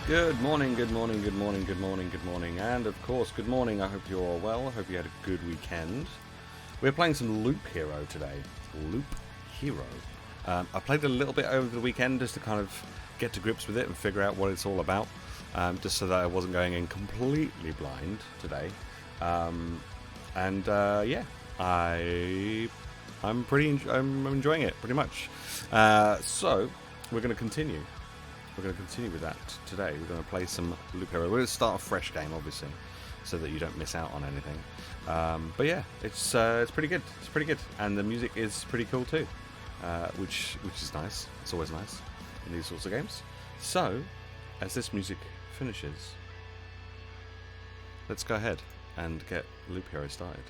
Good morning, good morning, good morning, good morning, good morning, and of course, good morning. I hope you're all well. I hope you had a good weekend. We're playing some Loop Hero today. Loop Hero. I played a little bit over the weekend just to kind of get to grips with it and figure out what it's all about, just so that I wasn't going in completely blind today. Yeah, I'm enjoying it pretty much. So we're going to continue. We're going to continue with that today. We're going to play some Loop Hero. We're going to start a fresh game, obviously, so that you don't miss out on anything. But yeah, it's pretty good. It's pretty good, and the music is pretty cool too, which is nice. It's always nice in these sorts of games. So, as this music finishes, let's go ahead and get Loop Hero started.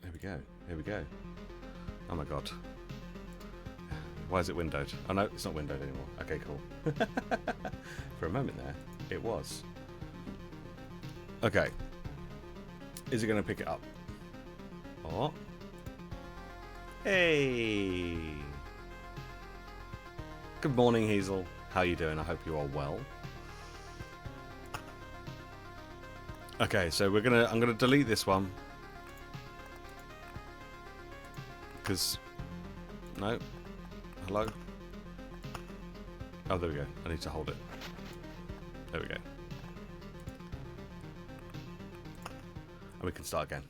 There we go. Here we go. Oh my god. Why is it windowed? Oh no, it's not windowed anymore. Okay, cool. For a moment there, it was. Okay. Is it going to pick it up? Oh. Hey. Good morning, Hazel. How you doing? I hope you are well. Okay, so I'm gonna delete this one. Because no. Hello? Oh, there we go. I need to hold it. There we go. And we can start again.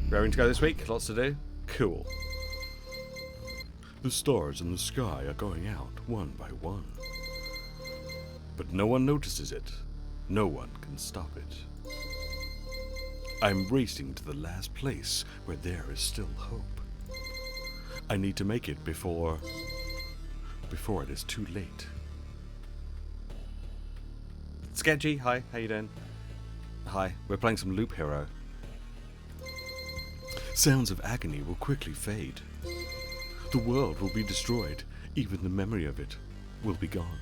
Raring to go this week? Lots to do? Cool. The stars in the sky are going out one by one. But no one notices it. No one can stop it. I'm racing to the last place where there is still hope. I need to make it before it is too late. Sketchy, hi, how you doing? Hi, we're playing some Loop Hero. Sounds of agony will quickly fade. The world will be destroyed. Even the memory of it will be gone.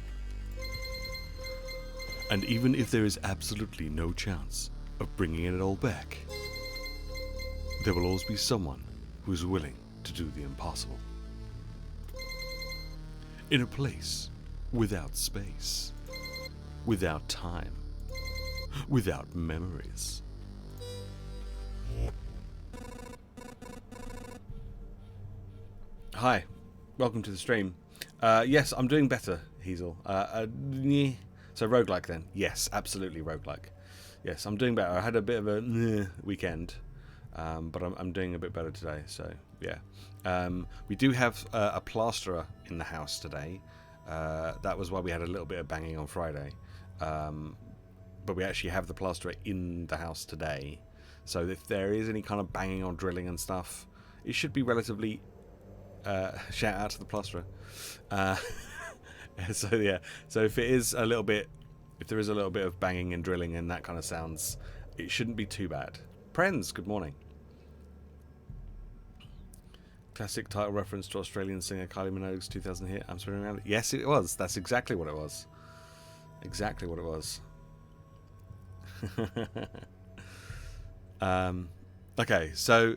And even if there is absolutely no chance of bringing it all back, there will always be someone who is willing to do the impossible. In a place without space, without time, without memories. Hi, welcome to the stream. Yes, I'm doing better, Hazel. So roguelike then? Yes, absolutely roguelike. Yes, I'm doing better. I had a bit of a weekend. But I'm doing a bit better today, so yeah. We do have a plasterer in the house today. That was why we had a little bit of banging on Friday. But we actually have the plasterer in the house today. So if there is any kind of banging or drilling and stuff, it should be relatively... shout out to the plasterer. So yeah, so if there is a little bit of banging and drilling and that kind of sounds, it shouldn't be too bad. Prens, good morning. Classic title reference to Australian singer Kylie Minogue's 2000 hit I'm Spinning Around. Yes, it was. That's exactly what it was. Exactly what it was. Okay, so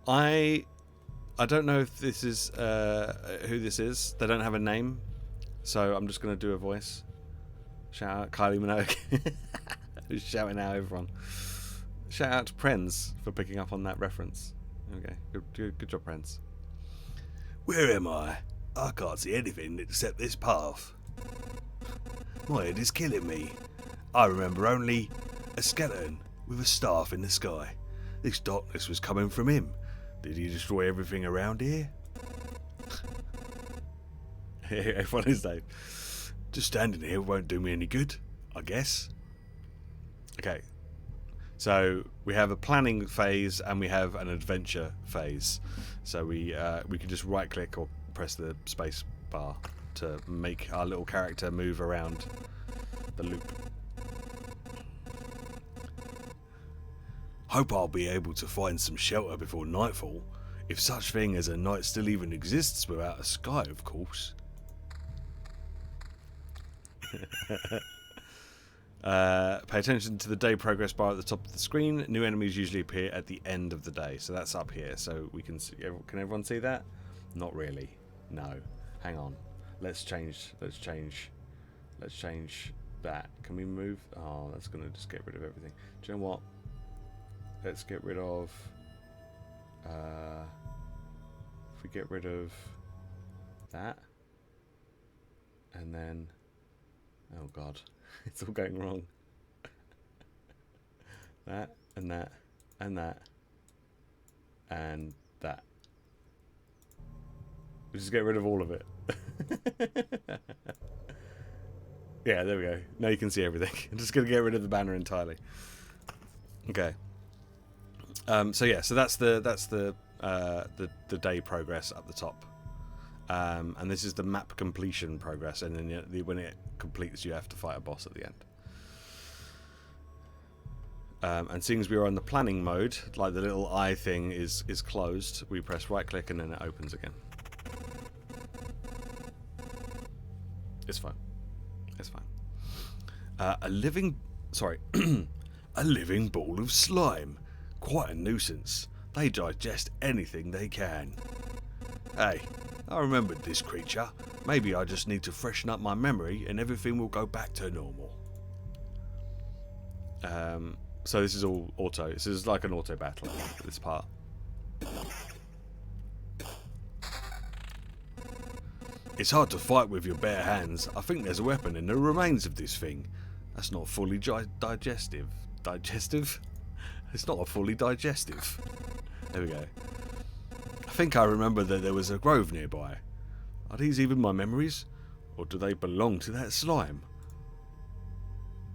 I don't know if this is who this is. They don't have a name, so I'm just going to do a voice. Shout out Kylie Minogue. Who's shouting out everyone. Shout out to Prens for picking up on that reference. Okay, good job, Prens. Where am I? I can't see anything except this path. My head is killing me. I remember only a skeleton with a staff in the sky. This darkness was coming from him. Did he destroy everything around here? What is that? Just standing here won't do me any good, I guess. Okay. So we have a planning phase and we have an adventure phase. So we can just right click or press the space bar to make our little character move around the loop. Hope I'll be able to find some shelter before nightfall, if such thing as a night still even exists without a sky, of course. Pay attention to the day progress bar at the top of the screen. New enemies usually appear at the end of the day, so that's up here. So we can see. Can everyone see that? Not really. No. Hang on. let's change that. Can we move? Oh, that's gonna just get rid of everything. Do you know what? Let's get rid of if we get rid of that, and then, oh god, it's all going wrong. That and that and that and that. We just get rid of all of it. Yeah, there we go. Now you can see everything. I'm just going to get rid of the banner entirely. Okay. So yeah, so that's the day progress up the top, and this is the map completion progress. And then when it completes, you have to fight a boss at the end. And seeing as we are on the planning mode, like the little eye thing is closed, we press right click and then it opens again. It's fine. It's fine. A living ball of slime. Quite a nuisance. They digest anything they can. Hey, I remembered this creature. Maybe I just need to freshen up my memory and everything will go back to normal. So this is all auto. This is like an auto battle, this part. It's hard to fight with your bare hands. I think there's a weapon in the remains of this thing. That's not fully digestive. Digestive? It's not a fully digestive. There we go. I think I remember that there was a grove nearby. Are these even my memories? Or do they belong to that slime?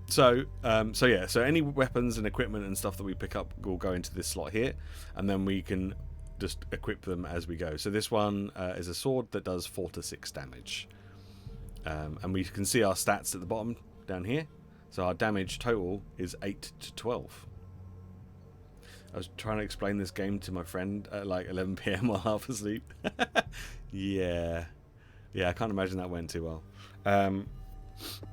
So yeah, so any weapons and equipment and stuff that we pick up will go into this slot here, and then we can just equip them as we go. So this one is a sword that does 4 to 6 damage, and we can see our stats at the bottom down here. So our damage total is 8 to 12. I was trying to explain this game to my friend at like 11 PM while half asleep. Yeah, I can't imagine that went too well.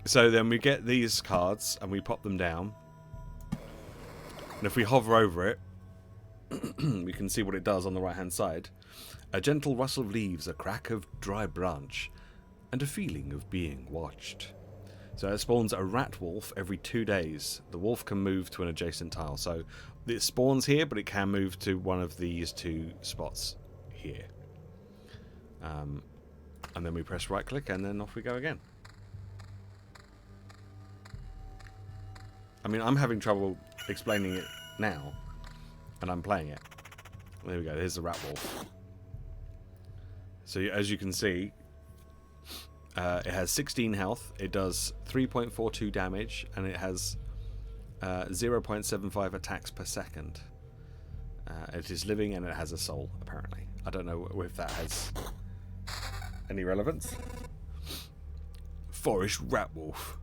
So then we get these cards and we pop them down, and if we hover over it, we can see what it does on the right hand side. A gentle rustle of leaves, a crack of dry branch, and a feeling of being watched. So it spawns a rat wolf every 2 days. The wolf can move to an adjacent tile, so it spawns here, but it can move to one of these 2 spots here. And then we press right click and then off we go again. I mean, I'm having trouble explaining it now, and I'm playing it. There we go, here's the rat wolf. So as you can see, it has 16 health, it does 3.42 damage, and it has 0.75 attacks per second. It is living and it has a soul, apparently. I don't know if that has any relevance. Forest rat wolf.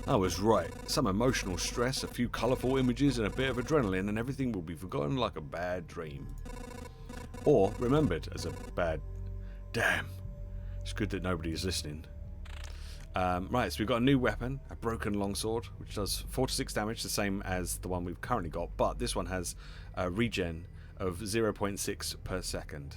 I was right. Some emotional stress, a few colourful images, and a bit of adrenaline, and everything will be forgotten like a bad dream. Or remembered as a bad... Damn. It's good that nobody is listening. Right, so we've got a new weapon, a broken longsword, which does 4 to 6 damage, the same as the one we've currently got, but this one has a regen of 0.6 per second.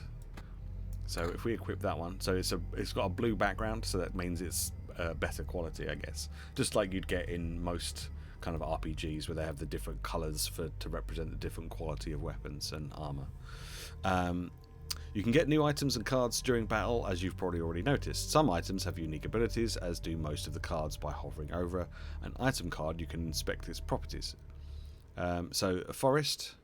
So if we equip that one, so it's got a blue background, so that means it's better quality, I guess. Just like you'd get in most kind of RPGs where they have the different colours to represent the different quality of weapons and armour. You can get new items and cards during battle, as you've probably already noticed. Some items have unique abilities, as do most of the cards. By hovering over an item card, you can inspect its properties. So a forest...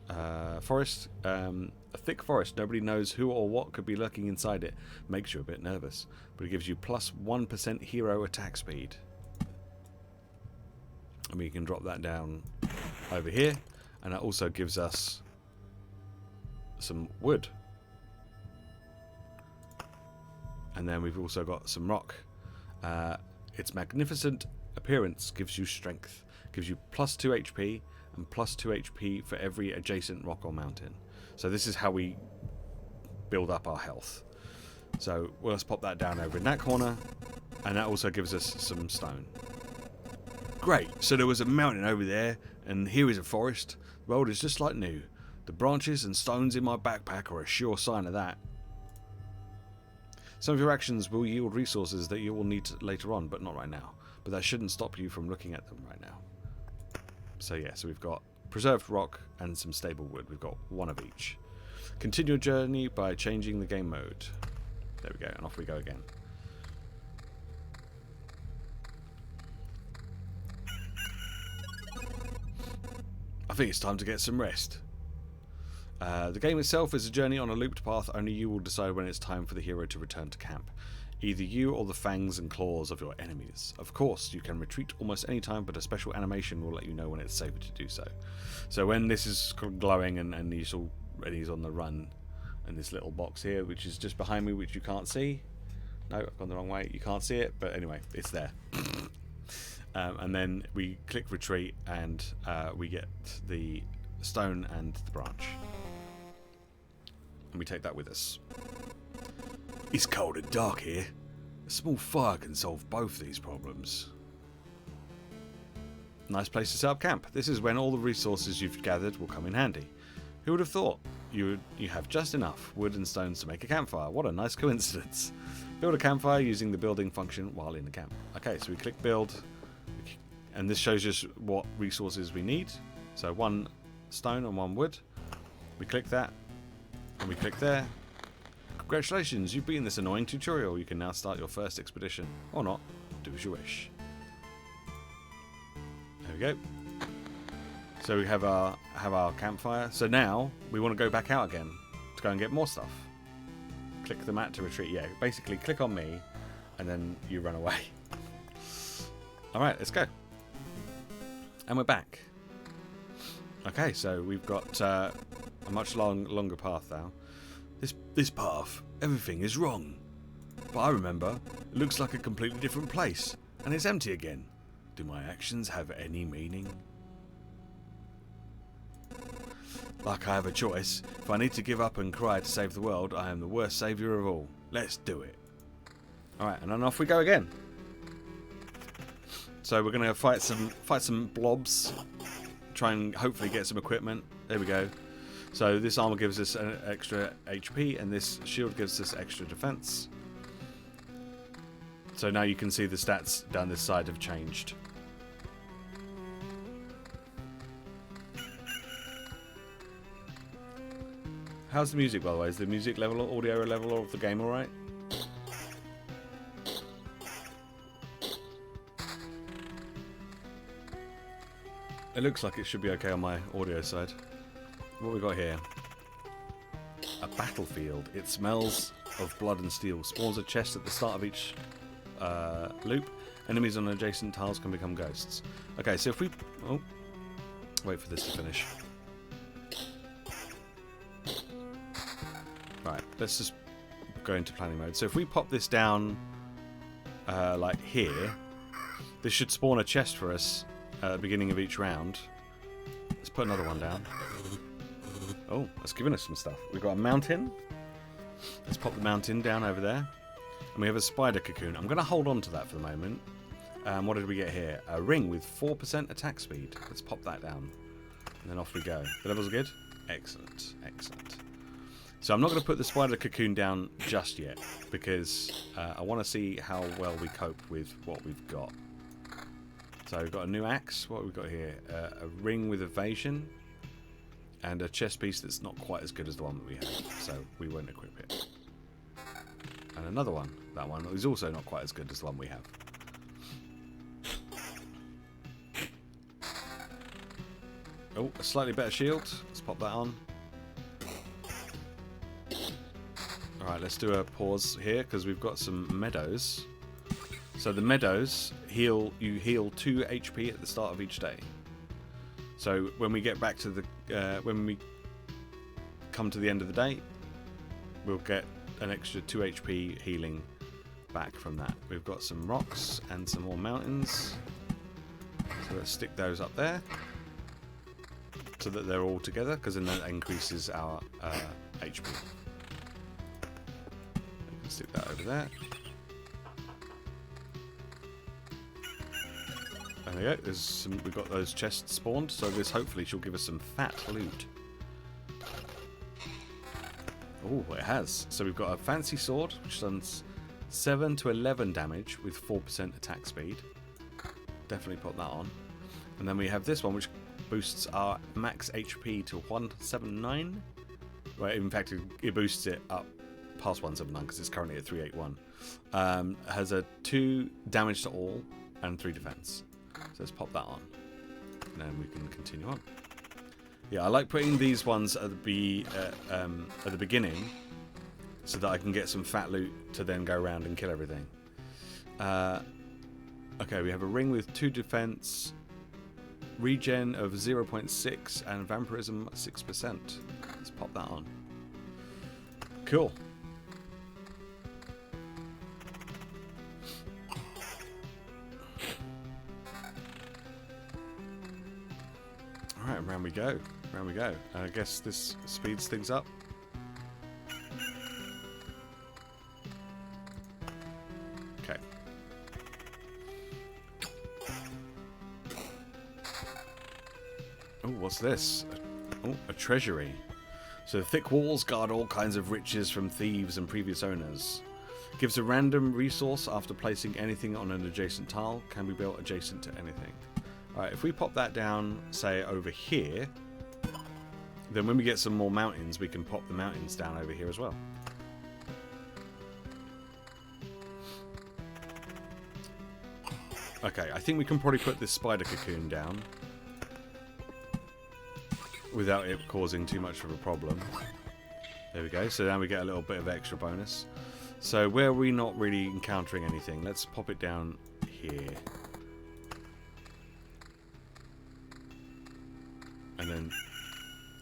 a thick forest. Nobody knows who or what could be lurking inside it. Makes you a bit nervous, but it gives you plus 1% hero attack speed. And we can drop that down over here, and that also gives us some wood. And then we've also got some rock. Its magnificent appearance gives you strength, gives you plus 2 HP and plus 2 HP for every adjacent rock or mountain. So this is how we build up our health. So let's pop that down over in that corner, and that also gives us some stone. Great, so there was a mountain over there, and here is a forest. The world is just like new. The branches and stones in my backpack are a sure sign of that. Some of your actions will yield resources that you will need later on, but not right now. But that shouldn't stop you from looking at them right now. So yeah, so we've got preserved rock and some stable wood. We've got one of each. Continue your journey by changing the game mode. There we go, and off we go again. I think it's time to get some rest. The game itself is a journey on a looped path. Only you will decide when it's time for the hero to return to camp. Either you or the fangs and claws of your enemies. Of course, you can retreat almost any time, but a special animation will let you know when it's safer to do so. So when this is glowing and he's on the run, and this little box here, which is just behind me, which you can't see. No, I've gone the wrong way. You can't see it, but anyway, it's there. And then we click retreat, and we get the stone and the branch. And we take that with us. It's cold and dark here. A small fire can solve both these problems. Nice place to set up camp. This is when all the resources you've gathered will come in handy. Who would have thought? You have just enough wood and stones to make a campfire. What a nice coincidence. Build a campfire using the building function while in the camp. Okay, so we click build, and this shows us what resources we need. So 1 stone and 1 wood. We click that, and we click there. Congratulations, you've beaten this annoying tutorial. You can now start your first expedition. Or not. Do as you wish. There we go. So we have our campfire. So now we want to go back out again to go and get more stuff. Click the mat to retreat. Yeah, basically click on me and then you run away. Alright, let's go. And we're back. Okay, so we've got a much longer path now. This path, everything is wrong. But I remember, it looks like a completely different place, and it's empty again. Do my actions have any meaning? Like I have a choice. If I need to give up and cry to save the world, I am the worst saviour of all. Let's do it. Alright, and then off we go again. So we're going to fight some blobs. Try and hopefully get some equipment. There we go. So this armor gives us an extra HP, and this shield gives us extra defense. So now you can see the stats down this side have changed. How's the music, by the way? Is the music level, audio level of the game alright? It looks like it should be okay on my audio side. What we got here? A battlefield. It smells of blood and steel. Spawns a chest at the start of each loop. Enemies on adjacent tiles can become ghosts. Okay, so if we... Oh. Wait for this to finish. Right, let's just go into planning mode. So if we pop this down like here, this should spawn a chest for us at the beginning of each round. Let's put another one down. Oh, that's giving us some stuff. We've got a mountain. Let's pop the mountain down over there. And we have a spider cocoon. I'm going to hold on to that for the moment. What did we get here? A ring with 4% attack speed. Let's pop that down. And then off we go. The levels are good? Excellent. Excellent. So I'm not going to put the spider cocoon down just yet, because I want to see how well we cope with what we've got. So we've got a new axe. What have we got here? A ring with evasion. And a chest piece that's not quite as good as the one that we have, so we won't equip it. And another one. That one is also not quite as good as the one we have. Oh, a slightly better shield. Let's pop that on. Alright, let's do a pause here, because we've got some meadows. So the meadows, you heal 2 HP at the start of each day. So when we get back to the, when we come to the end of the day, we'll get an extra 2 HP healing back from that. We've got some rocks and some more mountains. So let's stick those up there, so that they're all together, because then that increases our HP. We can stick that over there. There we go. We've got those chests spawned, so this hopefully should give us some fat loot. Oh, it has. So we've got a fancy sword, which 7 to 11 damage with 4% attack speed. Definitely put that on. And then we have this one, which boosts our max HP to 179. Well, in fact, it boosts it up past 179 because it's currently at 381. Has a 2 damage to all and 3 defense. So let's pop that on. And then we can continue on. Yeah, I like putting these ones at the beginning so that I can get some fat loot to then go around and kill everything. Okay, we have a ring with 2 defense, regen of 0.6, and vampirism 6%. Let's pop that on. Cool. Alright, round we go. Round we go. I guess this speeds things up. Okay. Oh, what's this? Oh, a treasury. So thick walls guard all kinds of riches from thieves and previous owners. Gives a random resource after placing anything on an adjacent tile. Can be built adjacent to anything. Alright, if we pop that down, say, over here, then when we get some more mountains, we can pop the mountains down over here as well. Okay, I think we can probably put this spider cocoon down without it causing too much of a problem. There we go, so now we get a little bit of extra bonus. So where are we not really encountering anything? Let's pop it down here.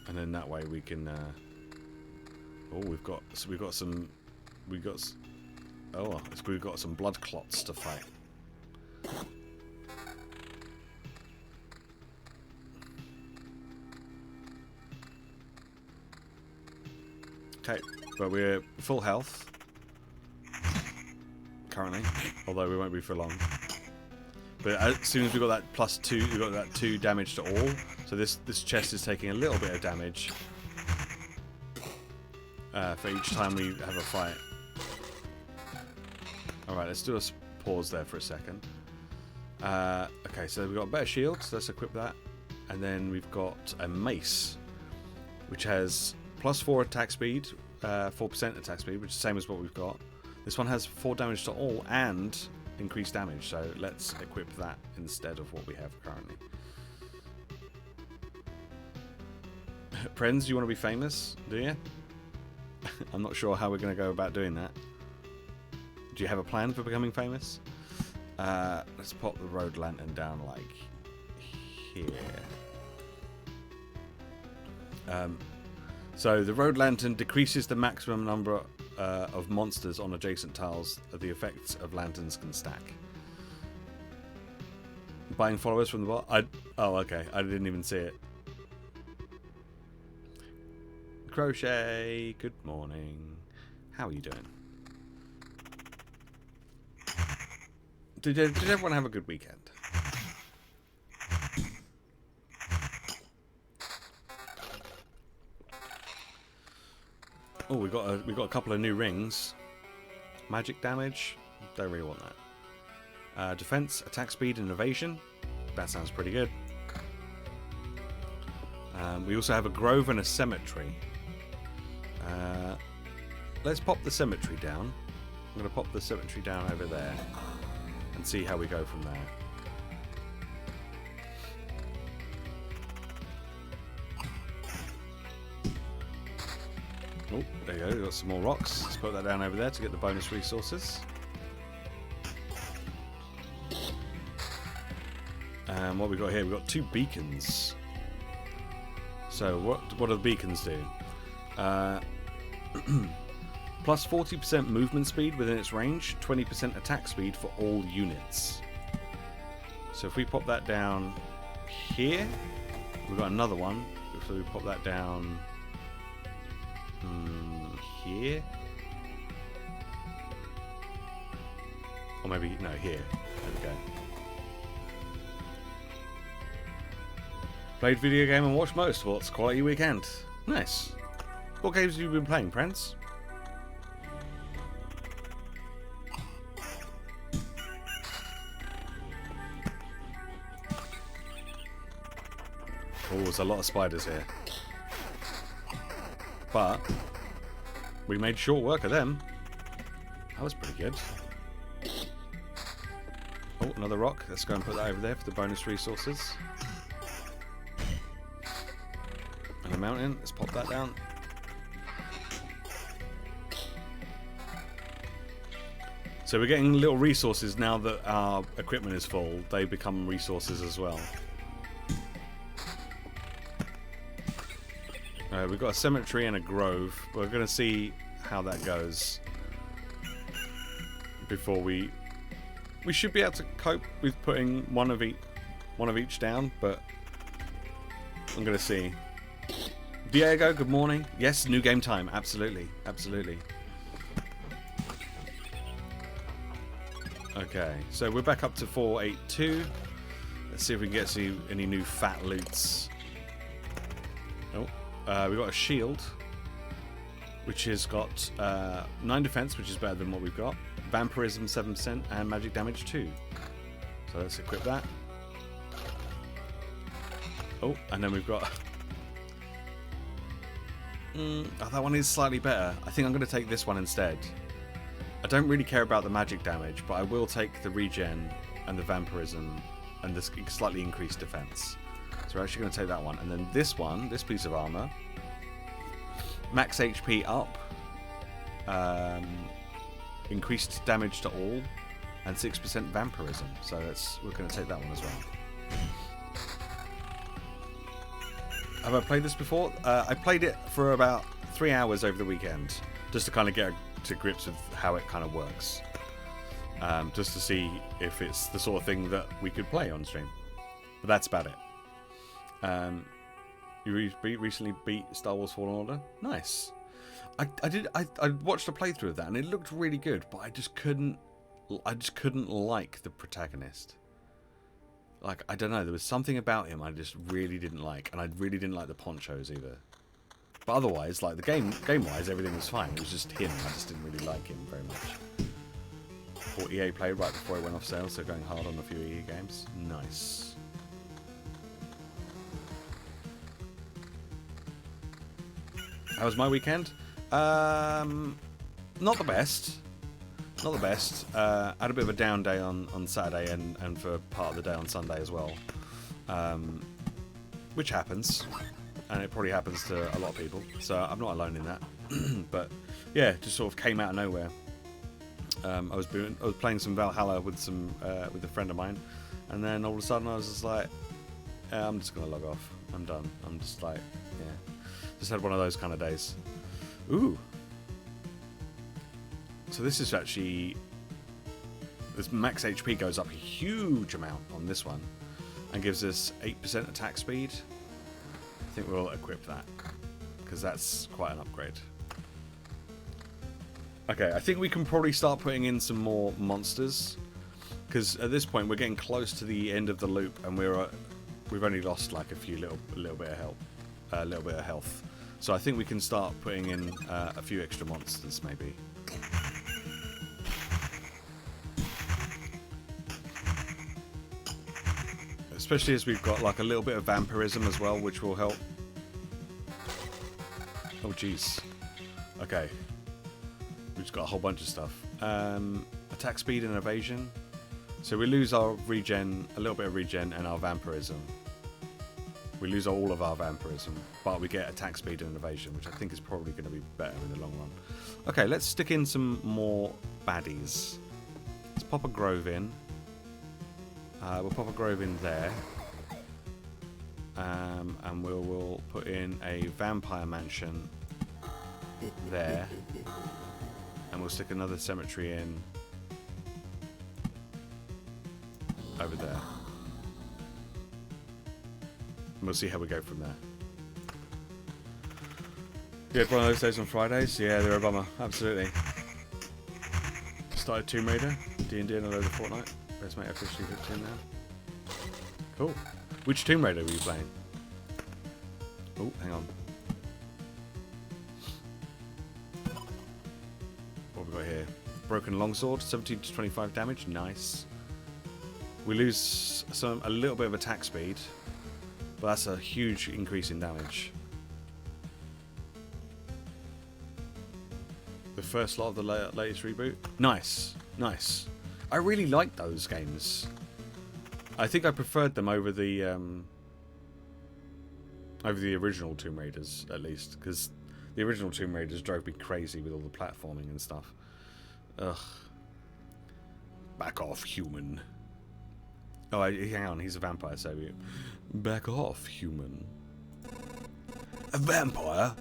And then that way we can oh, we've got some blood clots to fight. Okay, but we're full health currently, although we won't be for long. But as soon as we got that +2, we got that 2 damage to all. So this chest is taking a little bit of damage for each time we have a fight. All right, let's do a pause there for a second. Okay, so we've got better shields. Let's equip that, and then we've got a mace, which has +4 attack speed, 4% attack speed, which is the same as what we've got. This one has 4 damage to all and increased damage, so let's equip that instead of what we have currently. Friends, you want to be famous, do you? I'm not sure how we're going to go about doing that. Do you have a plan for becoming famous? Let's pop the road lantern down like here. So the road lantern decreases the maximum number of monsters on adjacent tiles that the effects of lanterns can stack. Buying followers from the bot? Oh, okay. I didn't even see it. Crochet, good morning. How are you doing? Did everyone have a good weekend? Oh, we got a couple of new rings. Magic damage. Don't really want that. Defense, attack speed, and evasion. That sounds pretty good. We also have a grove and a cemetery. Let's pop the cemetery down. I'm going to pop the cemetery down over there and see how we go from there. Oh, there you go. We've got some more rocks. Let's put that down over there to get the bonus resources. And what we've got here, we've got 2 beacons. So what do the beacons do? Plus 40% movement speed within its range, 20% attack speed for all units. So if we pop that down here, we've got another one. So we pop that down here. Or maybe, no, here. There we go. Played video game and watched motorsports. Quality weekend. Nice. What games have you been playing, Prince? Oh, there's a lot of spiders here. But we made short work of them. That was pretty good. Oh, another rock. Let's go and put that over there for the bonus resources. And a mountain. Let's pop that down. So we're getting little resources now that our equipment is full. They become resources as well. We've got a cemetery and a grove. We're going to see how that goes before we should be able to cope with putting one of each down, but I'm going to see. Diego, good morning. Yes, new game time. Absolutely, absolutely. Okay, so we're back up to 482. Let's see if we can get to any new fat loots. Oh. We've got a shield, which has got 9 defense, which is better than what we've got. Vampirism 7% and magic damage 2. So let's equip that. Oh, and then we've got... oh, that one is slightly better. I think I'm going to take this one instead. I don't really care about the magic damage, but I will take the regen and the vampirism and the slightly increased defense. So we're actually going to take that one. And then this one, this piece of armor, max HP up, increased damage to all, and 6% vampirism. So we're going to take that one as well. Have I played this before? I played it for about 3 hours over the weekend, just to kind of get to grips with how it kind of works. Just to see if it's the sort of thing that we could play on stream. But that's about it. You recently beat Star Wars Fallen Order? Nice. I watched a playthrough of that and it looked really good, but I just couldn't like the protagonist. Like, I don't know, there was something about him I just really didn't like, and I really didn't like the ponchos either. But otherwise, like, the game-wise, everything was fine. It was just him. I just didn't really like him very much. Bought EA Play right before it went off sale, so going hard on a few EA games. Nice. How was my weekend? Not the best. Not the best. I had a bit of a down day on Saturday and for part of the day on Sunday as well. Which happens. And it probably happens to a lot of people. So I'm not alone in that. But yeah, just sort of came out of nowhere. I was playing some Valhalla with a friend of mine. And then all of a sudden I was just like, I'm just going to log off. I'm done. I'm just like, yeah. Just had one of those kind of days. Ooh. So this is actually... This max HP goes up a huge amount on this one. And gives us 8% attack speed. I think we'll equip that. Because that's quite an upgrade. Okay, I think we can probably start putting in some more monsters. Because at this point we're getting close to the end of the loop. And we've only lost like a little bit of health. So I think we can start putting in a few extra monsters maybe. Especially as we've got like a little bit of vampirism as well, which will help. Oh jeez. Okay. We've just got a whole bunch of stuff. Attack speed and evasion. So we lose our regen, a little bit of regen, and our vampirism. We lose all of our vampirism, but we get attack speed and evasion, which I think is probably going to be better in the long run. Okay, let's stick in some more baddies. Let's pop a grove in. We'll pop a grove in there. And we'll put in a vampire mansion there. And we'll stick another cemetery in over there. We'll see how we go from there. You had one of those days on Fridays? Yeah, they're a bummer. Absolutely. Started Tomb Raider, D&D, and a load of Fortnite. Best mate officially hooked in now. Cool. Which Tomb Raider were you playing? Oh, hang on. What have we got here? Broken Longsword, 17 to 25 damage. Nice. We lose a little bit of attack speed. But that's a huge increase in damage. The first lot of the latest reboot. Nice, nice. I really like those games. I think I preferred them over the original Tomb Raiders, at least, because the original Tomb Raiders drove me crazy with all the platforming and stuff. Ugh. Back off, human. Oh, hang on, he's a vampire, so back off, human. A vampire?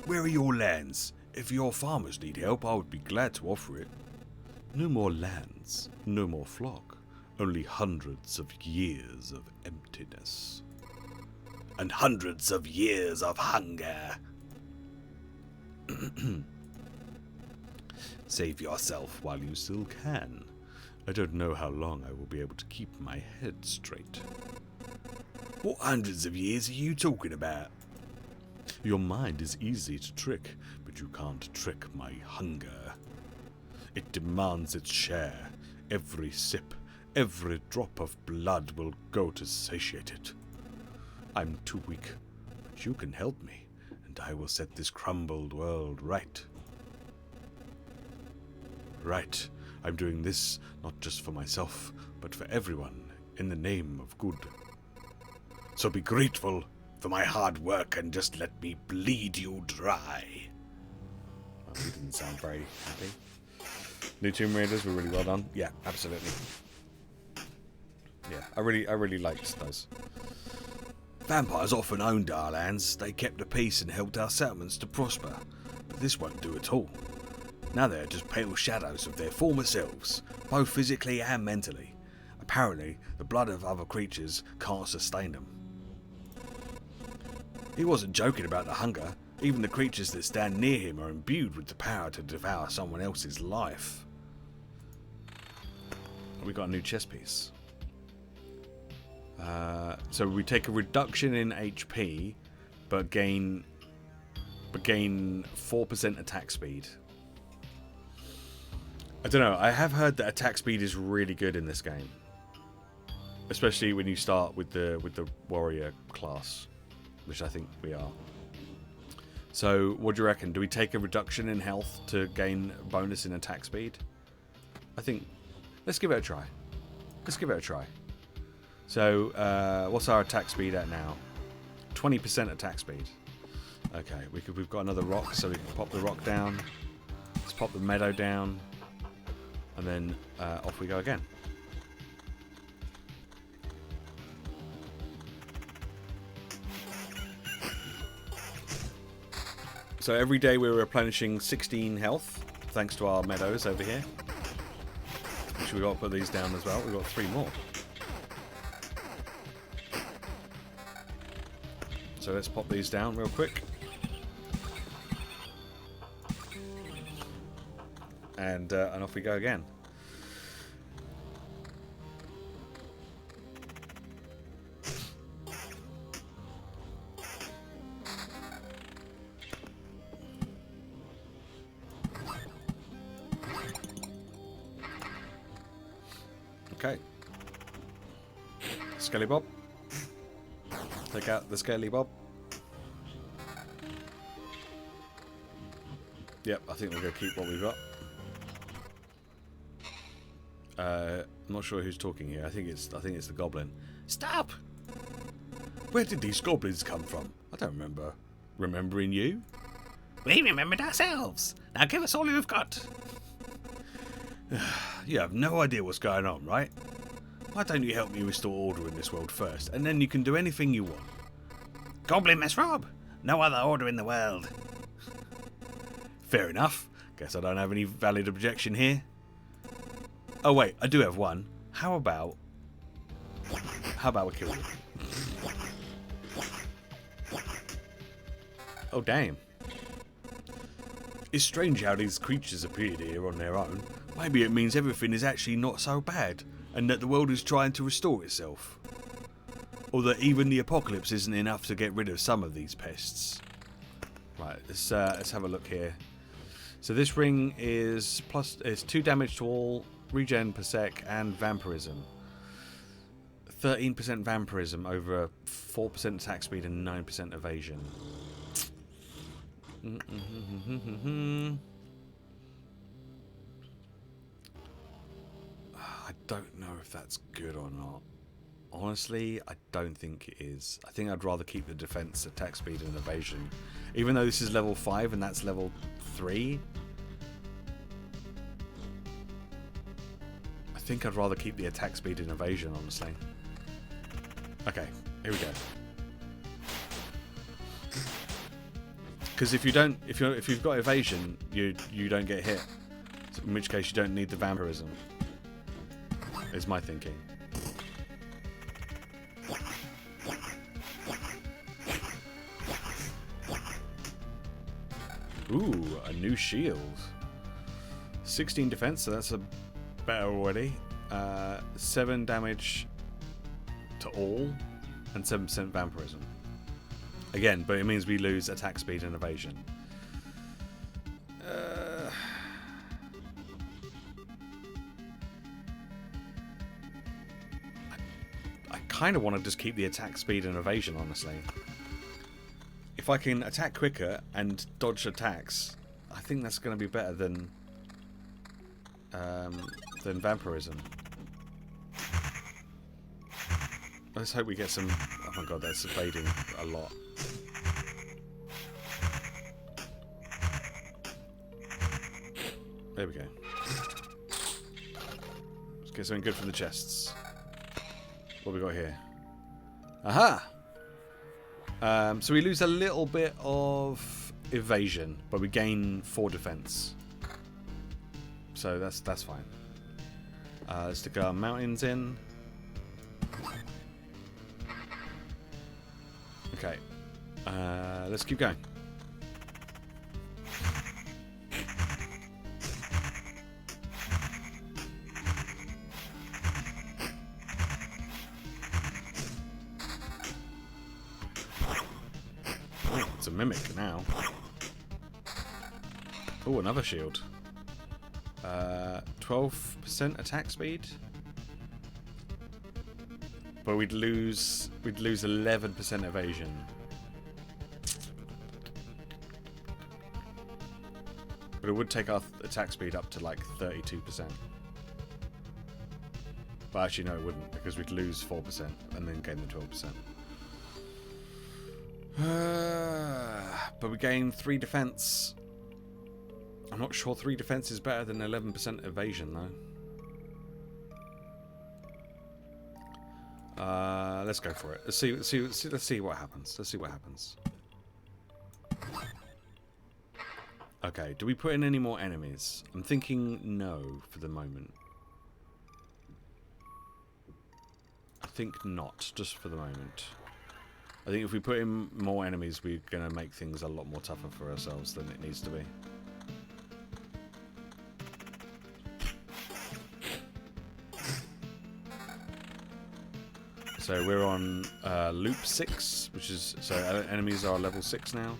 Where are your lands? If your farmers need help, I would be glad to offer it. No more lands, no more flock, only hundreds of years of emptiness. And hundreds of years of hunger. Save yourself while you still can. I don't know how long I will be able to keep my head straight. What hundreds of years are you talking about? Your mind is easy to trick, but you can't trick my hunger. It demands its share. Every sip, every drop of blood will go to satiate it. I'm too weak, but you can help me, and I will set this crumbled world right. Right, I'm doing this not just for myself, but for everyone, in the name of good. So be grateful for my hard work and just let me bleed you dry. Well, he didn't sound very happy. New Tomb Raiders were really well done. Yeah, absolutely. Yeah, I really liked those. Vampires often owned our lands. They kept the peace and helped our settlements to prosper. But this won't do at all. Now they're just pale shadows of their former selves, both physically and mentally. Apparently, the blood of other creatures can't sustain them. He wasn't joking about the hunger. Even the creatures that stand near him are imbued with the power to devour someone else's life. We got a new chess piece. So we take a reduction in HP, but gain 4% attack speed. I don't know. I have heard that attack speed is really good in this game, especially when you start with the warrior class, which I think we are. So, what do you reckon? Do we take a reduction in health to gain a bonus in attack speed? I think let's give it a try. Let's give it a try. So, what's our attack speed at now? 20% attack speed. Okay, we've got another rock, so we can pop the rock down. Let's pop the meadow down, and then off we go again. So every day we're replenishing 16 health, thanks to our meadows over here. Which we've got to put these down as well. We've got 3 more. So let's pop these down real quick. And off we go again. Okay. Skelly Bob. Take out the Skelly Bob. Yep, I think we're going to keep what we've got. I'm not sure who's talking here. I think it's the goblin. Stop! Where did these goblins come from? I don't remember remembering you. We remembered ourselves. Now give us all you've got. You have no idea what's going on, right? Why don't you help me restore order in this world first, and then you can do anything you want. Goblin Miss Rob! No other order in the world. Fair enough. Guess I don't have any valid objection here. Oh wait, I do have one. How about we kill you? Oh damn. It's strange how these creatures appeared here on their own. Maybe it means everything is actually not so bad, and that the world is trying to restore itself. Or that even the apocalypse isn't enough to get rid of some of these pests. Right, let's have a look here. So this ring is 2 damage to all, regen per sec, and vampirism. 13% vampirism over 4% attack speed and 9% evasion. I don't know if that's good or not. Honestly, I don't think it is. I think I'd rather keep the defense, attack speed, and evasion. Even though this is level 5 and that's level 3, I think I'd rather keep the attack speed and evasion, honestly. Okay, here we go. Because if you've got evasion, you don't get hit. In which case, you don't need the vampirism. Is my thinking. Ooh, a new shield. 16 defense, so that's a better already. 7 damage to all, and 7% vampirism. Again, but it means we lose attack speed and evasion. I kind of want to just keep the attack speed and evasion, honestly. If I can attack quicker and dodge attacks, I think that's going to be better than vampirism. Let's hope we get some... Oh my god, that's evading a lot. There we go. Let's get something good from the chests. What have we got here? Aha! So we lose a little bit of evasion, but we gain 4 defense. So that's fine. Let's stick our mountains in. Okay. Let's keep going. It's a mimic now. Oh, another shield. 12% attack speed, but we'd lose 11% evasion. But it would take our attack speed up to like 32%. But actually, no, it wouldn't, because we'd lose 4% and then gain the 12%. But we gain 3 defense. I'm not sure 3 defense is better than 11% evasion, though. Let's go for it. Let's see what happens. Let's see what happens. Okay, do we put in any more enemies? I'm thinking no for the moment. I think not, just for the moment. I think if we put in more enemies, we're going to make things a lot more tougher for ourselves than it needs to be. So we're on loop 6, which is... So enemies are level 6 now.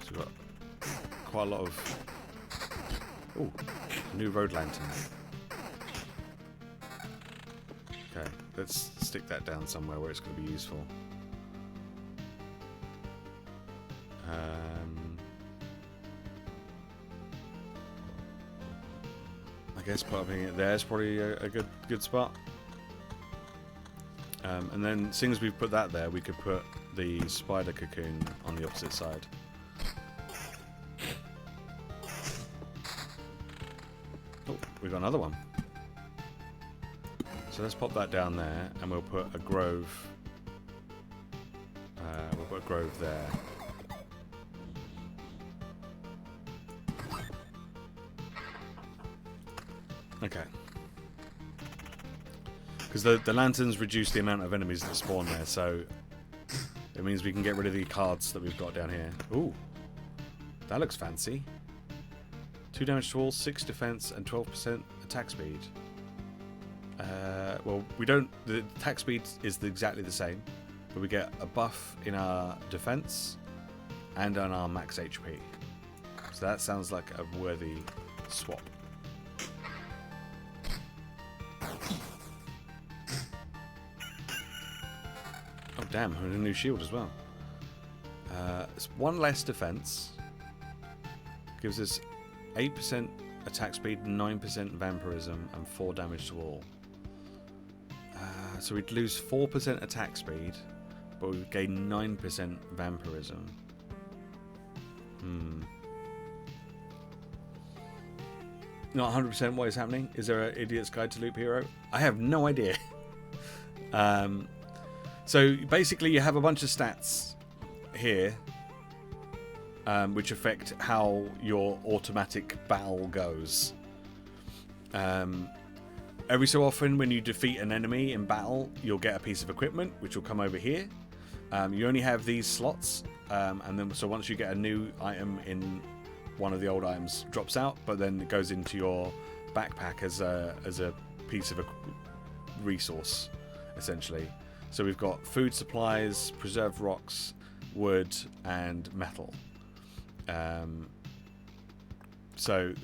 So we've got quite a lot of... Ooh, new road lantern. Okay, let's stick that down somewhere where it's going to be useful. I guess popping it there is probably a good spot. And then, seeing as we've put that there, we could put the spider cocoon on the opposite side. Oh, we got another one. So let's pop that down there, and we'll put a grove. We'll put a grove there. Okay. Because the lanterns reduce the amount of enemies that spawn there, so it means we can get rid of the cards that we've got down here. Ooh, that looks fancy. 2 damage to all, 6 defense, and 12% attack speed. Well, we don't... The attack speed is exactly the same, but we get a buff in our defense and on our max HP. So that sounds like a worthy swap. damn, and a new shield as well. It's 1 less defense. Gives us 8% attack speed, 9% vampirism, and 4 damage to all. So we'd lose 4% attack speed, but we'd gain 9% vampirism. Not 100% what is happening. Is there an Idiot's Guide to Loop Hero? I have no idea. So basically you have a bunch of stats here which affect how your automatic battle goes. Every so often when you defeat an enemy in battle, you'll get a piece of equipment which will come over here. You only have these slots, and then so once you get a new item in, one of the old items drops out, but then it goes into your backpack as a piece of a resource, essentially. So we've got food supplies, preserved rocks, wood, and metal. So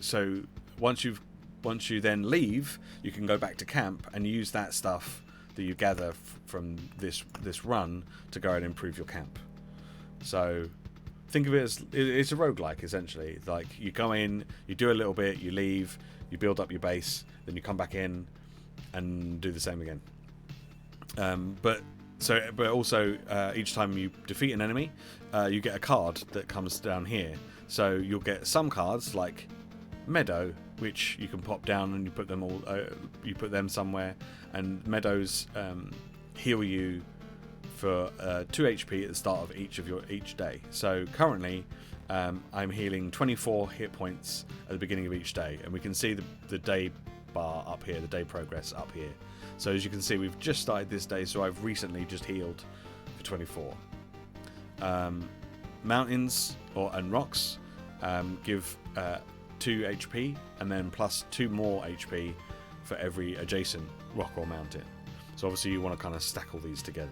once you then leave, you can go back to camp and use that stuff that you gather from this run to go and improve your camp. So think of it as it's a roguelike, essentially. Like, you go in, you do a little bit, you leave, you build up your base, then you come back in and do the same again. But also each time you defeat an enemy, you get a card that comes down here. So you'll get some cards like Meadow, which you can pop down and you put them somewhere, and meadows heal you for 2 HP at the start of each day. So currently I'm healing 24 hit points at the beginning of each day, and we can see the day bar up here, the day progress up here. So as you can see, we've just started this day, so I've recently just healed for 24. Mountains and rocks give 2 HP, and then plus 2 more HP for every adjacent rock or mountain. So obviously you want to kind of stack all these together,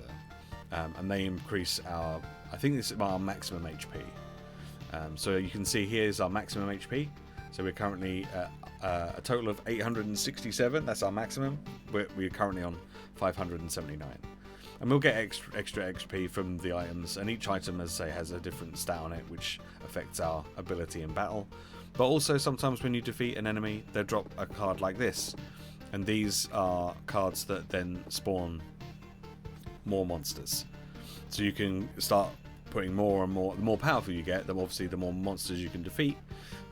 and they increase our, I think this is our maximum HP. So you can see here's our maximum HP. So we're currently at a total of 867. That's our maximum. We're currently on 579. And we'll get extra XP from the items, and each item, as I say, has a different stat on it which affects our ability in battle. But also sometimes when you defeat an enemy, they drop a card like this, and these are cards that then spawn more monsters. So you can start putting more and more. The more powerful you get, then obviously the more monsters you can defeat,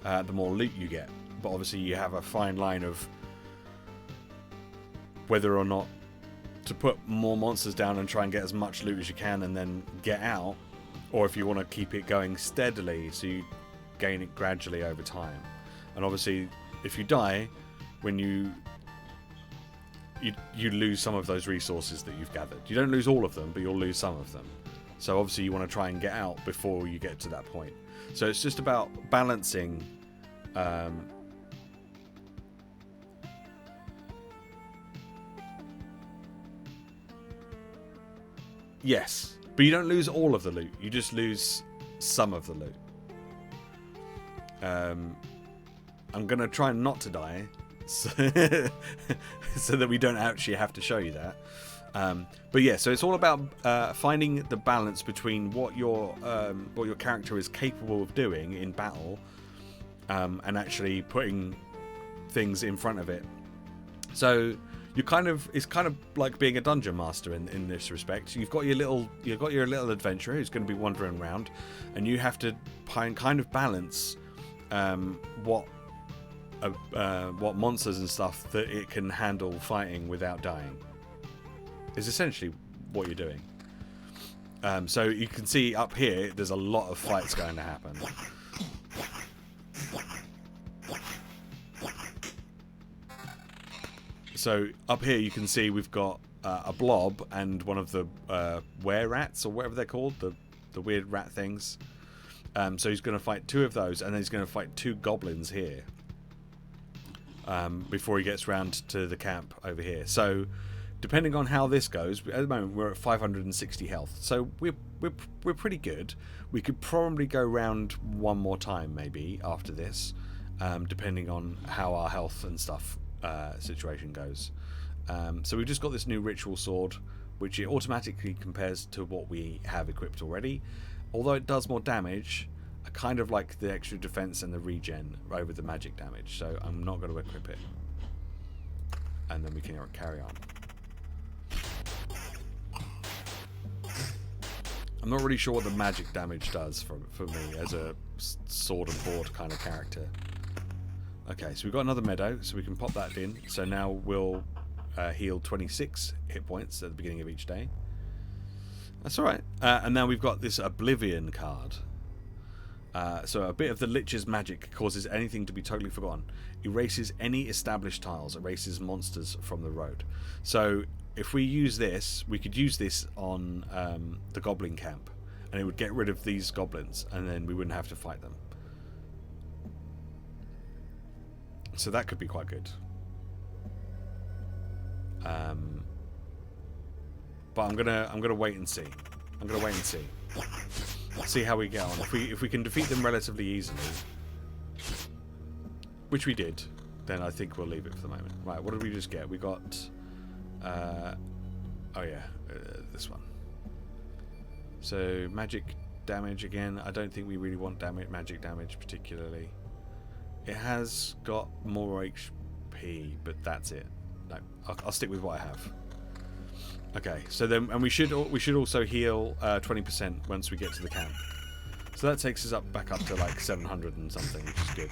the more loot you get. But obviously you have a fine line of whether or not to put more monsters down and try and get as much loot as you can and then get out, or if you want to keep it going steadily so you gain it gradually over time. And obviously if you die, when you lose some of those resources that you've gathered. You don't lose all of them, but you'll lose some of them. So obviously you want to try and get out before you get to that point. So it's just about balancing yes, but you don't lose all of the loot. You just lose some of the loot. I'm going to try not to die so, so that we don't actually have to show you that. But yeah, so it's all about finding the balance between what your character is capable of doing in battle, and actually putting things in front of it. So it's kind of like being a dungeon master in this respect. You've got your little adventurer who's going to be wandering around, and you have to kind of balance what monsters and stuff that it can handle fighting without dying. Is essentially what you're doing. So you can see up here there's a lot of fights going to happen. So up here you can see we've got a blob and one of the were-rats, or whatever they're called, the weird rat things. So he's going to fight 2 of those, and then he's going to fight 2 goblins here before he gets round to the camp over here. So depending on how this goes, at the moment we're at 560 health, so we're pretty good. We could probably go round one more time maybe after this, depending on how our health and stuff situation goes. So we've just got this new ritual sword, which it automatically compares to what we have equipped already. Although it does more damage, I kind of like the extra defense and the regen over the magic damage, so I'm not going to equip it. And then we can carry on. I'm not really sure what the magic damage does for me as a sword and board kind of character. Okay, so we've got another meadow, so we can pop that in. So now we'll heal 26 hit points at the beginning of each day. That's alright. And now we've got this Oblivion card. So a bit of the Lich's magic causes anything to be totally forgotten. Erases any established tiles. Erases monsters from the road. So if we use this, we could use this on the Goblin camp. And it would get rid of these goblins. And then we wouldn't have to fight them. So that could be quite good. But I'm gonna wait and see. I'm gonna wait and see. See how we get on. If we can defeat them relatively easily, which we did, then I think we'll leave it for the moment. Right, what did we just get? We got oh yeah, this one. So magic damage again. I don't think we really want magic damage particularly. It has got more HP, but that's it. No, I'll stick with what I have. Okay, so then, and we should also heal 20% once we get to the camp. So that takes us back up to like 700 and something, which is good.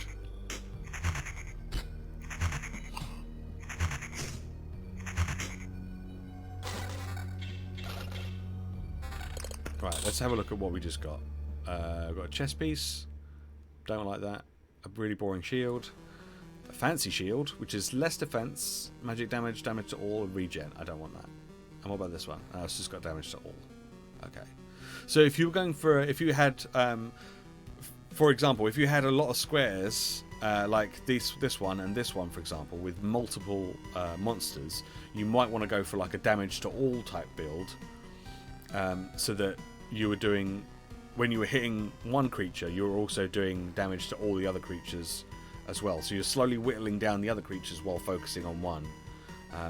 Right, let's have a look at what we just got. We've got a chest piece. Don't like that. A really boring shield. A fancy shield, which is less defense, magic damage, damage to all, and regen. I don't want that. And what about this one? It's just got damage to all. Okay. So if you were going for, if you had, for example, if you had a lot of squares like this one and this one, for example, with multiple monsters, you might want to go for like a damage to all type build, so that you were doing, when you were hitting one creature, you were also doing damage to all the other creatures as well. So you're slowly whittling down the other creatures while focusing on one.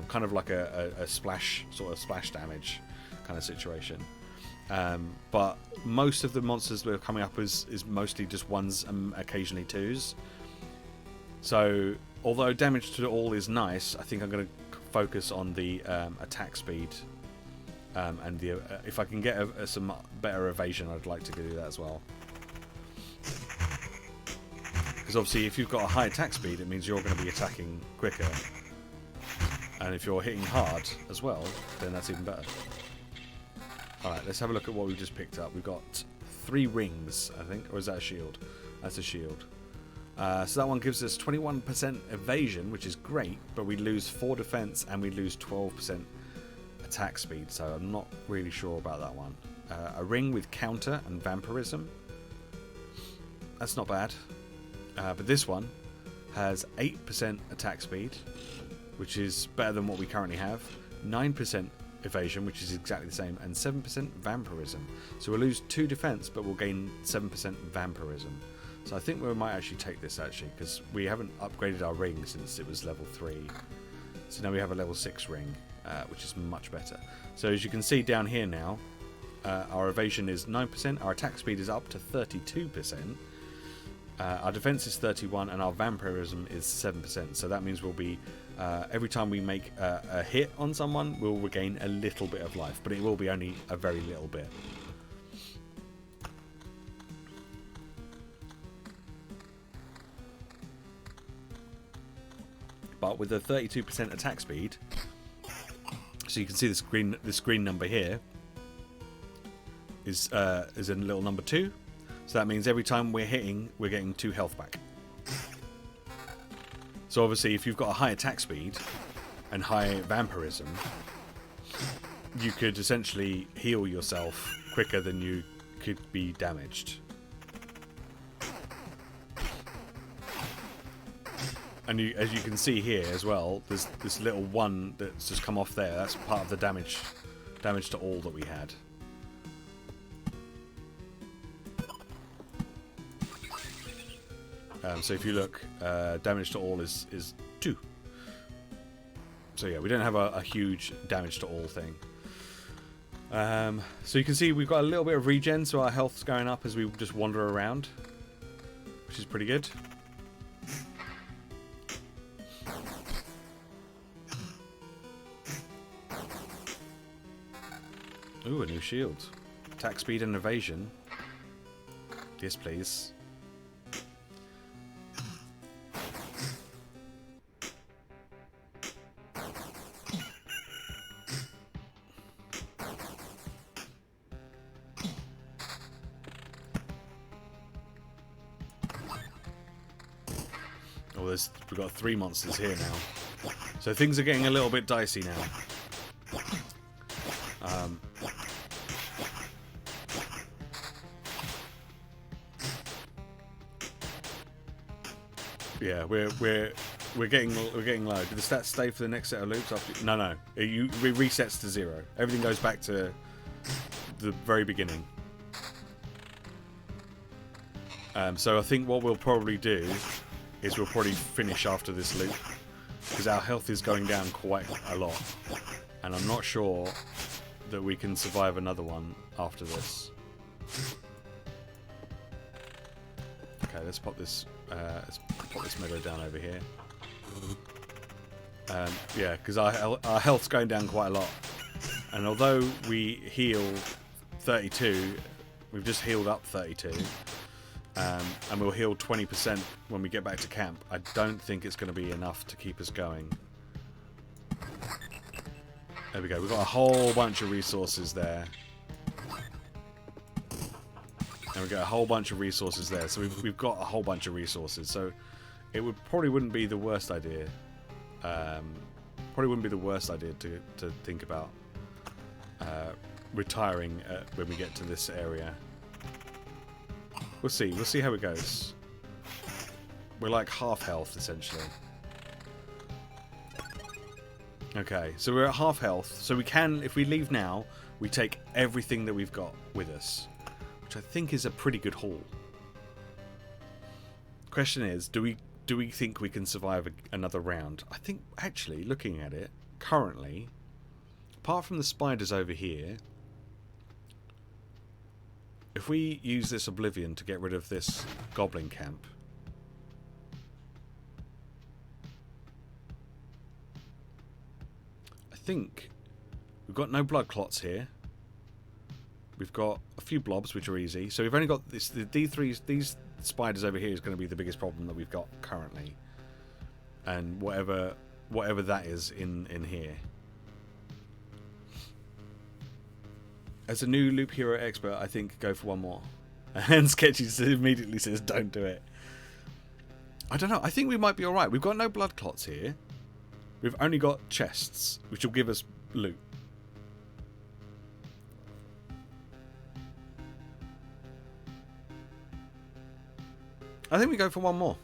Kind of like a splash, sort of splash damage kind of situation. But most of the monsters that are coming up is mostly just ones and occasionally twos. So although damage to all is nice, I think I'm going to focus on the attack speed. And the if I can get some better evasion, I'd like to do that as well. Because obviously if you've got a high attack speed, it means you're going to be attacking quicker. And if you're hitting hard as well, then that's even better. Alright, let's have a look at what we just picked up. We've got 3 rings, I think. Or is that a shield? That's a shield. So that one gives us 21% evasion, which is great. But we lose 4 defense and we lose 12% attack speed. So I'm not really sure about that one. A ring with counter and vampirism. That's not bad. But this one has 8% attack speed, which is better than what we currently have. 9% evasion, which is exactly the same, and 7% vampirism. So we'll lose 2 defense, but we'll gain 7% vampirism. So I think we might actually take this, actually, because we haven't upgraded our ring since it was level 3. So now we have a level 6 ring, which is much better. So as you can see down here now, our evasion is 9%, our attack speed is up to 32%. Our defense is 31 and our vampirism is 7%. So that means we'll be, every time we make a hit on someone, we'll regain a little bit of life, but it will be only a very little bit. But with a 32% attack speed, so you can see this green number here is in little number 2. So that means every time we're hitting, we're getting 2 health back. So obviously, if you've got a high attack speed and high vampirism, you could essentially heal yourself quicker than you could be damaged. And as you can see here as well, there's this little one that's just come off there. That's part of the damage to all that we had. So if you look, damage to all is 2. So yeah, we don't have a huge damage to all thing. So you can see we've got a little bit of regen, so our health's going up as we just wander around, which is pretty good. Ooh, a new shield. Attack speed and evasion. Yes, please. Oh, we've got 3 monsters here now. So things are getting a little bit dicey now. Yeah, we're getting low. Did the stats stay for the next set of loops? After? No. It resets to 0. Everything goes back to the very beginning. So I think what we'll probably do is we'll probably finish after this loop, because our health is going down quite a lot, and I'm not sure that we can survive another one after this. Okay, let's pop this meadow down over here. Yeah, because our health's going down quite a lot, and although we heal 32, we've just healed up 32. And we'll heal 20% when we get back to camp. I don't think it's going to be enough to keep us going. There we go. We've got a whole bunch of resources there. And we got a whole bunch of resources there. So we've got a whole bunch of resources. So it probably wouldn't be the worst idea. Probably wouldn't be the worst idea to think about retiring when we get to this area. We'll see. We'll see how it goes. We're like half health, essentially. Okay, so we're at half health. So we can, if we leave now, we take everything that we've got with us, which I think is a pretty good haul. Question is, do we think we can survive another round? I think, actually, looking at it, currently, apart from the spiders over here, if we use this Oblivion to get rid of this goblin camp, I think we've got no blood clots here. We've got a few blobs, which are easy. So we've only got the D3s. These spiders over here is going to be the biggest problem that we've got currently, and whatever that is in here. As a new Loop Hero expert, I think go for one more. And Sketchy immediately says, don't do it. I don't know. I think we might be alright. We've got no blood clots here. We've only got chests, which will give us loot. I think we go for one more.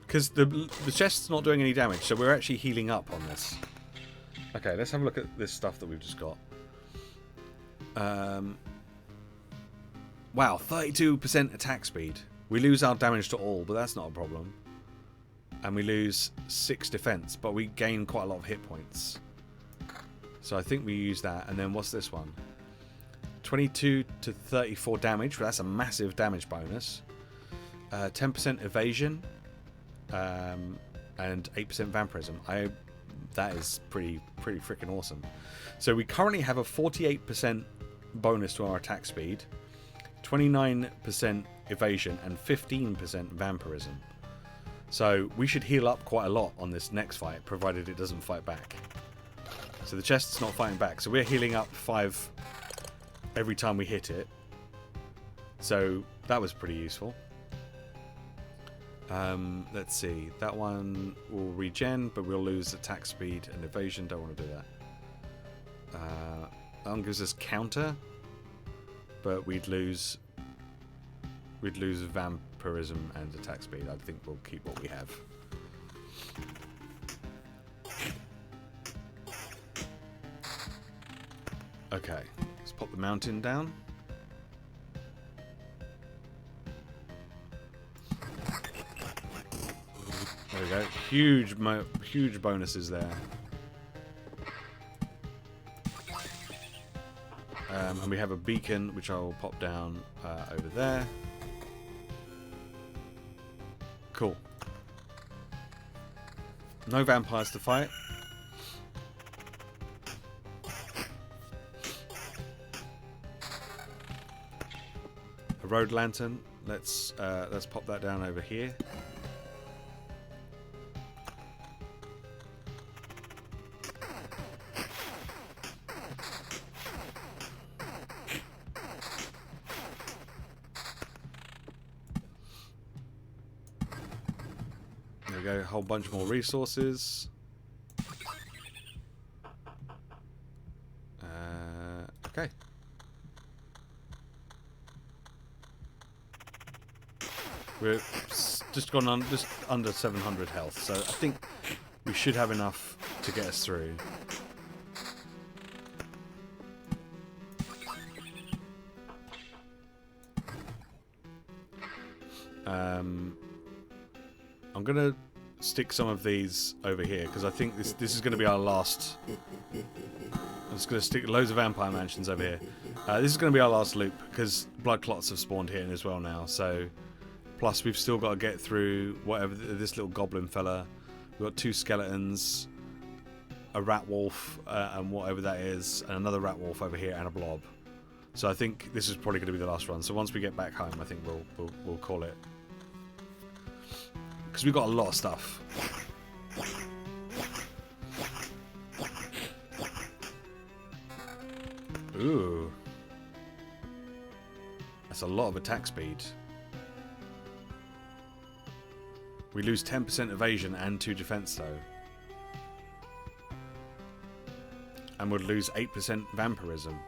Because the chest's not doing any damage, so we're actually healing up on this. Okay, let's have a look at this stuff that we've just got. Wow, 32% attack speed. We lose our damage to all, but that's not a problem. And we lose 6 defense, but we gain quite a lot of hit points. So I think we use that. And then what's this one? 22 to 34 damage. Well, that's a massive damage bonus. 10% evasion. And 8% vampirism. That is pretty freaking awesome. So we currently have a 48% bonus to our attack speed, 29% evasion, and 15% vampirism. So we should heal up quite a lot on this next fight, provided it doesn't fight back. So the chest's not fighting back, so we're healing up 5 every time we hit it. So that was pretty useful. Let's see. That one will regen, but we'll lose attack speed and evasion. Don't want to do that. That one gives us counter, but we'd lose vampirism and attack speed. I think we'll keep what we have. Okay, let's pop the mountain down. There we go. Huge bonuses there. And we have a beacon, which I will pop down over there. Cool. No vampires to fight. A road lantern. Let's pop that down over here. There we go, a whole bunch more resources. Okay. We're just gone on just under 700 health, so I think we should have enough to get us through. I'm gonna stick some of these over here because I think this is going to be our last. I'm just going to stick loads of vampire mansions over here. This is going to be our last loop because blood clots have spawned here as well now. So, plus we've still got to get through whatever this little goblin fella. We've got 2 skeletons, a rat wolf, and whatever that is, and another rat wolf over here, and a blob. So I think this is probably going to be the last run. So once we get back home, I think we'll call it. Because we've got a lot of stuff. Ooh. That's a lot of attack speed. We lose 10% evasion and 2 defense though. And would lose 8% vampirism.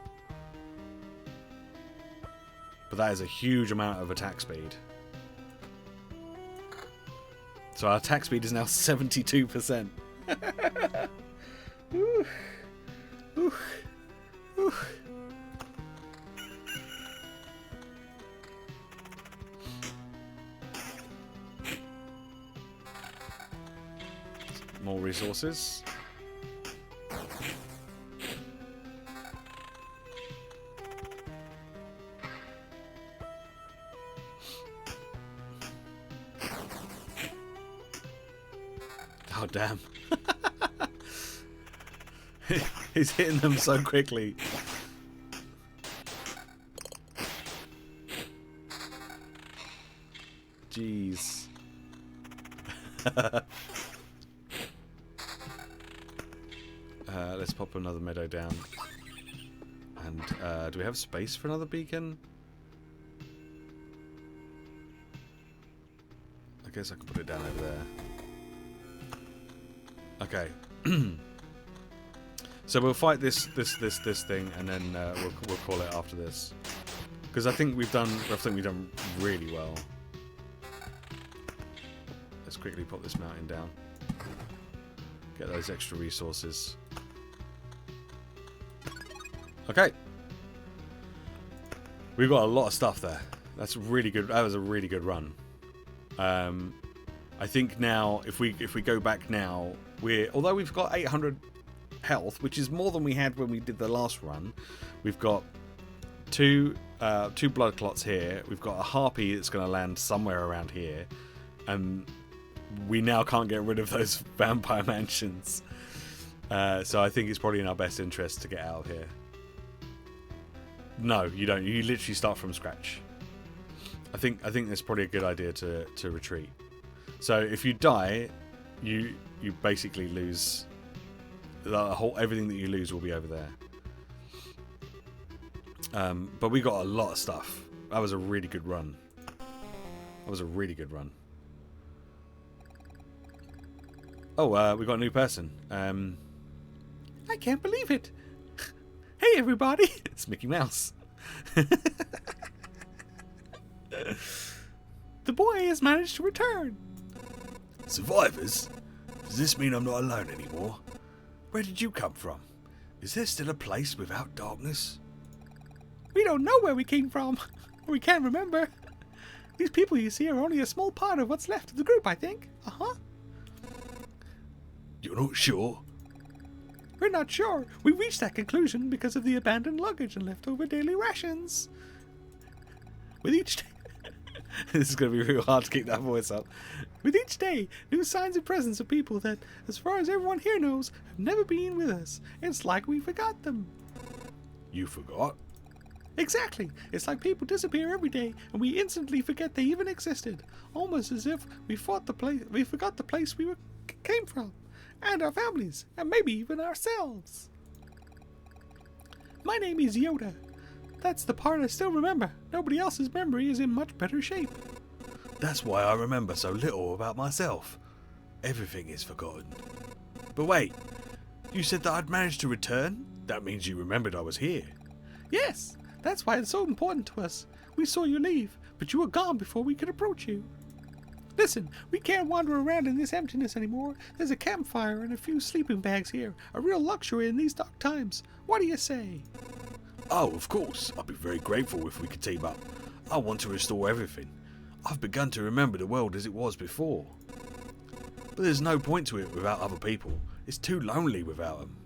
But that is a huge amount of attack speed. So our attack speed is now 72%. Ooh. Ooh. Ooh. More resources. Oh, damn. He's hitting them so quickly. Jeez. Let's pop another meadow down. And do we have space for another beacon? I guess I can put it down over there. Okay. So we'll fight this thing, and then we'll call it after this. Because I think we've done really well. Let's quickly pop this mountain down. Get those extra resources. Okay. We've got a lot of stuff there. That's really good. That was a really good run. I think now, if we go back now, although we've got 800 health, which is more than we had when we did the last run. We've got two blood clots here. We've got a harpy that's going to land somewhere around here, and we now can't get rid of those vampire mansions. So I think it's probably in our best interest to get out of here. No, you don't. You literally start from scratch. I think that's probably a good idea to retreat. So if you die, you basically lose everything that you lose will be over there. But we got a lot of stuff. That was a really good run. Oh, we got a new person. I can't believe it. Hey everybody, it's Mickey Mouse. The boy has managed to return. Survivors? Does this mean I'm not alone anymore? Where did you come from? Is there still a place without darkness? We don't know where we came from. We can't remember. These people you see are only a small part of what's left of the group, I think. Uh-huh. You're not sure? We're not sure. We reached that conclusion because of the abandoned luggage and leftover daily rations. With each day, This is going to be real hard to keep that voice up. with each day, new signs and presence of people that, as far as everyone here knows, have never been with us. It's like we forgot them. You forgot? Exactly. It's like people disappear every day, and we instantly forget they even existed, almost as if we forgot the place we came from, and our families, and maybe even ourselves. My name is Yoda. That's the part I still remember. Nobody else's memory is in much better shape. That's why I remember so little about myself. Everything is forgotten. But wait, you said that I'd managed to return? That means you remembered I was here. Yes, that's why it's so important to us. We saw you leave, but you were gone before we could approach you. Listen, we can't wander around in this emptiness anymore. There's a campfire and a few sleeping bags here. A real luxury in these dark times. What do you say? Oh, of course. I'd be very grateful if we could team up. I want to restore everything. I've begun to remember the world as it was before. But there's no point to it without other people. It's too lonely without them.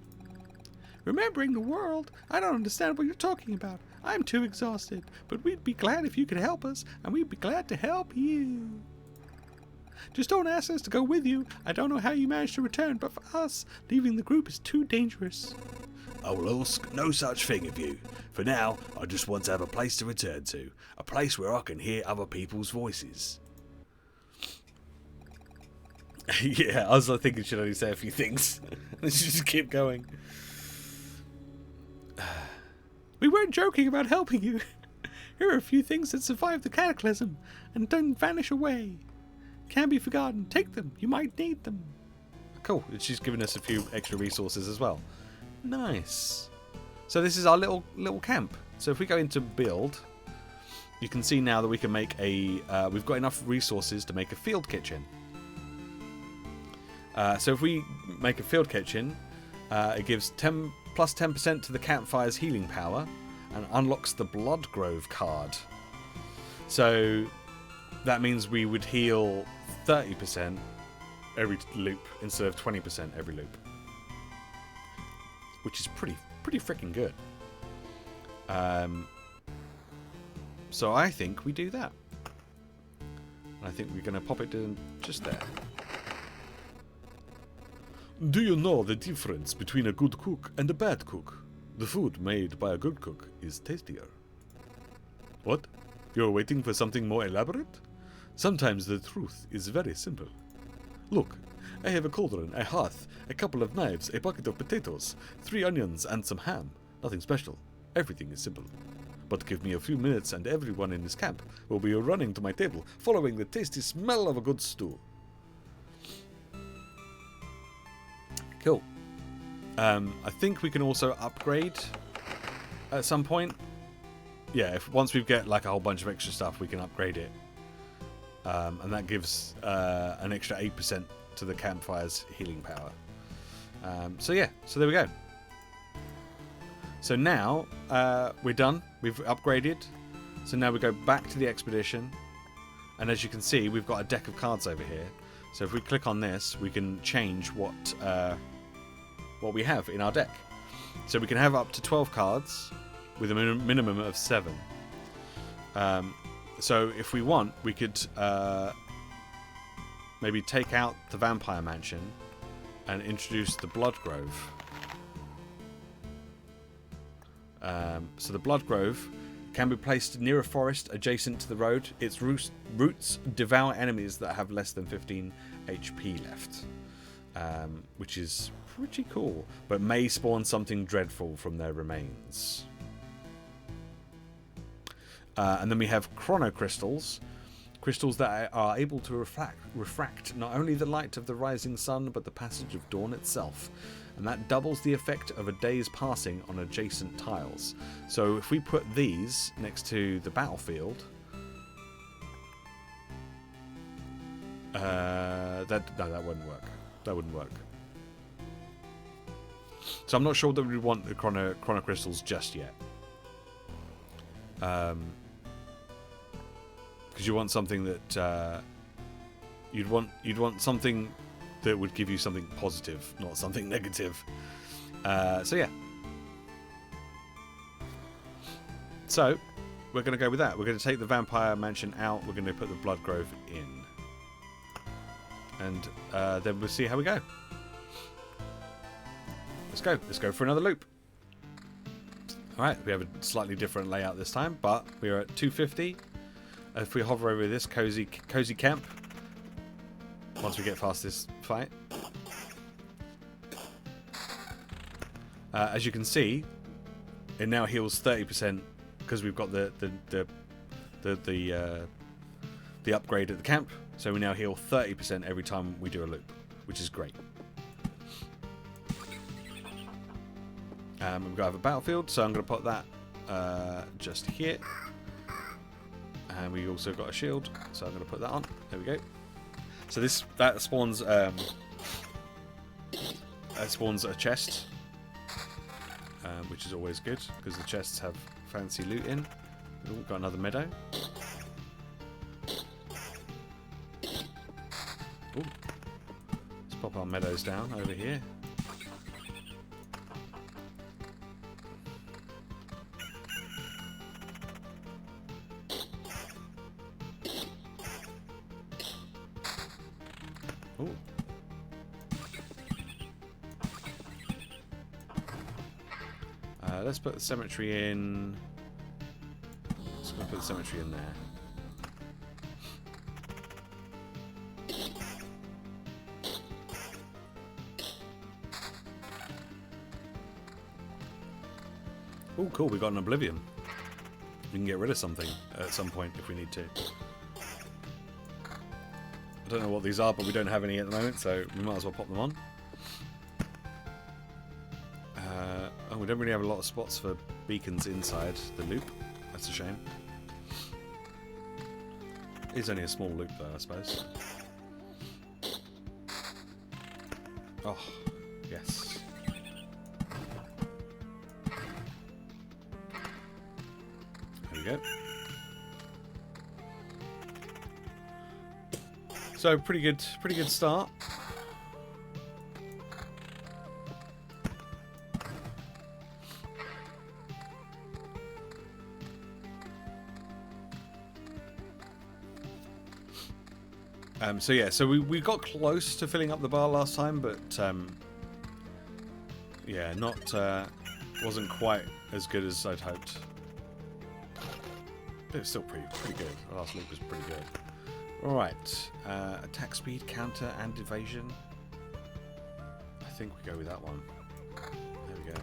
Remembering the world? I don't understand what you're talking about. I'm too exhausted, but we'd be glad if you could help us, and we'd be glad to help you. Just don't ask us to go with you. I don't know how you managed to return, but for us, leaving the group is too dangerous. I will ask no such thing of you. For now, I just want to have a place to return to. A place where I can hear other people's voices. Yeah, I was thinking should only say a few things. Let's just keep going. We weren't joking about helping you. Here are a few things that survived the cataclysm and didn't vanish away. Can't be forgotten. Take them. You might need them. Cool. She's given us a few extra resources as well. Nice. So this is our little camp. So if we go into build, you can see now that we can make a. We've got enough resources to make a field kitchen. So if we make a field kitchen, it gives plus 10% to the campfire's healing power, and unlocks the Blood Grove card. So that means we would heal 30% every loop instead of 20% every loop, which is pretty freaking good. So I think we do that. I think we're going to pop it in just there. Do you know the difference between a good cook and a bad cook? The food made by a good cook is tastier. What? You're waiting for something more elaborate? Sometimes the truth is very simple. Look, I have a cauldron, a hearth, a couple of knives, a bucket of potatoes, 3 onions, and some ham. Nothing special. Everything is simple. But give me a few minutes and everyone in this camp will be running to my table, following the tasty smell of a good stew. Cool. I think we can also upgrade at some point. Yeah, once we get like a whole bunch of extra stuff, we can upgrade it. And that gives an extra 8% to the campfire's healing power. So yeah, so there we go. So now we're done. We've upgraded. So now we go back to the expedition. And as you can see, we've got a deck of cards over here. So if we click on this, we can change what we have in our deck. So we can have up to 12 cards with a minimum of 7. So if we want, we could maybe take out the Vampire Mansion and introduce the Blood Grove. So the Blood Grove can be placed near a forest adjacent to the road. Its roots devour enemies that have less than 15 HP left, which is pretty cool, but may spawn something dreadful from their remains. And then we have chrono crystals, crystals that are able to refract not only the light of the rising sun, but the passage of dawn itself. And that doubles the effect of a day's passing on adjacent tiles. So if we put these next to the battlefield, that wouldn't work. That wouldn't work. So I'm not sure that we want the chrono crystals just yet. Because you want something that you'd want something that would give you something positive, not something negative. So yeah. So we're going to go with that. We're going to take the Vampire Mansion out. We're going to put the Blood Grove in. And then we'll see how we go. Let's go. Let's go for another loop. Alright, we have a slightly different layout this time, but we're at 250. If we hover over this cozy camp, once we get past this fight. As you can see, it now heals 30% because we've got the upgrade at the camp. So we now heal 30% every time we do a loop, which is great. We've got a battlefield, so I'm going to put that just here. And we also got a shield, so I'm going to put that on. There we go. So that spawns a chest, which is always good because the chests have fancy loot in. Ooh, we've got another meadow. Ooh. Let's pop our meadows down over here. Ooh. Let's put the cemetery in. Let's go put the cemetery in there. Oh, cool! We got an Oblivion. We can get rid of something at some point if we need to. I don't know what these are, but we don't have any at the moment, so we might as well pop them on. Oh, we don't really have a lot of spots for beacons inside the loop. That's a shame. It's only a small loop, though, I suppose. Oh, yes. There we go. So pretty good start. So yeah, so we got close to filling up the bar last time, but yeah, wasn't quite as good as I'd hoped. But it's still pretty good. The last loop was pretty good. Alright, attack speed, counter, and evasion. I think we go with that one. There we go.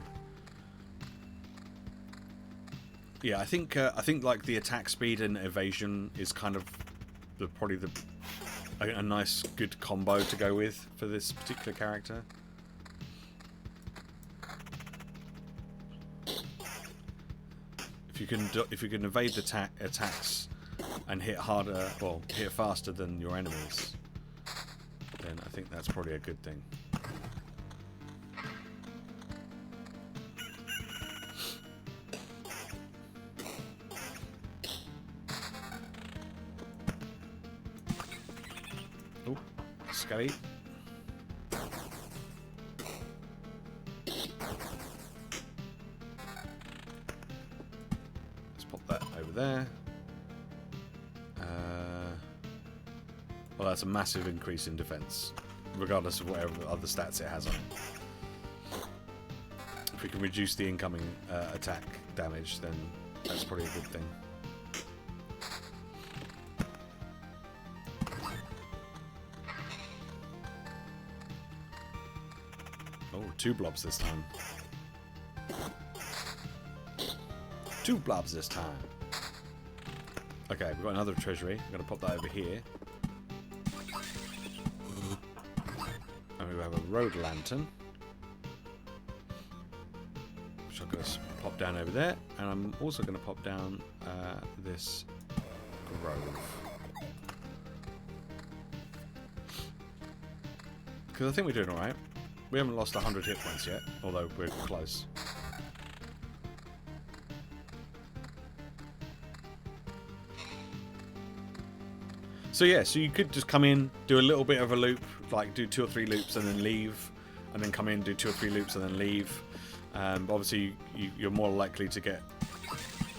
Yeah, I think like the attack speed and evasion is kind of probably a nice good combo to go with for this particular character. If you can evade the attacks and hit harder, well, hit faster than your enemies, then I think that's probably a good thing. Oh, Skelly. Let's pop that over there. Well, that's a massive increase in defense, regardless of whatever other stats it has on it. If we can reduce the incoming attack damage, then that's probably a good thing. Oh, 2 blobs this time. 2 blobs this time. Okay, we've got another treasury. I'm going to pop that over here. And we have a road lantern, which I'm going to pop down over there. And I'm also going to pop down this grove. Because I think we're doing alright. We haven't lost 100 hit points yet, although we're close. So yeah, so you could just come in, do a little bit of a loop, like do 2 or 3 loops and then leave, and then come in, do 2 or 3 loops and then leave. Obviously, you're more likely to get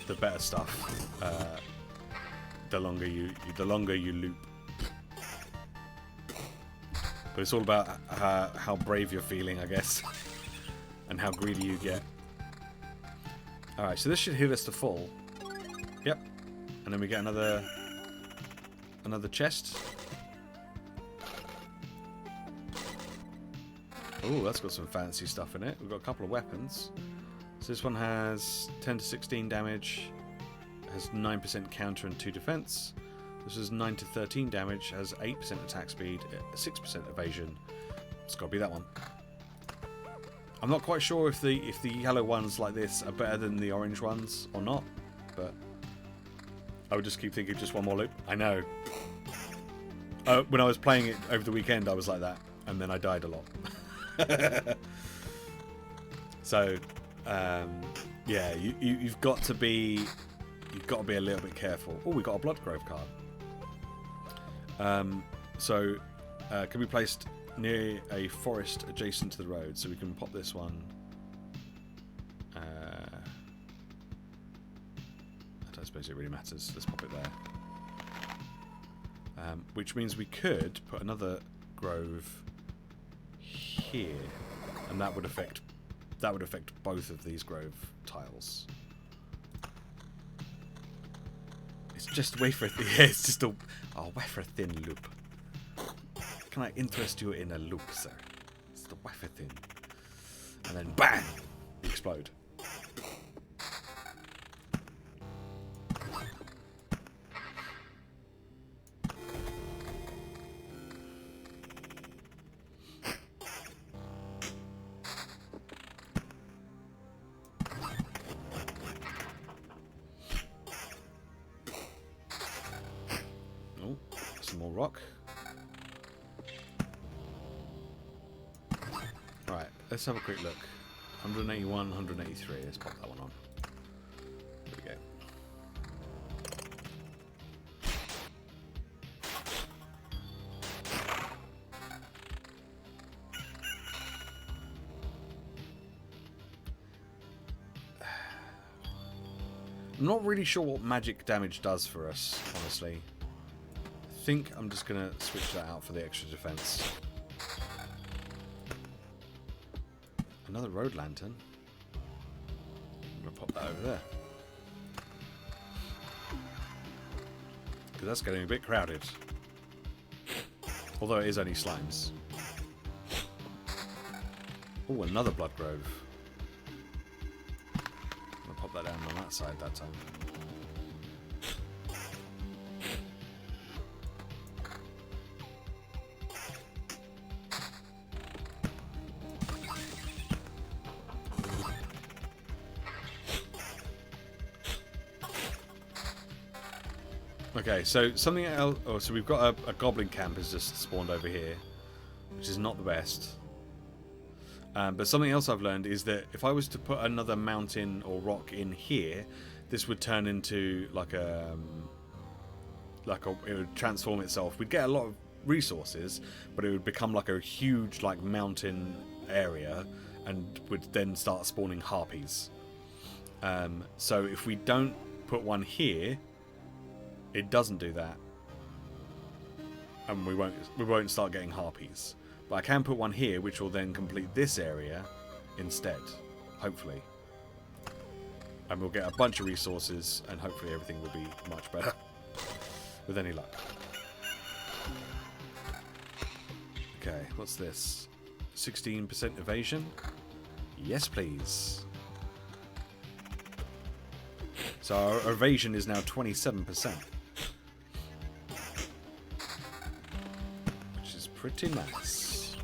the better stuff the longer you loop. But it's all about how brave you're feeling, I guess, and how greedy you get. All right, so this should heal us to full. Yep, and then we get another chest. Oh, that's got some fancy stuff in it. We've got a couple of weapons. So this one has 10 to 16 damage, has 9% counter and 2 defense. This is 9 to 13 damage, has 8% attack speed, 6% evasion. It's got to be that one. I'm not quite sure if the yellow ones like this are better than the orange ones or not, but I would just keep thinking just one more loop. I know. When I was playing it over the weekend, I was like that, and then I died a lot. So, yeah, you've got to be a little bit careful. Oh, we got a Bloodgrove card. Can be placed near a forest adjacent to the road, so we can pop this one. I don't suppose it really matters. Let's pop it there. Which means we could put another grove here, and that would affect both of these grove tiles. It's just way for it's just a way for a thin loop. Can I interest you in a loop, sir? It's the wafer thin, and then bang, you explode. Oh, some more rock. Right, let's have a quick look. 181, 183. Let's pop that one on. There we go. I'm not really sure what magic damage does for us, honestly. I think I'm just going to switch that out for the extra defense. Another road lantern. I'm going to pop that over there. Because that's getting a bit crowded. Although it is only slimes. Oh, another Bloodgrove. I'm going to pop that down on that side that time. Okay, so something else. Oh, so we've got a goblin camp has just spawned over here, which is not the best. But something else I've learned is that if I was to put another mountain or rock in here, this would turn into it would transform itself. We'd get a lot of resources, but it would become like a huge mountain area, and would then start spawning harpies. So if we don't put one here, it doesn't do that, and we won't start getting harpies. But I can put one here, which will then complete this area instead, hopefully. And we'll get a bunch of resources, and hopefully everything will be much better, with any luck. Okay, what's this? 16% evasion? Yes, please. So our evasion is now 27%. Which is pretty nice.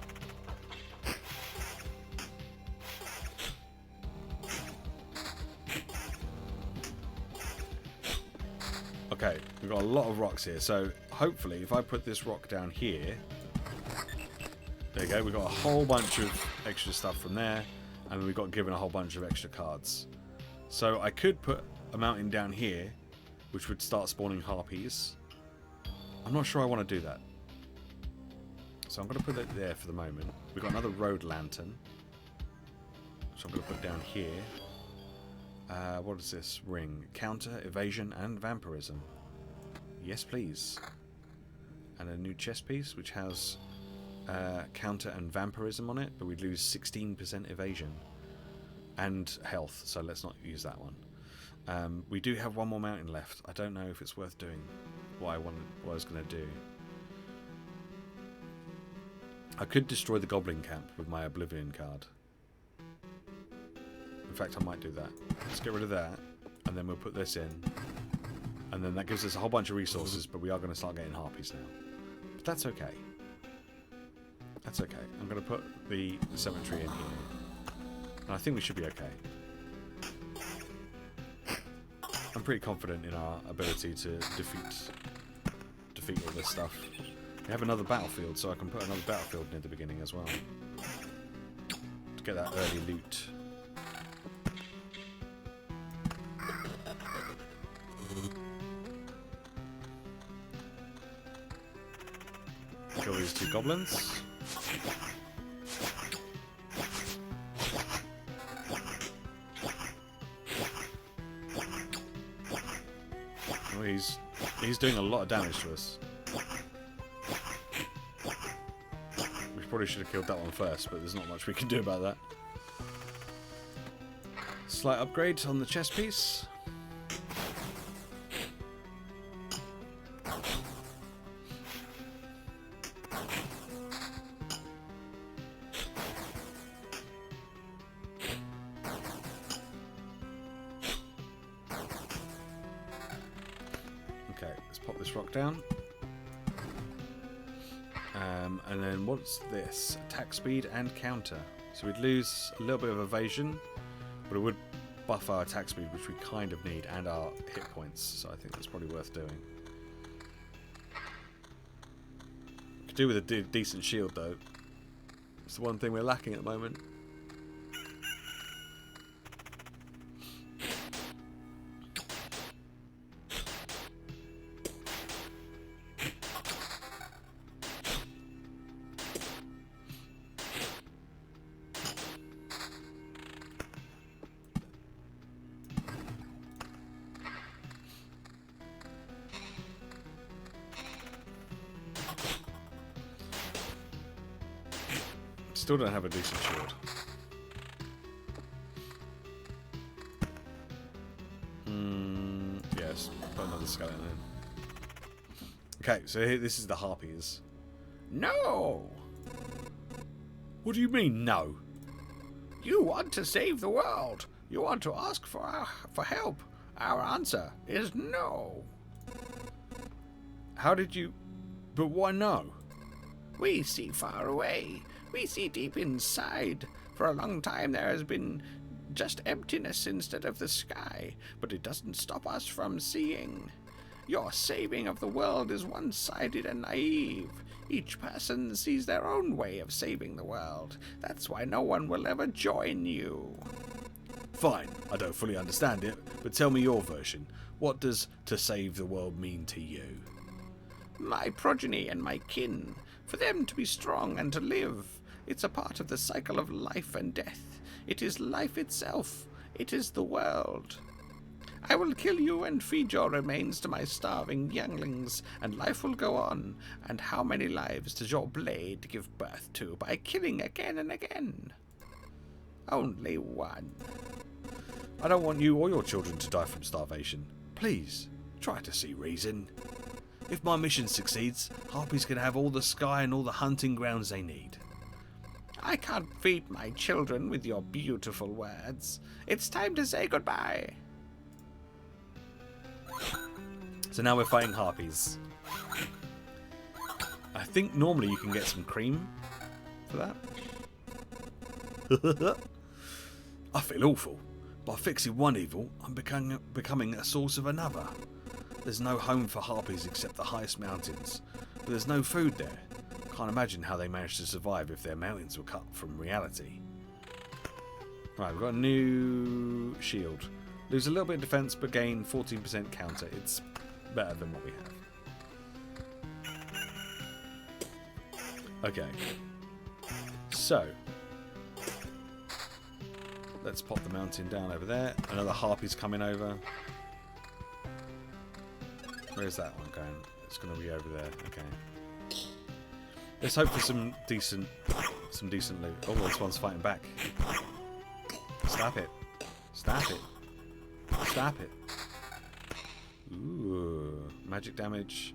Okay, we've got a lot of rocks here, so hopefully if I put this rock down here, there you go, we've got a whole bunch of extra stuff from there, and we got given a whole bunch of extra cards. So I could put a mountain down here, which would start spawning harpies, I'm not sure I want to do that. So I'm going to put it there for the moment. We've got another road lantern. So I'm going to put down here. What is this? Ring. Counter, evasion, and vampirism. Yes, please. And a new chess piece, which has counter and vampirism on it, but we lose 16% evasion. And health, so let's not use that one. We do have one more mountain left. I don't know if it's worth doing what I was going to do. I could destroy the goblin camp with my Oblivion card. In fact, I might do that. Let's get rid of that, and then we'll put this in. And then that gives us a whole bunch of resources, but we are going to start getting harpies now. But that's okay. That's okay. I'm going to put the cemetery in here. And I think we should be okay. I'm pretty confident in our ability to defeat all this stuff. We have another battlefield, so I can put another battlefield near the beginning as well. To get that early loot. Kill these two goblins. Oh, he's doing a lot of damage to us. We probably should have killed that one first, but there's not much we can do about that. Slight upgrade on the chess piece. Okay, let's pop this rock down. And then what's this? Attack speed and counter. So we'd lose a little bit of evasion, but it would buff our attack speed, which we kind of need, and our hit points. So I think that's probably worth doing. Could do with a decent shield though. It's the one thing we're lacking at the moment. Still don't have a decent shield. Yes, put another skeleton in. Okay, so here, this is the harpies. No! What do you mean, no? You want to save the world. You want to ask for help. Our answer is no. How did you... But why no? We see far away. We see deep inside. For a long time there has been just emptiness instead of the sky, but it doesn't stop us from seeing. Your saving of the world is one-sided and naive. Each person sees their own way of saving the world. That's why no one will ever join you. Fine, I don't fully understand it, but tell me your version. What does to save the world mean to you? My progeny and my kin, for them to be strong and to live. It's a part of the cycle of life and death. It is life itself. It is the world. I will kill you and feed your remains to my starving younglings, and life will go on. And how many lives does your blade give birth to by killing again and again? Only one. I don't want you or your children to die from starvation. Please, try to see reason. If my mission succeeds, harpies can have all the sky and all the hunting grounds they need. I can't feed my children with your beautiful words. It's time to say goodbye. So now we're fighting harpies. I think normally you can get some cream for that. I feel awful. By fixing one evil, I'm becoming a source of another. There's no home for harpies except the highest mountains, but there's no food there. Can't imagine how they managed to survive if their mountains were cut from reality. Right, we've got a new shield. Lose a little bit of defense, but gain 14% counter. It's better than what we have. Okay. So, let's pop the mountain down over there. Another harpy's coming over. Where's that one going? It's going to be over there. Okay. Let's hope for some decent loot. Oh, this one's fighting back. Stop it. Stop it. Stop it. Ooh. Magic damage.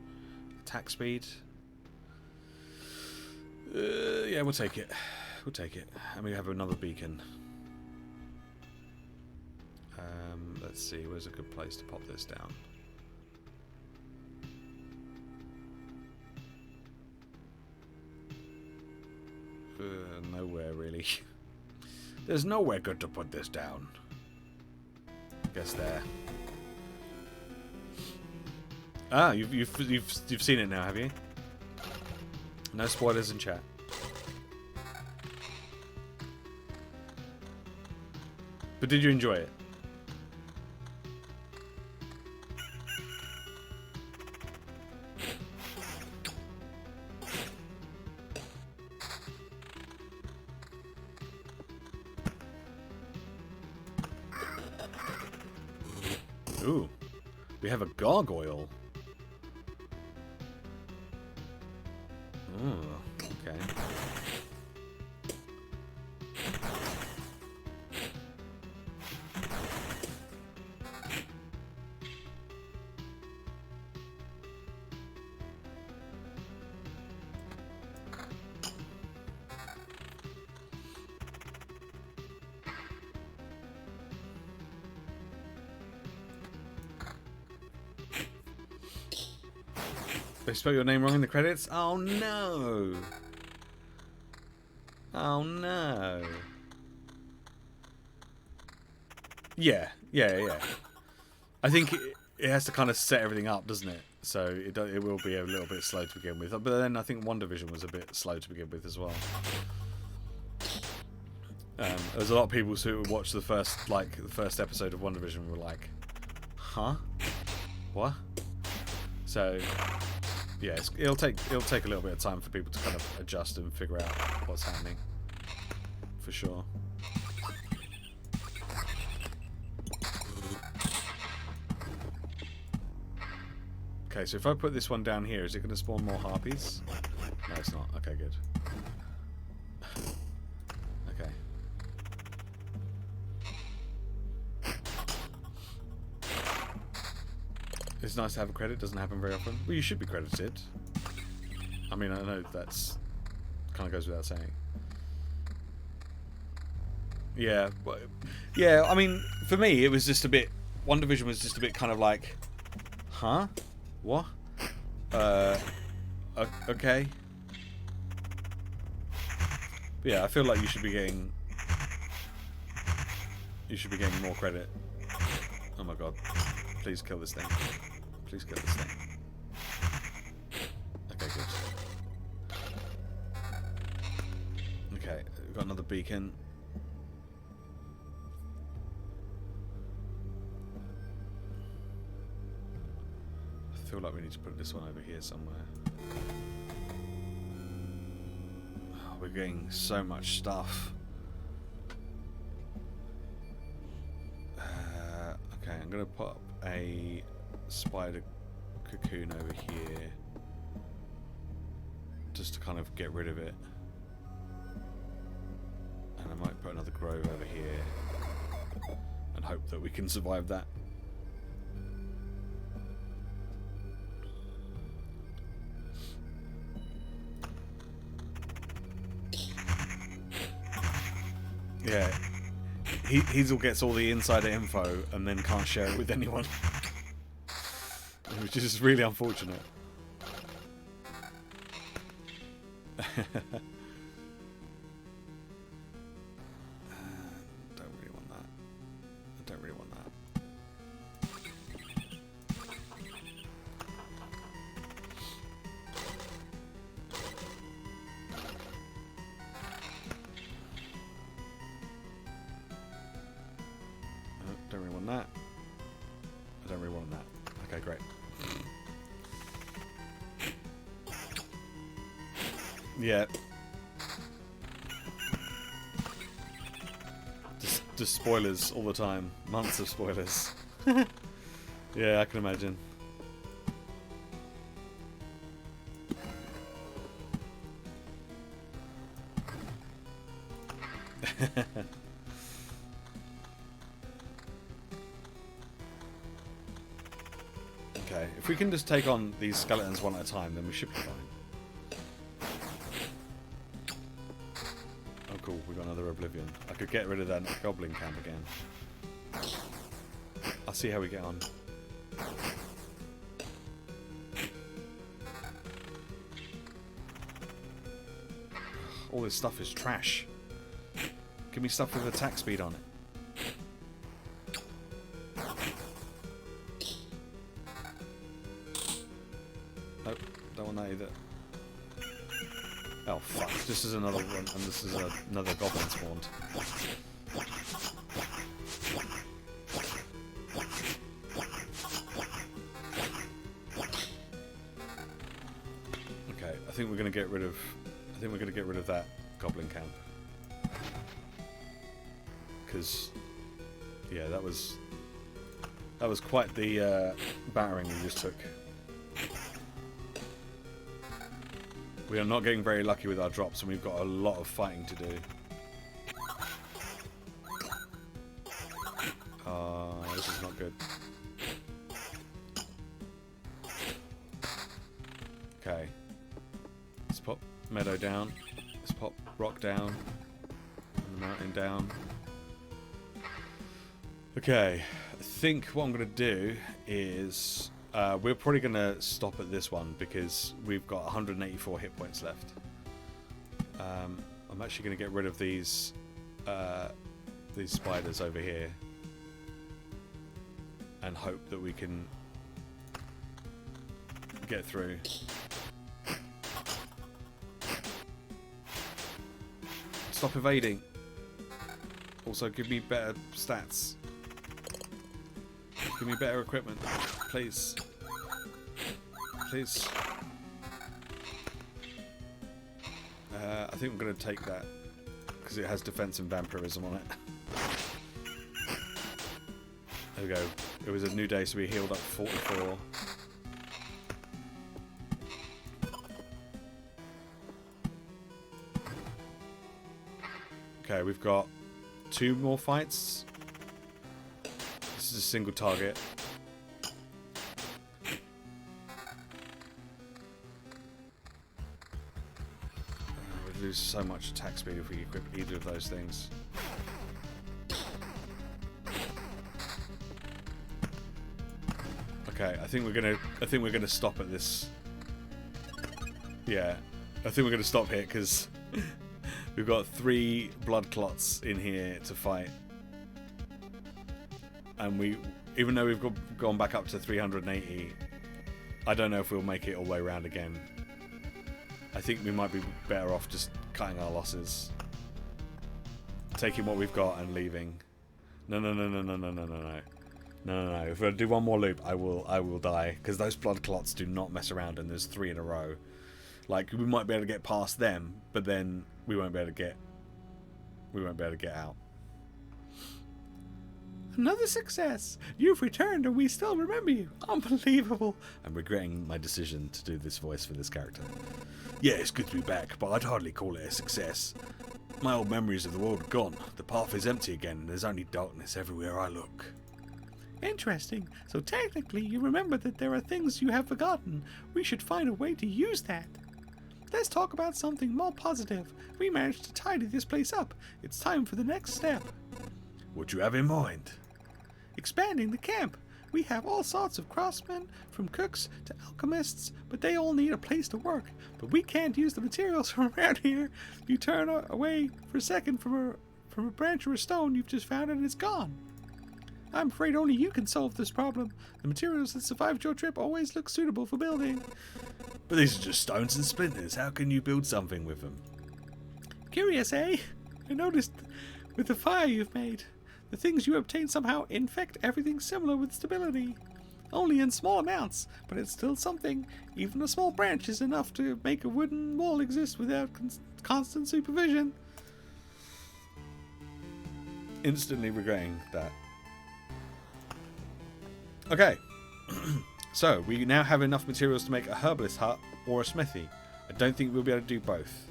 Attack speed. Yeah, we'll take it. We'll take it. And we have another beacon. Let's see. Where's a good place to pop this down? Nowhere really. There's nowhere good to put this down. Guess there. Ah, you've seen it now, have you? No spoilers in chat. But did you enjoy it? Ooh, we have a gargoyle. Ooh, okay. They spelled your name wrong in the credits? Oh no! Oh no! Yeah. I think it has to kind of set everything up, doesn't it? So it will be a little bit slow to begin with. But then I think WandaVision was a bit slow to begin with as well. There's a lot of people who watched the first episode of WandaVision and were like, "Huh? What?" So. Yeah, it'll take a little bit of time for people to kind of adjust and figure out what's happening, for sure. Okay, so if I put this one down here, is it going to spawn more harpies? No, it's not. Okay, good. Okay. It's nice to have a credit, doesn't happen very often. Well, you should be credited. I mean, I know that's kind of goes without saying. Yeah, but, yeah, I mean, for me, it was just a bit... WandaVision was just a bit kind of like... Huh? What? Okay. But yeah, I feel like you should be getting... You should be getting more credit. Oh my god. Please kill this thing. Please kill this thing. Okay, good. Okay, we've got another beacon. I feel like we need to put this one over here somewhere. Oh, we're getting so much stuff. Okay, I'm going to put up a spider cocoon over here just to kind of get rid of it, and I might put another grove over here and hope that we can survive that. Yeah, Hazel gets all the insider info and then can't share it with anyone. Which is really unfortunate. Don't really want that. I don't really want that. Don't really want that. I don't really want that. Okay, great. Yeah. Just spoilers all the time. Months of spoilers. Yeah, I can imagine. Okay, if we can just take on these skeletons one at a time, then we should be fine. Oh cool, we got another Oblivion. I could get rid of that goblin camp again. I'll see how we get on. All this stuff is trash. Give me stuff with attack speed on it. Nope, don't want that either. Oh fuck, this is another one, and this is another goblin spawned. Okay, I think we're gonna get rid of that goblin camp. Because yeah, that was quite the battering we just took. We are not getting very lucky with our drops, and we've got a lot of fighting to do. This is not good. Okay. Let's pop meadow down. Let's pop rock down. And the mountain down. Okay. I think what I'm going to do is... we're probably going to stop at this one because we've got 184 hit points left. I'm actually going to get rid of these spiders over here and hope that we can get through. Stop evading. Also, give me better stats. Give me better equipment, please. Please. I think I'm going to take that because it has defense and vampirism on it. There we go. It was a new day, so we healed up 44. Okay, we've got 2 more fights. This is a single target. We'd lose so much attack speed if we equip either of those things. Okay, I think we're gonna stop at this. Yeah, I think we're gonna stop here because we've got 3 blood clots in here to fight. And even though we've gone back up to 380, I don't know if we'll make it all the way around again. I think we might be better off just cutting our losses, taking what we've got and leaving. No. If I do one more loop, I will die because those blood clots do not mess around, and there's 3 in a row. Like, we might be able to get past them, but then we won't be able to get out. Another success! You've returned and we still remember you. Unbelievable. I'm regretting my decision to do this voice for this character. Yeah, it's good to be back, but I'd hardly call it a success. My old memories of the world are gone. The path is empty again, and there's only darkness everywhere I look. Interesting. So technically you remember that there are things you have forgotten. We should find a way to use that. Let's talk about something more positive. We managed to tidy this place up. It's time for the next step. What do you have in mind? Expanding the camp. We have all sorts of craftsmen, from cooks to alchemists, but they all need a place to work. But we can't use the materials from around here. You turn away for a second from a branch or a stone you've just found and it's gone. I'm afraid only you can solve this problem. The materials that survived your trip always look suitable for building. But these are just stones and splinters. How can you build something with them? Curious, eh? I noticed with the fire you've made, the things you obtain somehow infect everything similar with stability. Only in small amounts, but it's still something. Even a small branch is enough to make a wooden wall exist without constant supervision. Instantly regretting that. Okay. So, we now have enough materials to make a herbalist hut or a smithy. I don't think we'll be able to do both.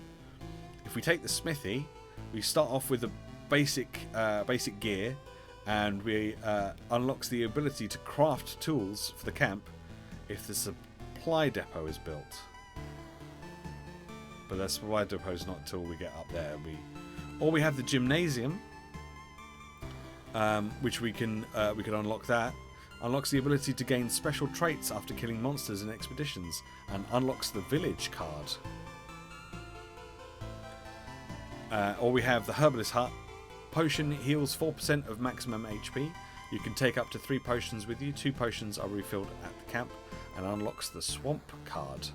If we take the smithy, we start off with the basic gear, and we unlocks the ability to craft tools for the camp if the supply depot is built. But the supply depot is not until we get up there. Or we have the gymnasium, which we can unlock that. Unlocks the ability to gain special traits after killing monsters in expeditions, and unlocks the village card. Or we have the herbalist hut. Potion heals 4% of maximum HP. You can take up to 3 potions with you. 2 potions are refilled at the camp, and unlocks the swamp card.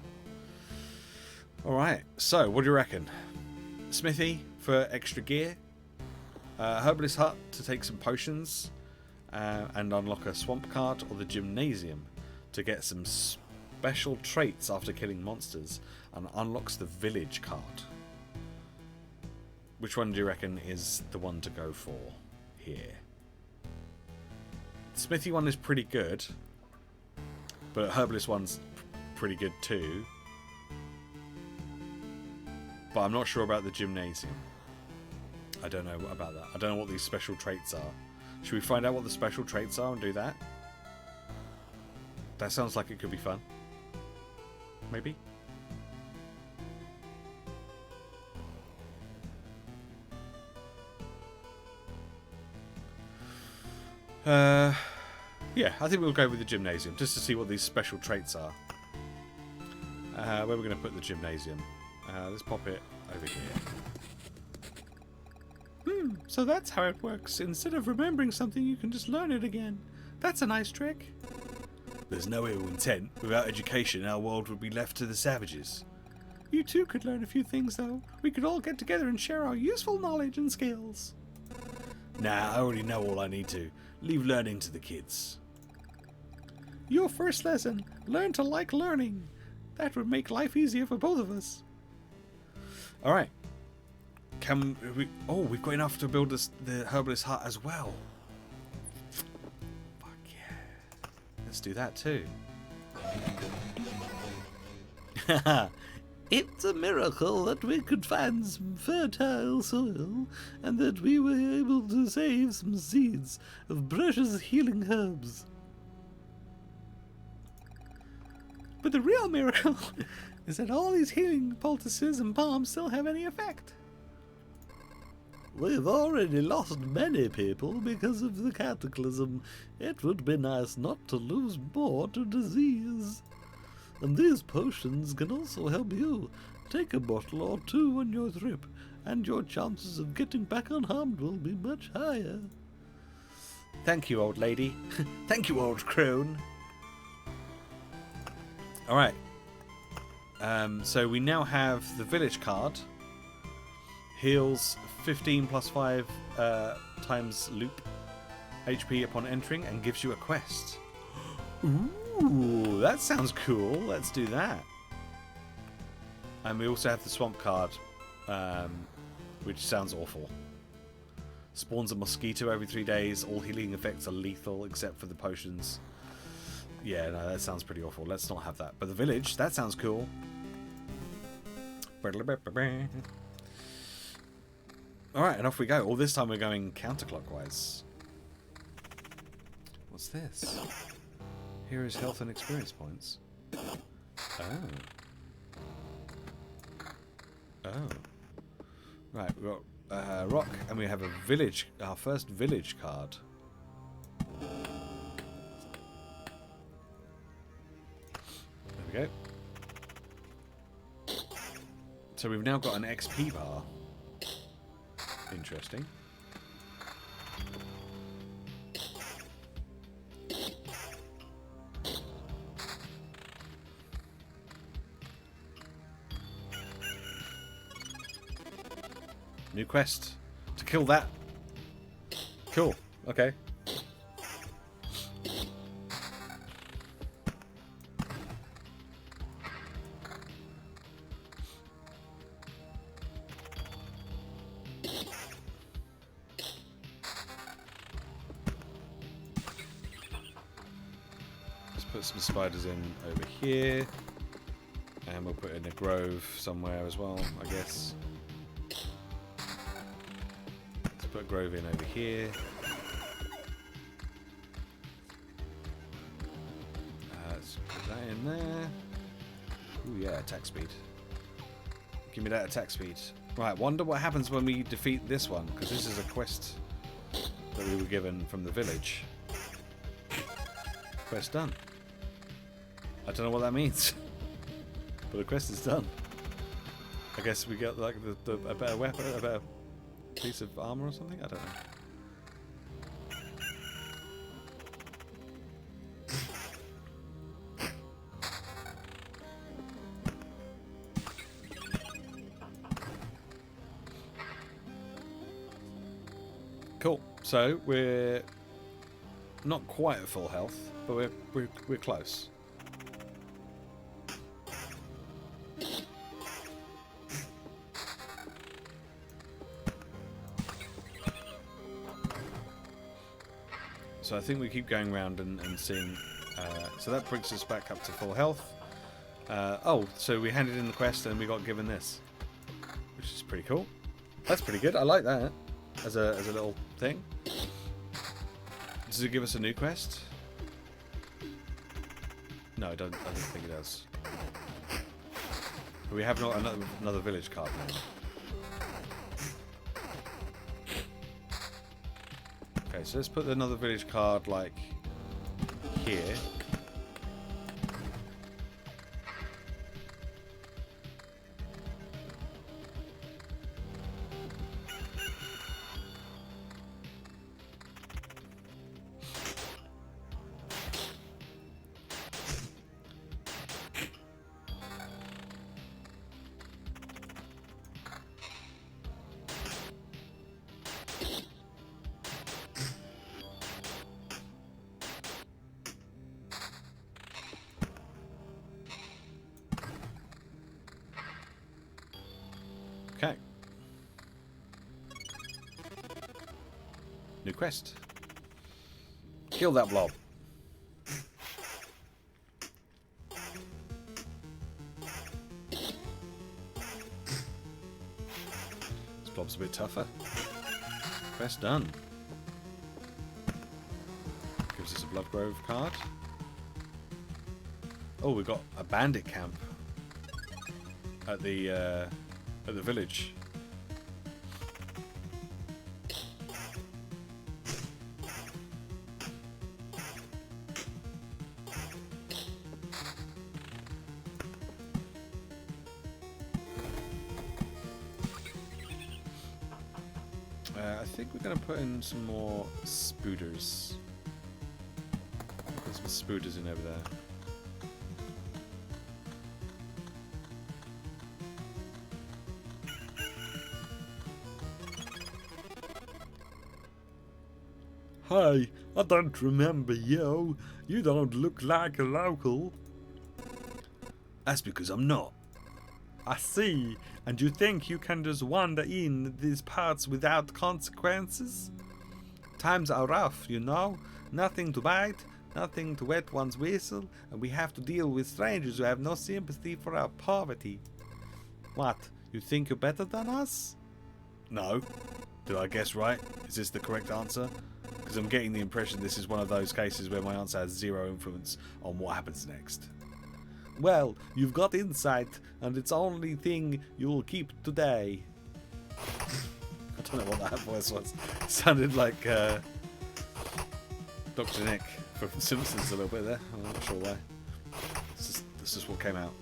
Alright, so what do you reckon? Smithy for extra gear. Herbalist hut to take some potions and unlock a swamp card, or the gymnasium to get some special traits after killing monsters and unlocks the village card. Which one do you reckon is the one to go for here? The smithy one is pretty good, but herbalist one's pretty good too. But I'm not sure about the gymnasium. I don't know about that. I don't know what these special traits are. Should we find out what the special traits are and do that? That sounds like it could be fun. Maybe? Yeah, I think we'll go with the gymnasium, just to see what these special traits are. Where we're going to put the gymnasium. Let's pop it over here. So that's how it works. Instead of remembering something, you can just learn it again. That's a nice trick. There's no ill intent. Without education, our world would be left to the savages. You too could learn a few things, though. We could all get together and share our useful knowledge and skills. Nah, I already know all I need to. Leave learning to the kids. Your first lesson, learn to like learning. That would make life easier for both of us. Alright. We've got enough to build the herbalist hut as well. Fuck yeah. Let's do that too. It's a miracle that we could find some fertile soil and that we were able to save some seeds of precious healing herbs. But the real miracle is that all these healing poultices and balms still have any effect. We've already lost many people because of the cataclysm. It would be nice not to lose more to disease. And these potions can also help you. Take a bottle or two on your trip, and your chances of getting back unharmed will be much higher. Thank you, old lady. Thank you, old crone. Alright. So we now have the village card. Heals 15 plus 5 times loop HP upon entering and gives you a quest. Ooh, that sounds cool. Let's do that. And we also have the swamp card, which sounds awful. Spawns a mosquito every 3 days. All healing effects are lethal except for the potions. Yeah, no, that sounds pretty awful. Let's not have that. But the village, that sounds cool. Alright, and off we go. All this time we're going counterclockwise. What's this? Here is health and experience points. Oh. Oh. Right, we've got rock, and we have a village, our first village card. There we go. So we've now got an XP bar. Interesting. New quest. To kill that. Cool. Okay. put some spiders in over here. And we'll put in a grove somewhere as well, I guess. Let's put a grove in over here. Let's put that in there. Ooh, yeah, attack speed. Give me that attack speed. Right, wonder what happens when we defeat this one, because this is a quest that we were given from the village. Quest done. I don't know what that means. But the quest is done. I guess we get like a better weapon, a better piece of armor or something? I don't know. Cool. So we're not quite at full health, but we're close. So I think we keep going around and seeing. So that brings us back up to full health. Oh, so we handed in the quest and we got given this, which is pretty cool. That's pretty good. I like that as a little thing. Does it give us a new quest? No, I don't think it does. But we have not another village card now. Okay, so let's put another village card like here. Okay. New quest. Kill that blob. This blob's a bit tougher. Quest done. Gives us a Blood Grove card. Oh, we've got a bandit camp at the village. I think we're going to put in some more spooters. Put some spooters in over there. Hi, I don't remember you. You don't look like a local. That's because I'm not. I see. And you think you can just wander in these parts without consequences? Times are rough, you know. Nothing to bite, nothing to wet one's whistle, and we have to deal with strangers who have no sympathy for our poverty. What, you think you're better than us? No. Did I guess right? Is this the correct answer? Because I'm getting the impression this is one of those cases where my answer has zero influence on what happens next. Well, you've got insight, and it's the only thing you'll keep today. I don't know what that voice was. It sounded like Dr. Nick from Simpsons a little bit there. I'm not sure why. This is what came out.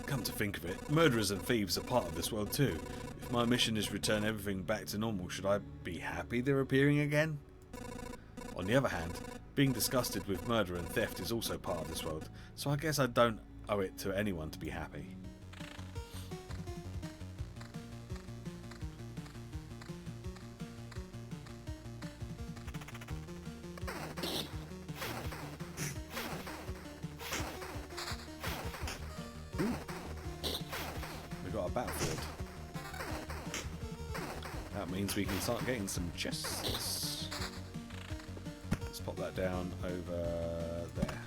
Come to think of it, murderers and thieves are part of this world too. If my mission is to return everything back to normal, should I be happy they're appearing again? On the other hand, being disgusted with murder and theft is also part of this world, so I guess I don't owe it to anyone to be happy. Ooh. We got a battlefield. That means we can start getting some chests. Let's pop that down over there.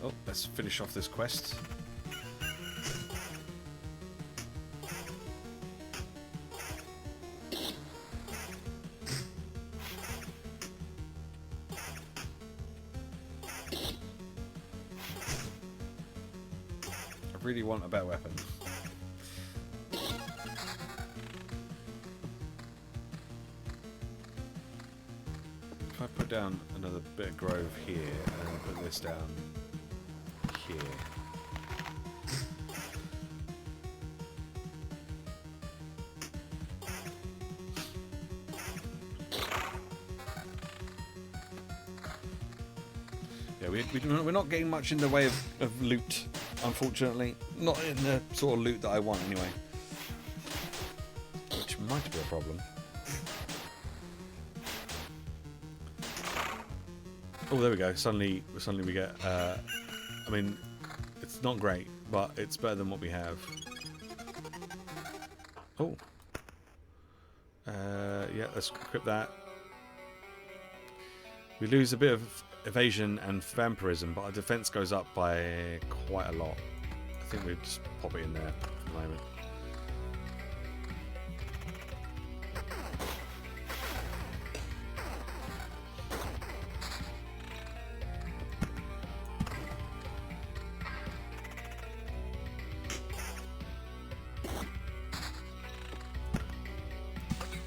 Oh, let's finish off this quest. I really want a better weapon. If I put down another bit of grove here and then put this down here. Yeah, we're not getting much in the way of loot, unfortunately. Not in the sort of loot that I want, anyway. Which might be a problem. Oh, there we go. Suddenly we get... I mean, it's not great, but it's better than what we have. Oh. Yeah, let's equip that. We lose a bit of evasion and vampirism, but our defense goes up by quite a lot. I think we'll just pop it in there for the moment.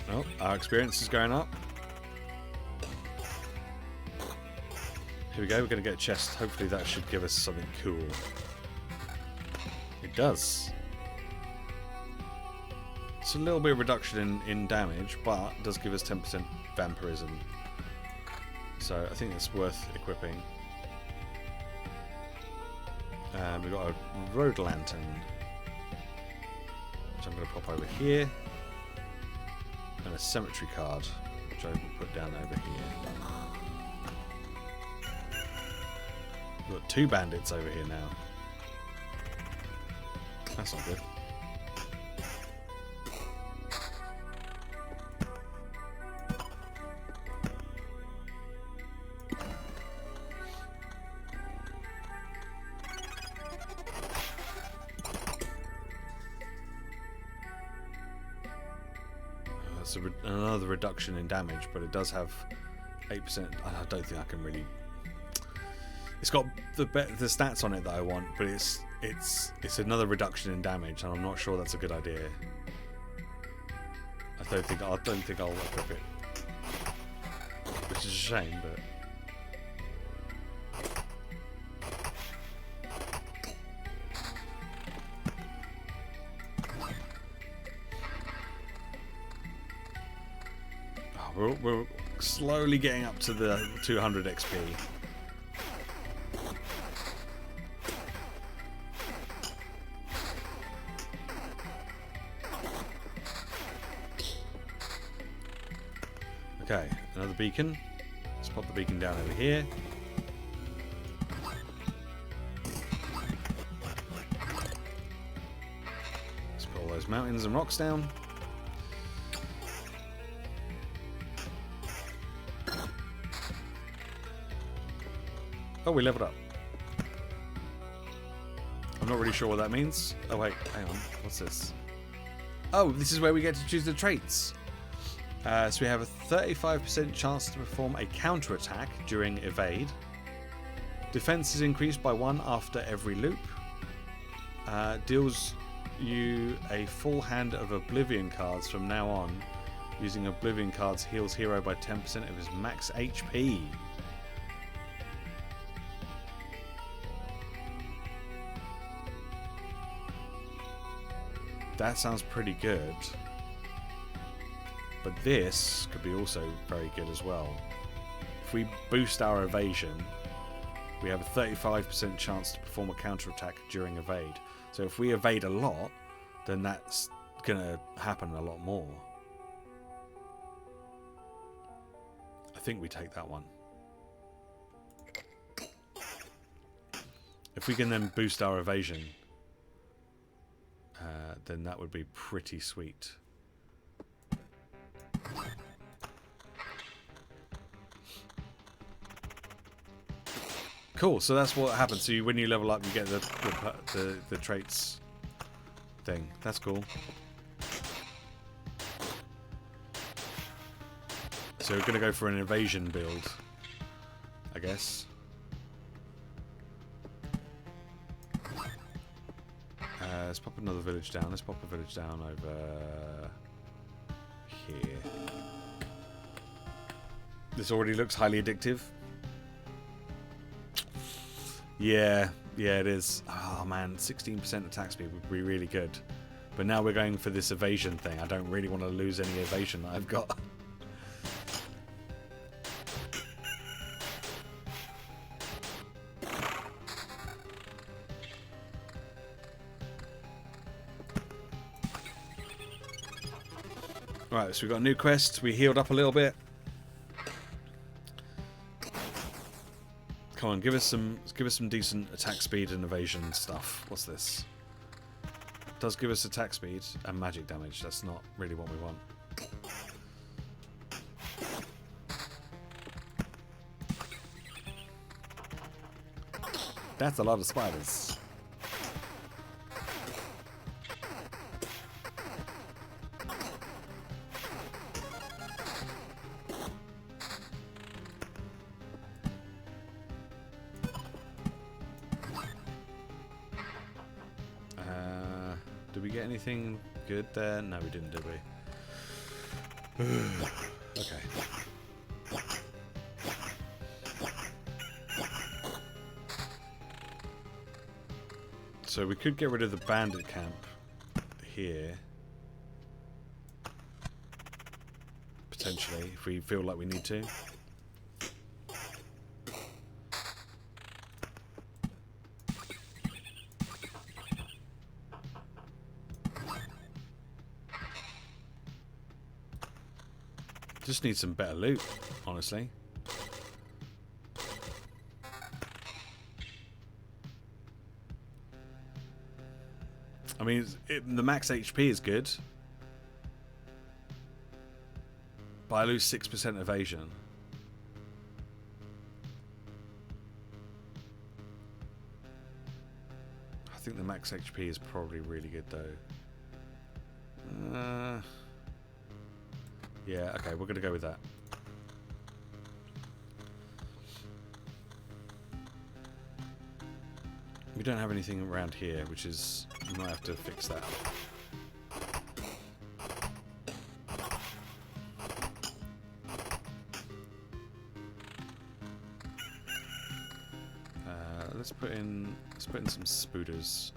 Oh, our experience is going up. Here we go, we're going to get a chest. Hopefully that should give us something cool. It does. It's a little bit of reduction in damage, but it does give us 10% vampirism. So I think it's worth equipping. We've got a road lantern, which I'm going to pop over here. And a cemetery card, which I will put down over here. We've got 2 bandits over here now. That's not good. That's another reduction in damage, but it does have 8%. I don't think I can really... It's got the stats on it that I want, but it's another reduction in damage, and I'm not sure that's a good idea. I don't think I'll equip it, which is a shame, but. Oh, we're slowly getting up to the 200 XP. Okay, another beacon. Let's pop the beacon down over here. Let's put all those mountains and rocks down. Oh, we leveled up. I'm not really sure what that means. Oh wait, hang on. What's this? Oh, this is where we get to choose the traits. So we have a 35% chance to perform a counterattack during evade. Defense is increased by 1 after every loop. Deals you a full hand of Oblivion cards from now on. Using Oblivion cards heals hero by 10% of his max HP. That sounds pretty good. But this could be also very good as well. If we boost our evasion, we have a 35% chance to perform a counterattack during evade. So if we evade a lot, then that's going to happen a lot more. I think we take that one. If we can then boost our evasion, then that would be pretty sweet. Cool. So that's what happens. So when you level up, you get the traits thing. That's cool. So we're gonna go for an evasion build, I guess. Let's pop another village down. Let's pop a village down over here. This already looks highly addictive. Yeah, it is. Oh man, 16% attack speed would be really good. But now we're going for this evasion thing. I don't really want to lose any evasion that I've got. Right, so we've got a new quest. We healed up a little bit. Come on, give us some decent attack speed and evasion stuff. What's this? It does give us attack speed and magic damage. That's not really what we want. That's a lot of spiders. Did we get anything good there? No, we didn't, did we? Okay. So we could get rid of the bandit camp here. Potentially, if we feel like we need to. Just need some better loot, honestly. I mean, the max HP is good. But I lose 6% evasion. I think the max HP is probably really good, though. Yeah, okay, we're going to go with that. We don't have anything around here, which is... we might have to fix that. Let's put in some spooters.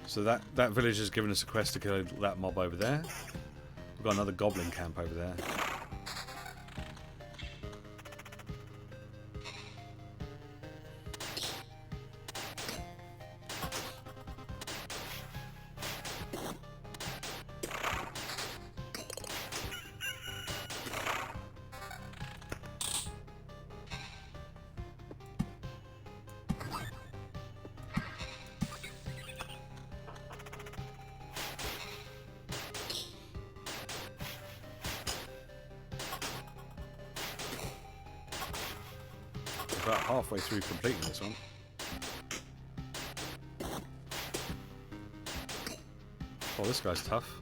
So that village has given us a quest to kill that mob over there. We've got another goblin camp over there. About halfway through completing this one. Oh, this guy's tough.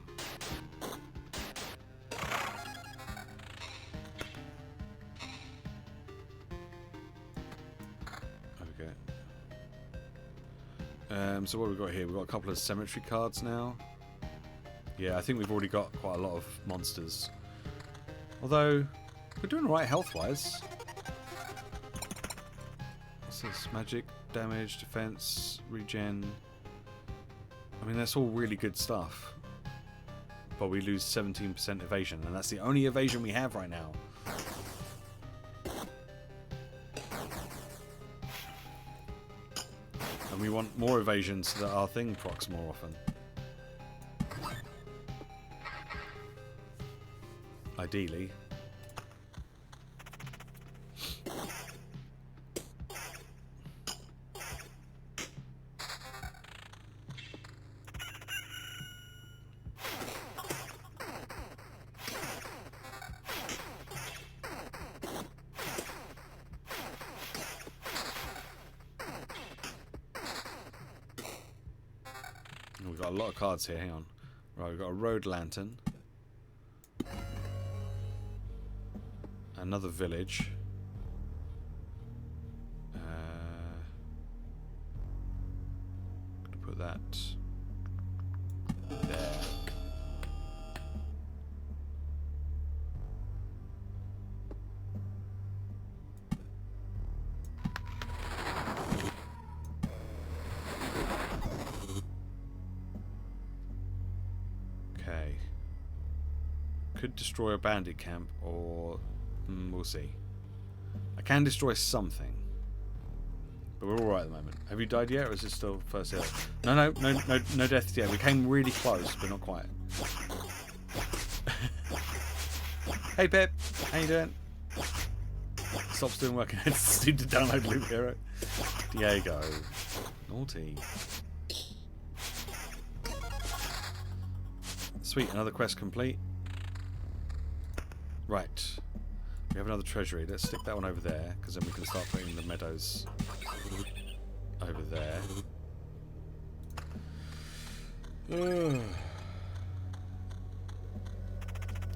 Okay. So what have we got here? We've got a couple of cemetery cards now. Yeah, I think we've already got quite a lot of monsters. Although, we're doing alright health-wise. This magic, damage, defense, regen. I mean, that's all really good stuff. But we lose 17% evasion, and that's the only evasion we have right now. And we want more evasion so that our thing procs more often. ideally. We've got a lot of cards here, hang on. Right, we've got a road lantern. Another village. Gonna put that there. Okay. Could destroy a bandit camp, or we'll see. I can destroy something, but we're all right at the moment. Have you died yet, or is it still first hill? No deaths yet. We came really close, but not quite. Hey Pip, how you doing? Stops doing work and heads to download Loop Hero. Diego, naughty. Sweet, another quest complete. Right. We have another treasury. Let's stick that one over there, because then we can start putting the meadows over there.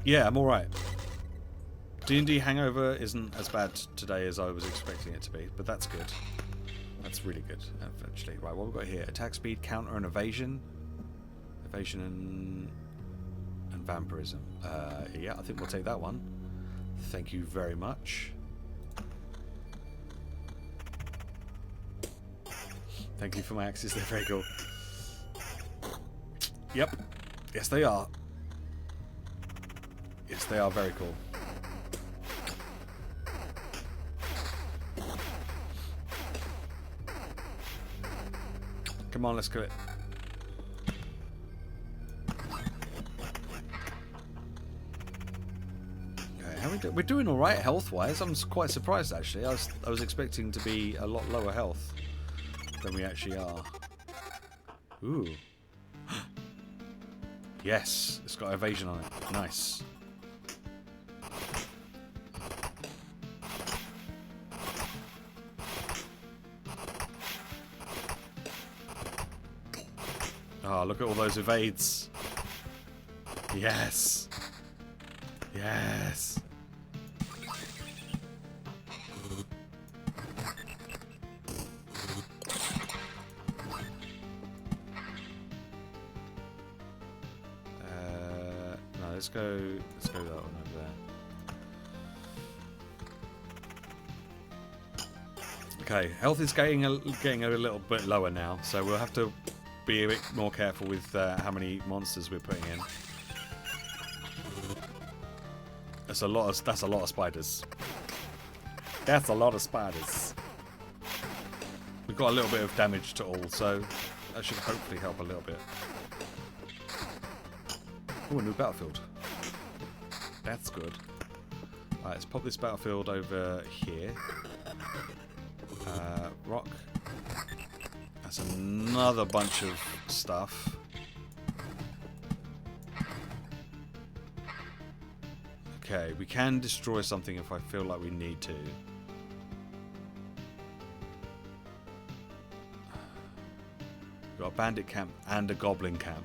Yeah, I'm alright. D&D Hangover isn't as bad today as I was expecting it to be, but that's good. That's really good, actually. Right, what have we got here? Attack speed, counter, and evasion. Evasion and vampirism. Yeah, I think we'll take that one. Thank you very much. Thank you for my axes, they're very cool. Yep. Yes, they are. Yes, they are very cool. Come on, let's go it. We're doing all right health-wise. I'm quite surprised actually. I was expecting to be a lot lower health than we actually are. Ooh. Yes, it's got evasion on it. Nice. Oh, look at all those evades. Yes. Yes. No, let's go that one over there. Okay, health is getting a little bit lower now, so we'll have to be a bit more careful with how many monsters we're putting in. That's a lot of spiders. That's a lot of spiders. We've got a little bit of damage to all, so that should hopefully help a little bit. Oh, a new battlefield. That's good. Alright, let's pop this battlefield over here. Rock. That's another bunch of stuff. Okay, we can destroy something if I feel like we need to. We've got a bandit camp and a goblin camp.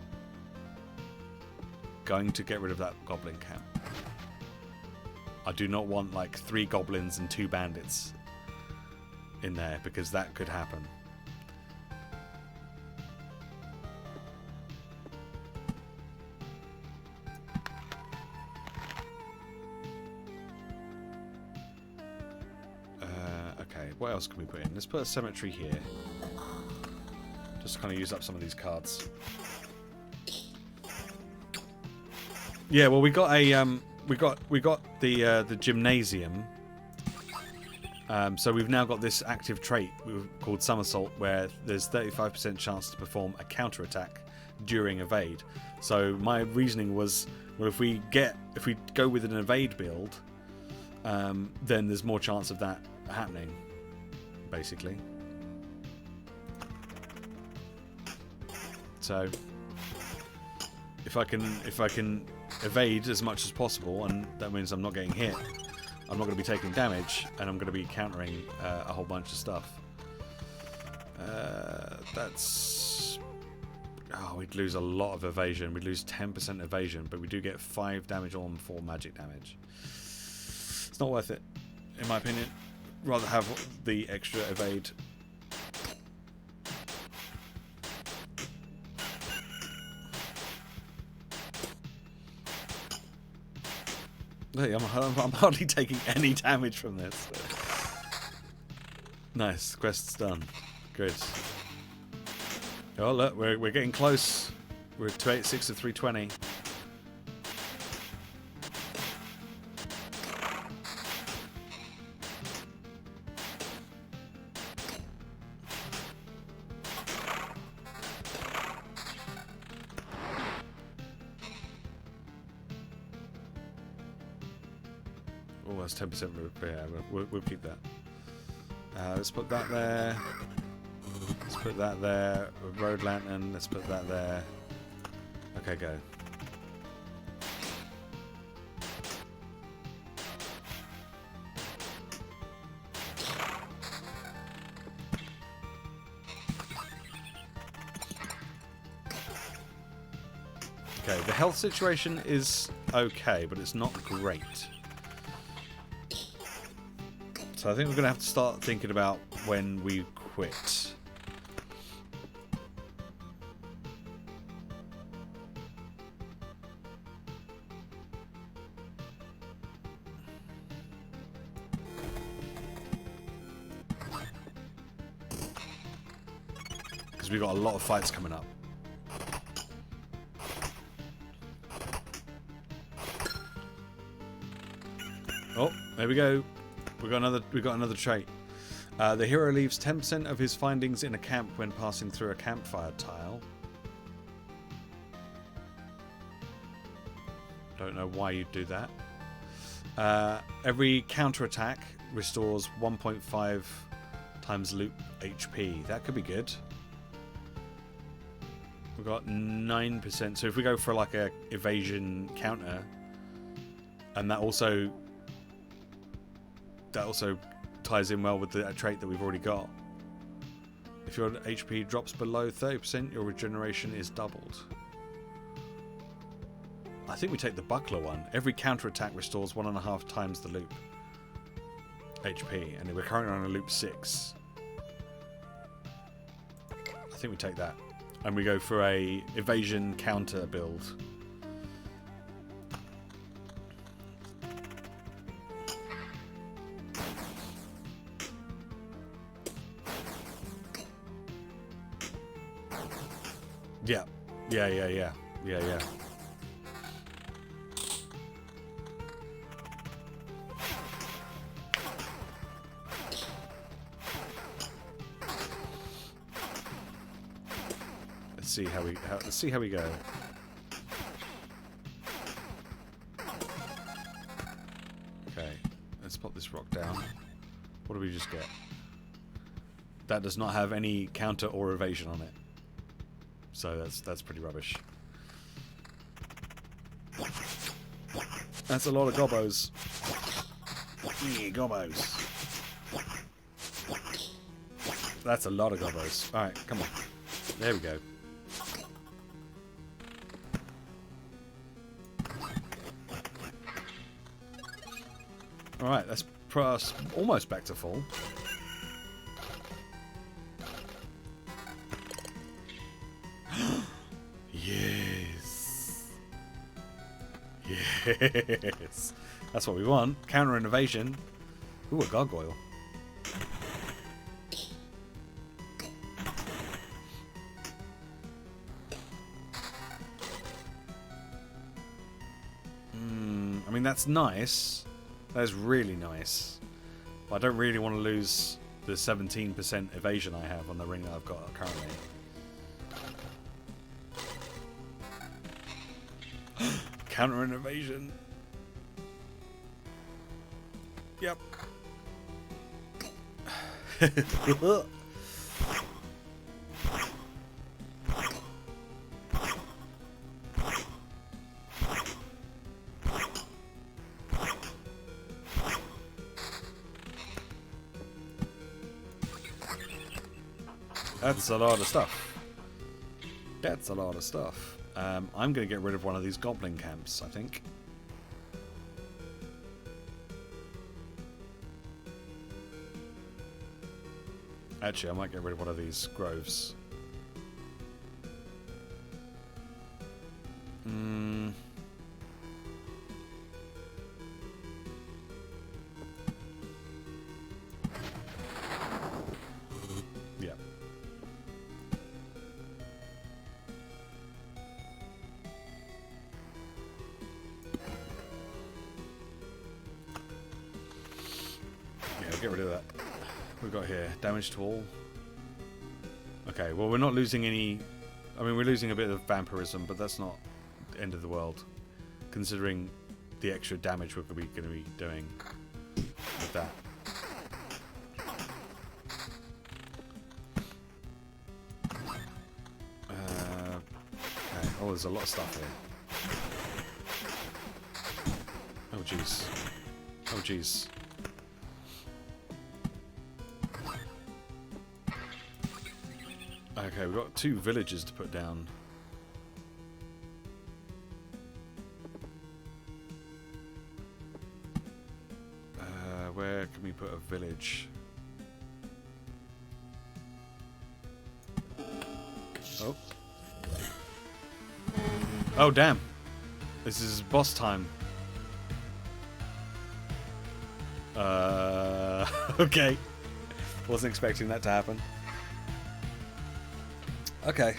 Going to get rid of that goblin camp. I do not want like 3 goblins and 2 bandits in there, because that could happen. Okay, what else can we put in? Let's put a cemetery here. Just to kind of use up some of these cards. Yeah, well, we got a we got the gymnasium. So we've now got this active trait called Somersault, where there's 35% chance to perform a counterattack during evade. So my reasoning was, well, if we go with an evade build, then there's more chance of that happening, basically. So if I can evade as much as possible, and that means I'm not getting hit, I'm not going to be taking damage, and I'm going to be countering a whole bunch of stuff. That's... Oh, we'd lose a lot of evasion. We'd lose 10% evasion, but we do get 5 damage on 4 magic damage. It's not worth it, in my opinion. Rather have the extra evade. Hey, I'm hardly taking any damage from this. Nice, quest's done. Good. Oh look, we're getting close. We're at 286 to 320. Oh, that's 10%. Yeah, we'll keep that. Let's put that there. Let's put that there. Road lantern. Let's put that there. Okay, go. Okay, the health situation is okay, but it's not great. So I think we're going to have to start thinking about when we quit. Because we've got a lot of fights coming up. Oh, there we go. We got another trait. The hero leaves 10% of his findings in a camp when passing through a campfire tile. Don't know why you'd do that. Every counterattack restores 1.5 times loot HP. That could be good. We've got 9%. So if we go for like a evasion counter, and that also ties in well with the trait that we've already got. If your HP drops below 30%, your regeneration is doubled. I think we take the buckler one. Every counterattack restores 1.5 times the loop HP, and we're currently on a loop 6. I think we take that, and we go for a evasion counter build. Yeah. Let's see how we go. Okay, let's pop this rock down. What do we just get? That does not have any counter or evasion on it. So that's pretty rubbish. That's a lot of gobbos. Yeah, gobbos. That's a lot of gobbos. Alright, come on. There we go. Alright, that's put us almost back to full. Yes. That's what we want. Counter and evasion. Ooh, a gargoyle. I mean, that's nice. That is really nice. But I don't really want to lose the 17% evasion I have on the ring that I've got currently. Counter an invasion. Yep. That's a lot of stuff. That's a lot of stuff. I'm going to get rid of one of these goblin camps, I think. Actually, I might get rid of one of these groves. Yeah. Yeah, I'll get rid of that. We've got here damage to all. Okay, well, we're not losing any. I mean, we're losing a bit of vampirism, but that's not the end of the world, considering the extra damage we're going to be doing with that. Okay. Oh, there's a lot of stuff here. Oh, jeez. Oh, jeez. Okay, we've got 2 villages to put down. Where can we put a village? Oh. Oh, damn. This is boss time. Okay. Wasn't expecting that to happen. Okay.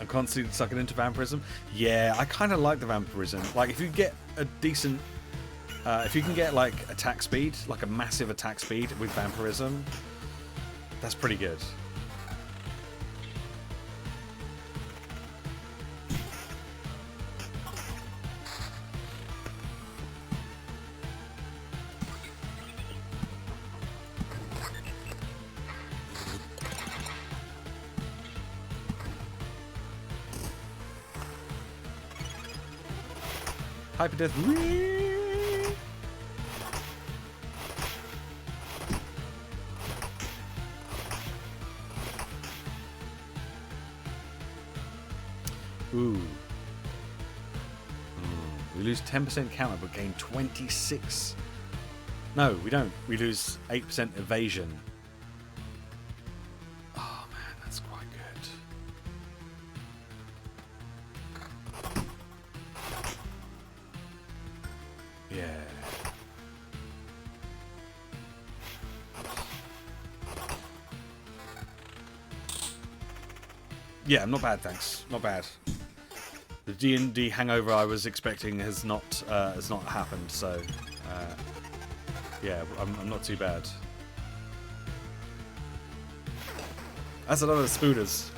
I'm constantly sucking into vampirism. Yeah, I kind of like the vampirism. Like, if you get a decent... if you can get, like, attack speed, like a massive attack speed with vampirism, that's pretty good. Hyper death. Ooh. We lose 10% counter but gain 26. No, we don't. We lose 8% evasion. Oh man, that's quite good. Yeah. Yeah, not bad, thanks. Not bad. The D&D hangover I was expecting has not happened, so yeah, I'm not too bad. That's a lot of spooners.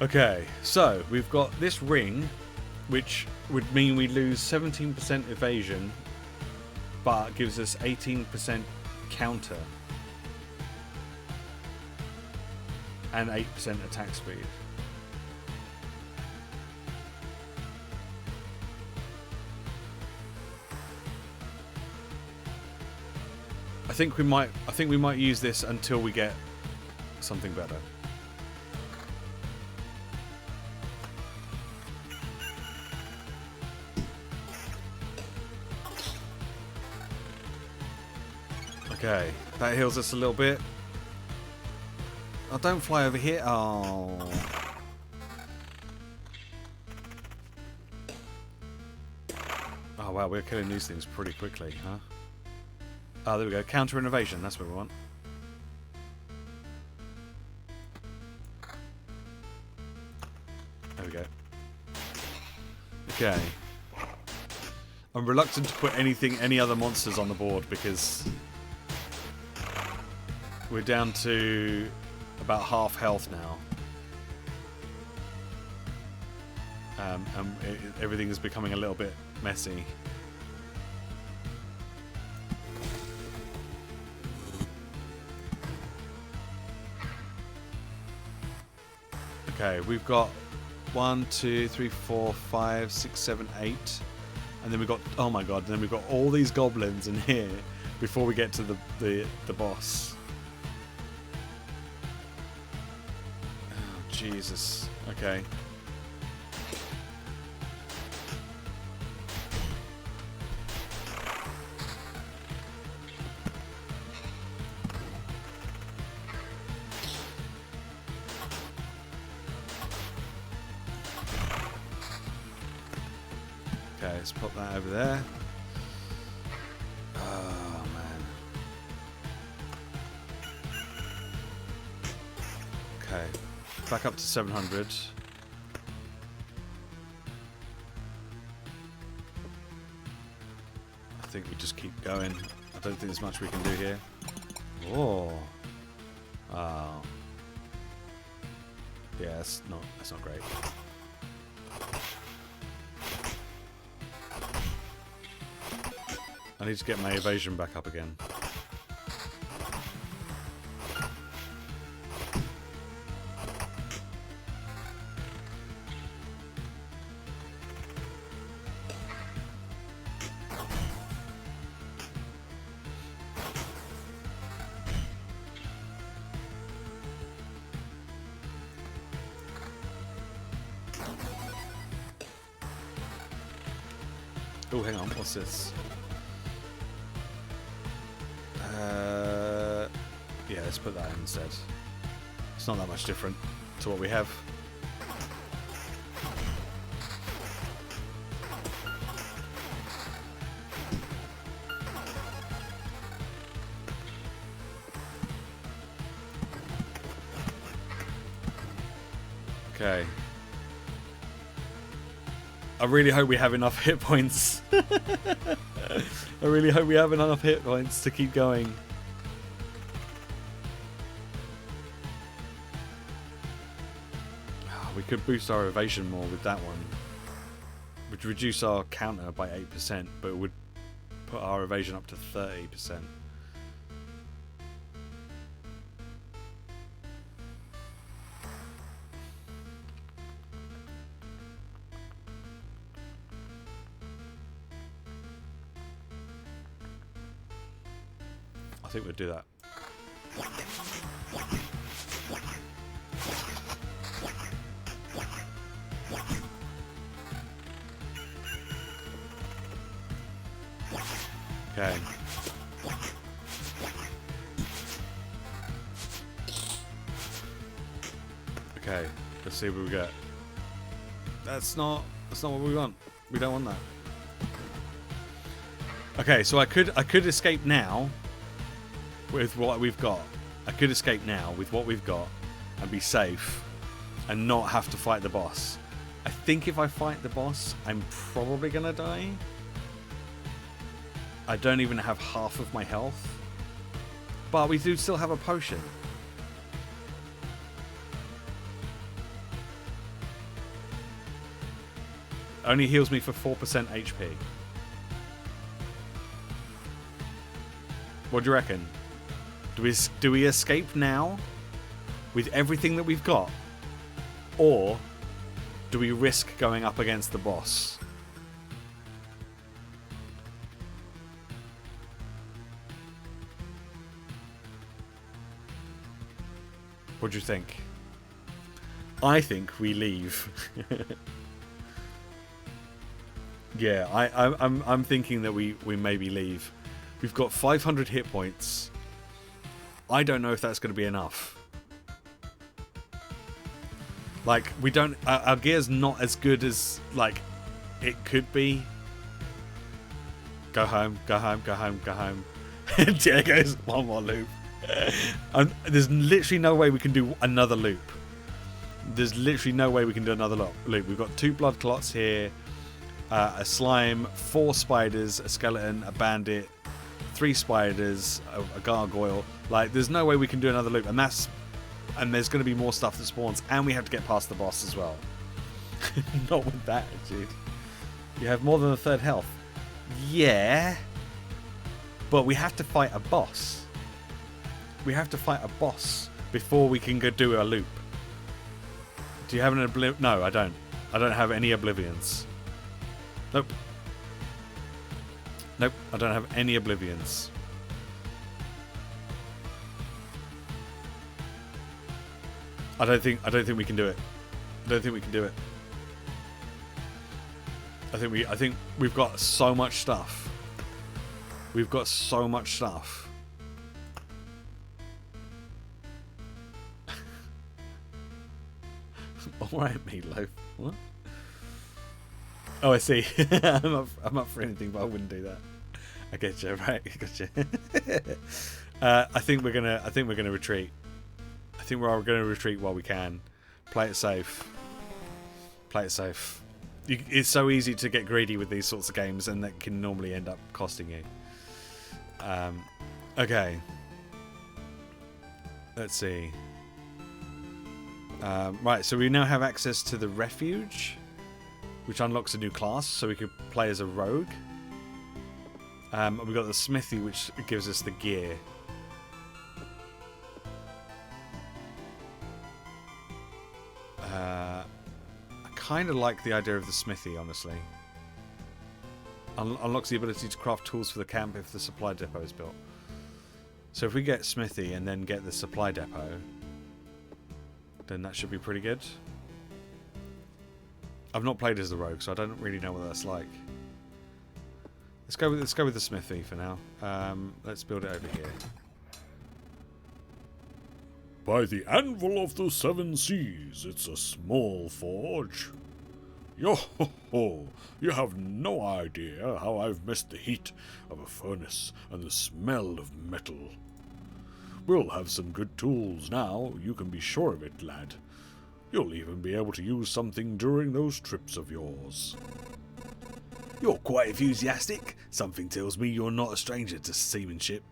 Okay, so we've got this ring, which would mean we lose 17% evasion, but gives us 18% counter and 8% attack speed. I think we might use this until we get something better. Okay, that heals us a little bit. Oh, don't fly over here. Oh. Oh, wow, we're killing these things pretty quickly, huh? Oh, there we go. Counter innovation, that's what we want. There we go. Okay. I'm reluctant to put any other monsters on the board because we're down to about half health now. And everything is becoming a little bit messy. Okay, we've got 1, 2, 3, 4, 5, 6, 7, 8. And then we've got, oh my god, then we've got all these goblins in here before we get to the boss. Oh, Jesus. Okay. Okay, let's put that over there. Oh, man. Okay, back up to 700. I think we just keep going. I don't think there's much we can do here. Oh. Oh. Yeah, that's not great. I need to get my evasion back up again. Oh, hang on, what's this? Yeah, let's put that in instead. It's not that much different to what we have. Okay. I really hope we have enough hit points. I really hope we have enough hit points to keep going. We could boost our evasion more with that one. Would reduce our counter by 8%, but it would put our evasion up to 30%. I think we'll do that. Okay. Okay, let's see what we get. That's not what we want. We don't want that. Okay, so I could escape now with what we've got. I could escape now with what we've got and be safe and not have to fight the boss. I think if I fight the boss, I'm probably gonna die. I don't even have half of my health. But we do still have a potion. Only heals me for 4% HP. What do you reckon? Do we escape now with everything that we've got? Or do we risk going up against the boss? What do you think? I think we leave. Yeah, I'm thinking that we maybe leave. We've got 500 hit points. I don't know if that's going to be enough. Like, we don't... Our gear's not as good as, like, it could be. Go home, go home, go home, go home. There goes one more loop. There's literally no way we can do another loop. There's literally no way we can do another loop. We've got 2 blood clots here. a slime, 4 spiders, a skeleton, a bandit, 3 spiders, a gargoyle. Like, there's no way we can do another loop, and there's going to be more stuff that spawns, and we have to get past the boss as well. Not with that attitude. You have more than a third health. Yeah, but we have to fight a boss. We have to fight a boss before we can go do a loop. Do you have an No, I don't. I don't have any oblivions. Nope. Nope, I don't have any oblivions. I don't think we can do it. I don't think we can do it. I think we've got so much stuff. We've got so much stuff. Alright, Meatloaf. What? Oh, I see. I'm up for anything, but I wouldn't do that. I get you, right? I got you. I think we're gonna retreat. I think we're gonna retreat while we can. Play it safe. Play it safe. It's so easy to get greedy with these sorts of games, and that can normally end up costing you. Okay. Let's see. Right, so we now have access to the refuge, which unlocks a new class, so we could play as a rogue. We've got the smithy, which gives us the gear. I kind of like the idea of the smithy, honestly. Unlocks the ability to craft tools for the camp if the supply depot is built. So if we get smithy and then get the supply depot, then that should be pretty good. I've not played as the rogue, so I don't really know what that's like. Let's go with the smithy for now. Let's build it over here. By the anvil of the 7 seas, it's a small forge. Yo-ho-ho! You have no idea how I've missed the heat of a furnace and the smell of metal. We'll have some good tools now, you can be sure of it, lad. You'll even be able to use something during those trips of yours. You're quite enthusiastic. Something tells me you're not a stranger to seamanship.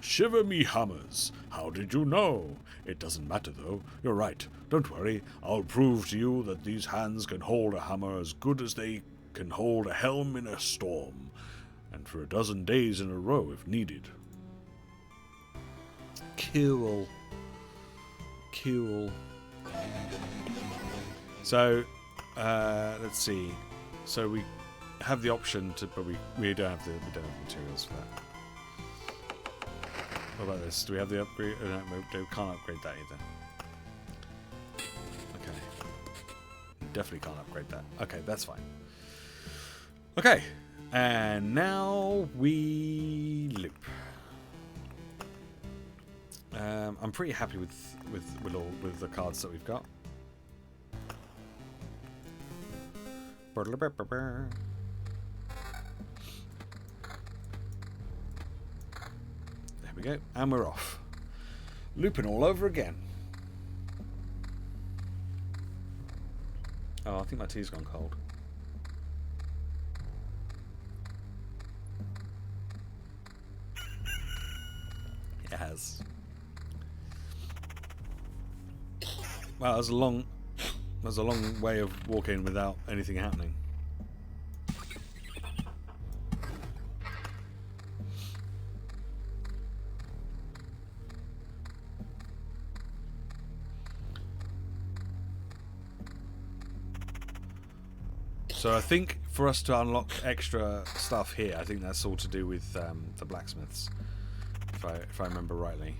Shiver me hammers. How did you know? It doesn't matter though. You're right. Don't worry. I'll prove to you that these hands can hold a hammer as good as they can hold a helm in a storm. And for 12 days in a row if needed. Cool. Cool. So, let's see. So we have the option to, but we don't have the materials for that. What about this? Do we have the upgrade? No, we can't upgrade that either. Okay. Definitely can't upgrade that. Okay, that's fine. Okay, and now we loop. I'm pretty happy with the cards that we've got. There we go, and we're off. Looping all over again. Oh, I think my tea's gone cold. It has. Wow, that was a long way of walking without anything happening. So I think for us to unlock extra stuff here, I think that's all to do with the blacksmiths, if I remember rightly.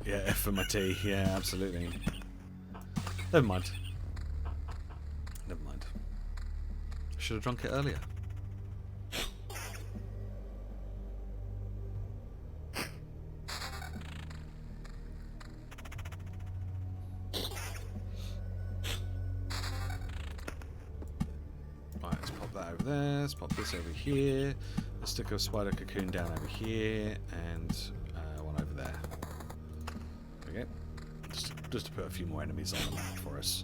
Yeah, F for my tea. Yeah, absolutely. Never mind. Never mind. Should have drunk it earlier. Right, let's pop that over there. Let's pop this over here. Let's stick a spider cocoon down over here, and one over there. Okay, just to put a few more enemies on the map for us.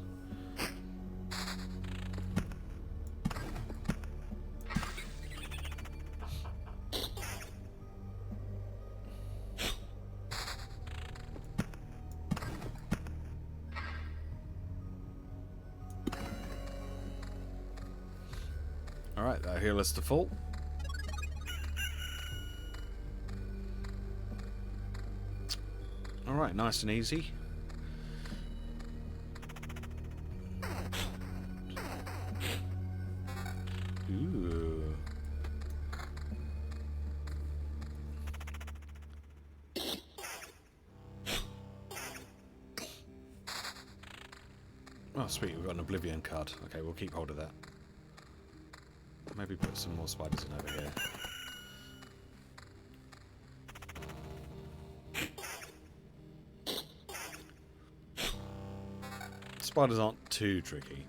Alright, that'll heal us to full. Alright, nice and easy. Ooh. Oh, sweet, we've got an Oblivion card. Okay, we'll keep hold of that. Maybe put some more spiders in over here. Spiders aren't too tricky.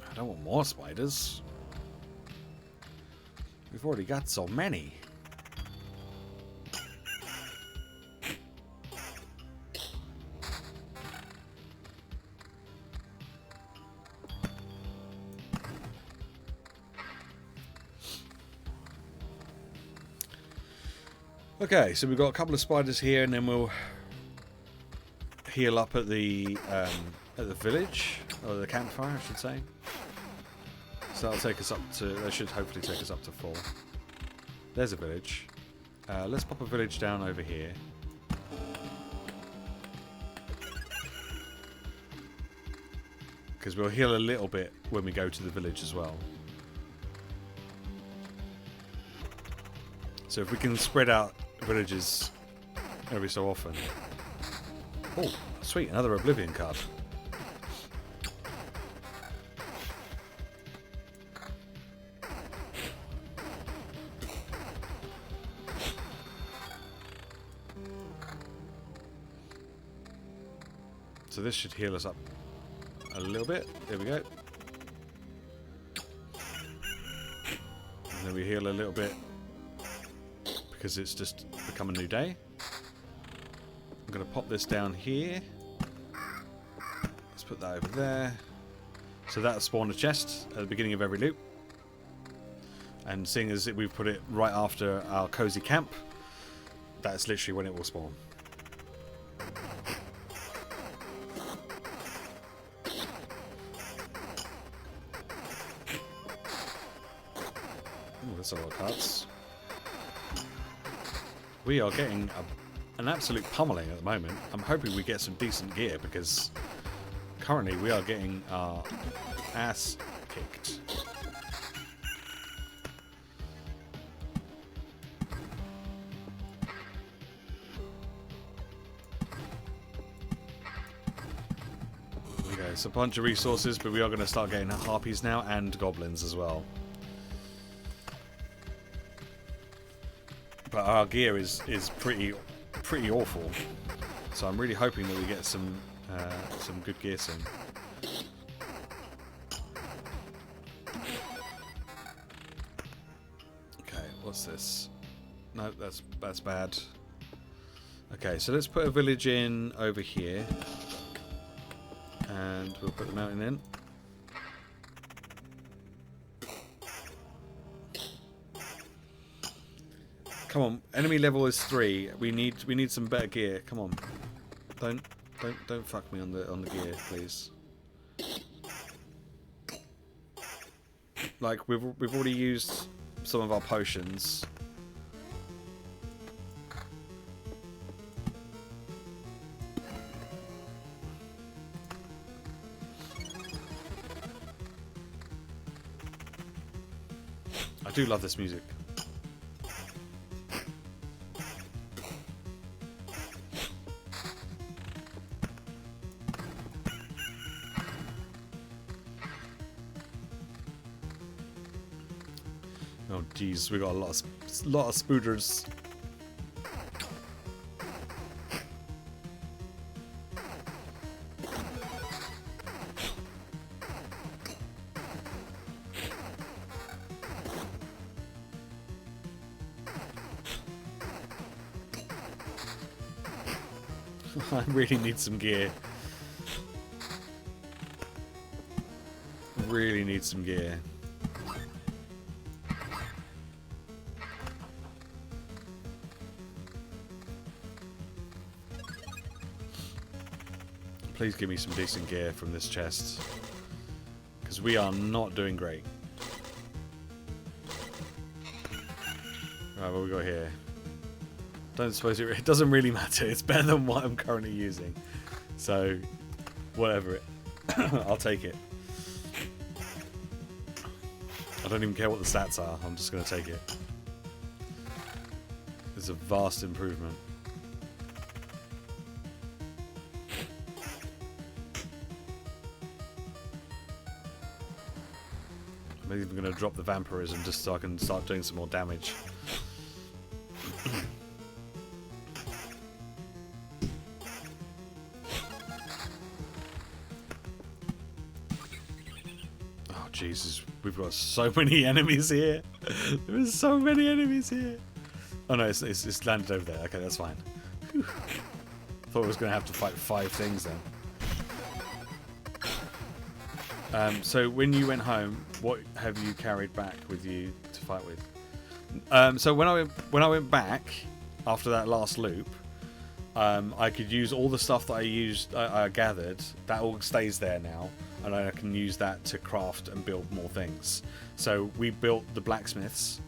I don't want more spiders. We've already got so many. Okay, so we've got a couple of spiders here, and then we'll heal up at the village, or the campfire, I should say. So that'll take us up to. That should hopefully take us up to full. There's a village. Let's pop a village down over here. Because we'll heal a little bit when we go to the village as well. So if we can spread out villages every so often. Oh, sweet, another Oblivion card. So this should heal us up a little bit. There we go. And then we heal a little bit because it's just become a new day. I'm going to pop this down here. Let's put that over there. So that'll spawn a chest at the beginning of every loop. And seeing as we've put it right after our cozy camp, that's literally when it will spawn. Ooh, that's a lot of cards. We are getting an absolute pummeling at the moment. I'm hoping we get some decent gear because currently we are getting our ass kicked. Okay, it's a bunch of resources, but we are going to start getting harpies now and goblins as well. But our gear is pretty awful, so I'm really hoping that we get some good gear soon. Okay, what's this? No, that's bad. Okay, so let's put a village in over here, and we'll put the mountain in. Come on, enemy level is 3. We need some better gear. Come on, don't fuck me on the gear, please. Like we've already used some of our potions. I do love this music. Oh jeez, we got a lot of spooters. I really need some gear. really need some gear. Please give me some decent gear from this chest, because we are not doing great. Right, what we got here? Don't suppose it doesn't really matter. It's better than what I'm currently using, so whatever. I'll take it. I don't even care what the stats are. I'm just going to take it. It's a vast improvement. I'm even going to drop the vampirism just so I can start doing some more damage. Oh Jesus, we've got so many enemies here. There's so many enemies here. Oh no, it's landed over there. Okay, that's fine. Whew. Thought I was going to have to fight 5 things then. So when you went home, what have you carried back with you to fight with? So when I went back after that last loop, I could use all the stuff that I gathered. That all stays there now, and I can use that to craft and build more things. So we built the blacksmiths,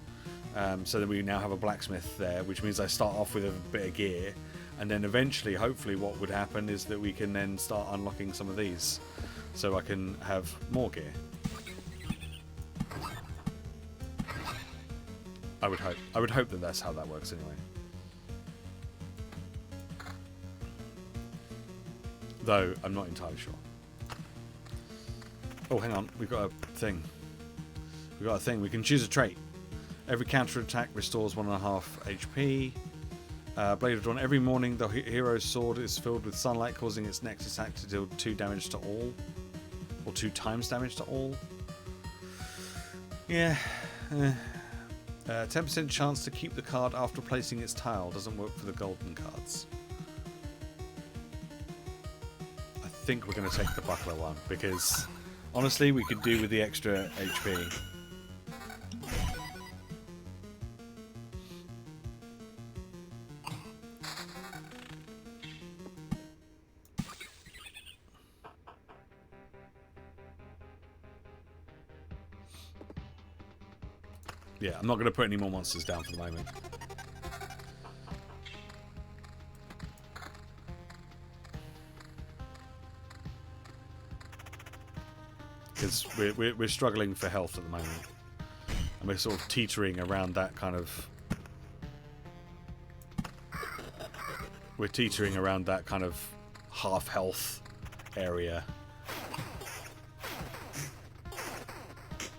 so that we now have a blacksmith there, which means I start off with a bit of gear, and then eventually, hopefully, what would happen is that we can then start unlocking some of these. So I can have more gear. I would hope. I would hope that that's how that works anyway. Though I'm not entirely sure. Oh, hang on. We've got a thing. We've got a thing. We can choose a trait. Every counter attack restores 1.5 HP. Blade of Dawn. Every morning, the hero's sword is filled with sunlight, causing its next attack to deal 2 damage to all. Or 2 times damage to all. Yeah. 10% chance to keep the card after placing its tile. Doesn't work for the golden cards. I think we're going to take the buckler one, because honestly we could do with the extra HP. Yeah, I'm not going to put any more monsters down for the moment. Because we're struggling for health at the moment. And we're sort of teetering around that kind of... We're teetering around that kind of half health area.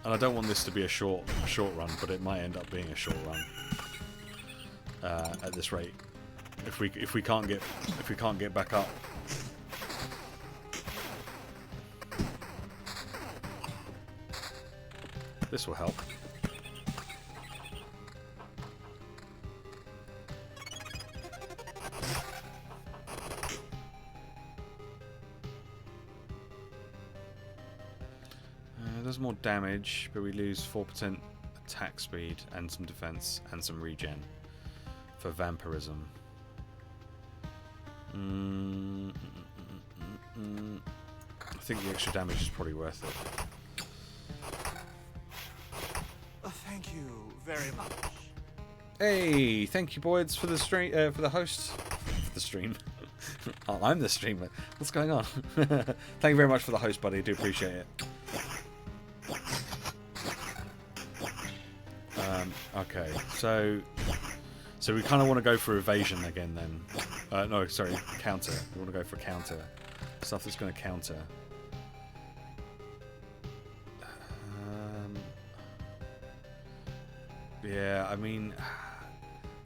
And I don't want this to be a short run, but it might end up being a short run at this rate. If we can't get back up. This will help. Does more damage, but we lose 4% attack speed and some defense and some regen for vampirism. I think the extra damage is probably worth it. Thank you very much. Hey, thank you, Boyds, for the stream, for the host, for the stream. Oh, I'm the streamer. What's going on? Thank you very much for the host, buddy. I do appreciate it. Okay, so we kind of want to go for evasion again then. No, sorry, counter. We want to go for counter. Stuff that's going to counter. Yeah, I mean,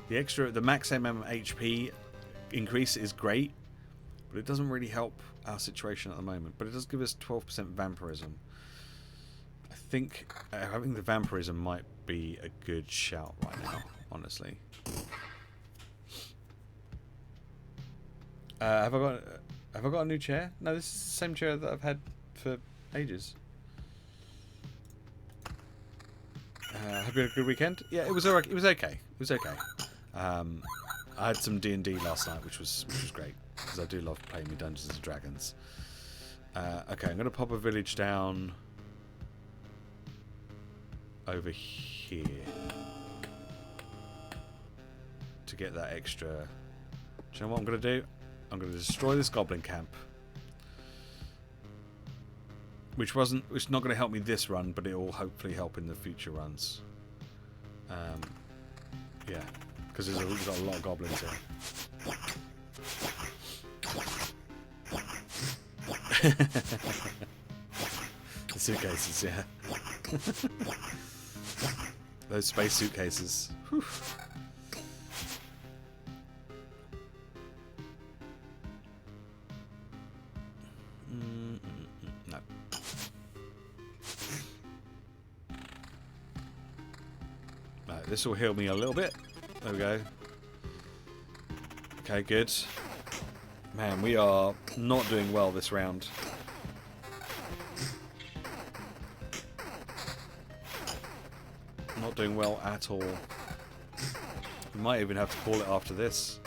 the max HP increase is great, but it doesn't really help our situation at the moment. But it does give us 12% vampirism. I think having the vampirism might be a good shout right now, honestly. Have I got a new chair? No, this is the same chair that I've had for ages. Hope you had a good weekend. Yeah, it was alright. It was okay. It was okay. I had some D&D last night, which was great because I do love playing me Dungeons and Dragons. Okay, I'm gonna pop a village down over here to get that extra. Do you know what I'm gonna do? I'm gonna destroy this goblin camp, which not going to help me this run, but it will hopefully help in the future runs. Yeah, because we've got a lot of goblins here. The suitcases, yeah. Those space suitcases. Whew. No. Right, this will heal me a little bit. There we go. Okay, good. Man, we are not doing well this round. Not doing well at all. We might even have to call it after this.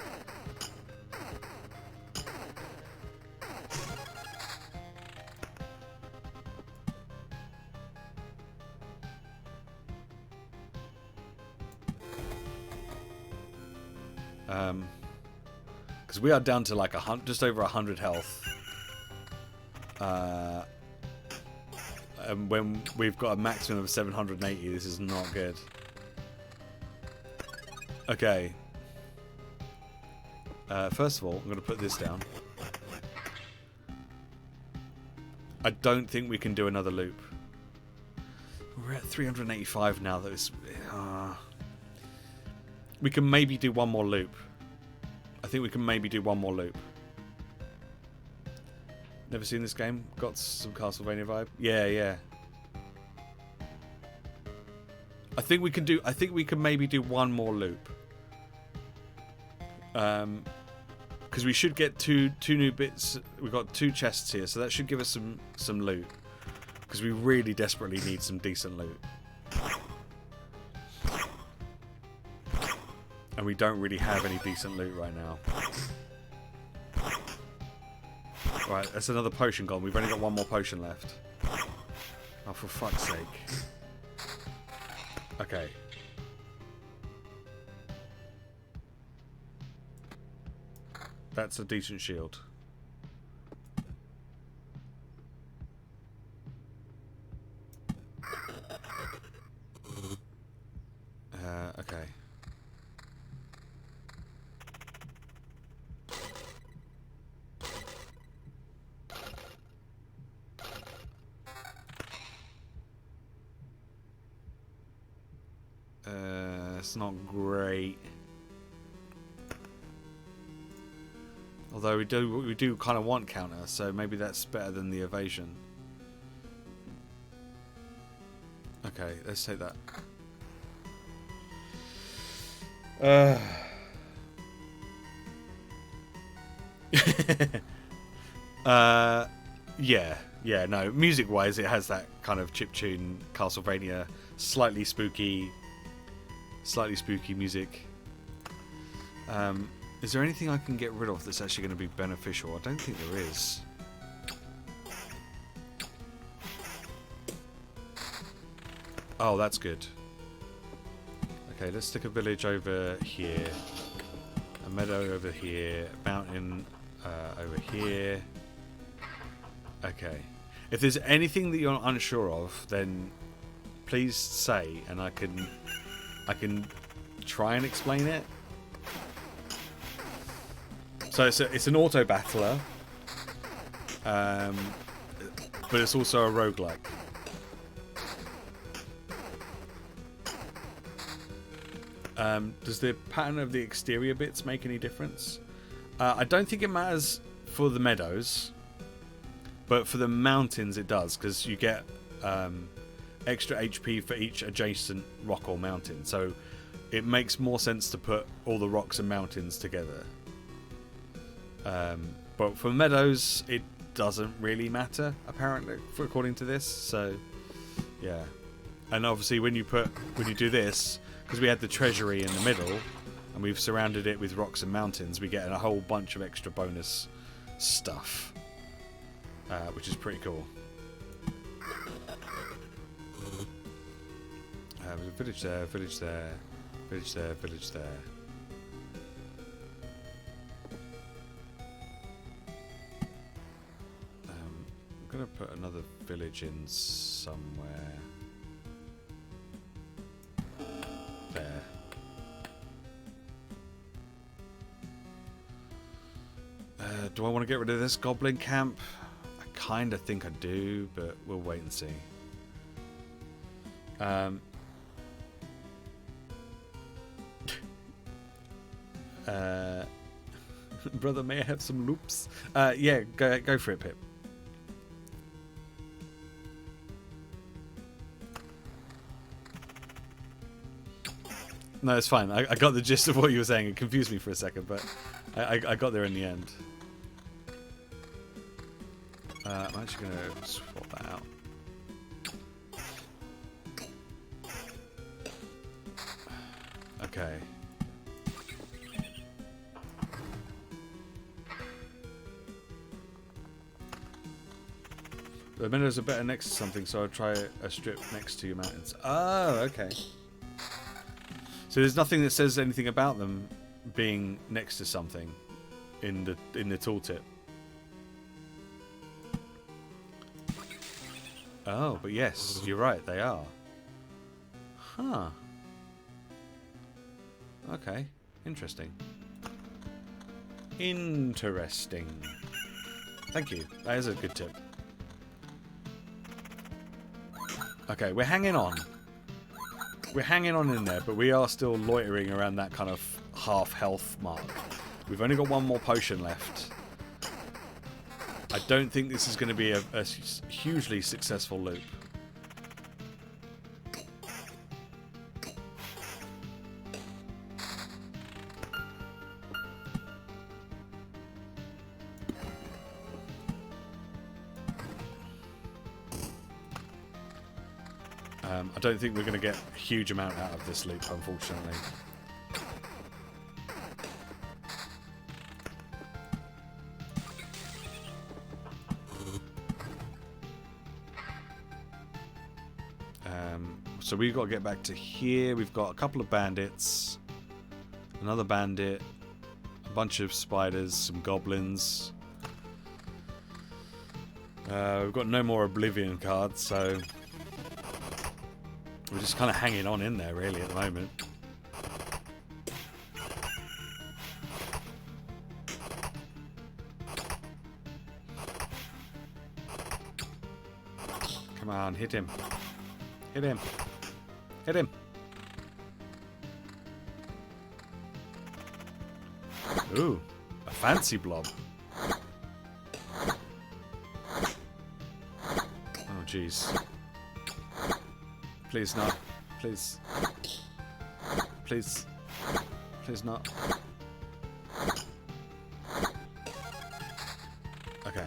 Because we are down to like just over 100 health. And when we've got a maximum of 780, this is not good. Okay. First of all, I'm going to put this down. I don't think we can do another loop. We're at 385 now. That is, we can maybe do one more loop. I think we can maybe do one more loop. Never seen this game? Got some Castlevania vibe? Yeah, yeah. I think we can maybe do one more loop. Because we should get two new bits. We've got 2 chests here, so that should give us some loot. Because we really desperately need some decent loot. And we don't really have any decent loot right now. Right, that's another potion gone. We've only got one more potion left. Oh, for fuck's sake. Okay. That's a decent shield. Okay. It's not great. Although we do kind of want counter, so maybe that's better than the evasion. Okay, let's take that. Yeah, no. Music-wise, it has that kind of chiptune Castlevania, slightly spooky music. Is there anything I can get rid of that's actually going to be beneficial? I don't think there is. Oh, that's good. Okay, let's stick a village over here, a meadow over here, a mountain over here. Okay. If there's anything that you're unsure of, then please say, and I can try and explain it. So it's an auto battler, but it's also a roguelike. Does the pattern of the exterior bits make any difference? I don't think it matters for the meadows, but for the mountains it does, because you get extra HP for each adjacent rock or mountain. So it makes more sense to put all the rocks and mountains together. But for meadows, it doesn't really matter, apparently, according to this. So, yeah. And obviously when you do this, because we had the treasury in the middle, and we've surrounded it with rocks and mountains, we get a whole bunch of extra bonus stuff, which is pretty cool. There's a village there, village there, village there, village there. I'm gonna put another village in somewhere. There. Do I want to get rid of this goblin camp? I kind of think I do, but we'll wait and see. Brother, may I have some loops? Yeah, go for it, Pip. No, it's fine. I got the gist of what you were saying. It confused me for a second, but I got there in the end. I'm actually going to swap that out. Okay. The meadows are better next to something, so I'll try a strip next to your mountains. Oh, okay. So there's nothing that says anything about them being next to something in the tooltip. Oh, but yes, you're right, they are. Huh. Okay, interesting. Interesting. Thank you. That is a good tip. Okay, we're hanging on. We're hanging on in there, but we are still loitering around that kind of half health mark. We've only got one more potion left. I don't think this is going to be a hugely successful loop. I don't think we're going to get a huge amount out of this loop, unfortunately. So we've got to get back to here. We've got a couple of bandits, another bandit, a bunch of spiders, some goblins. We've got no more Oblivion cards, so we're just kind of hanging on in there, really, at the moment. Come on, hit him. Hit him. Hit him. Ooh, a fancy blob. Oh, jeez. Please not. Please. Please. Please not. Okay.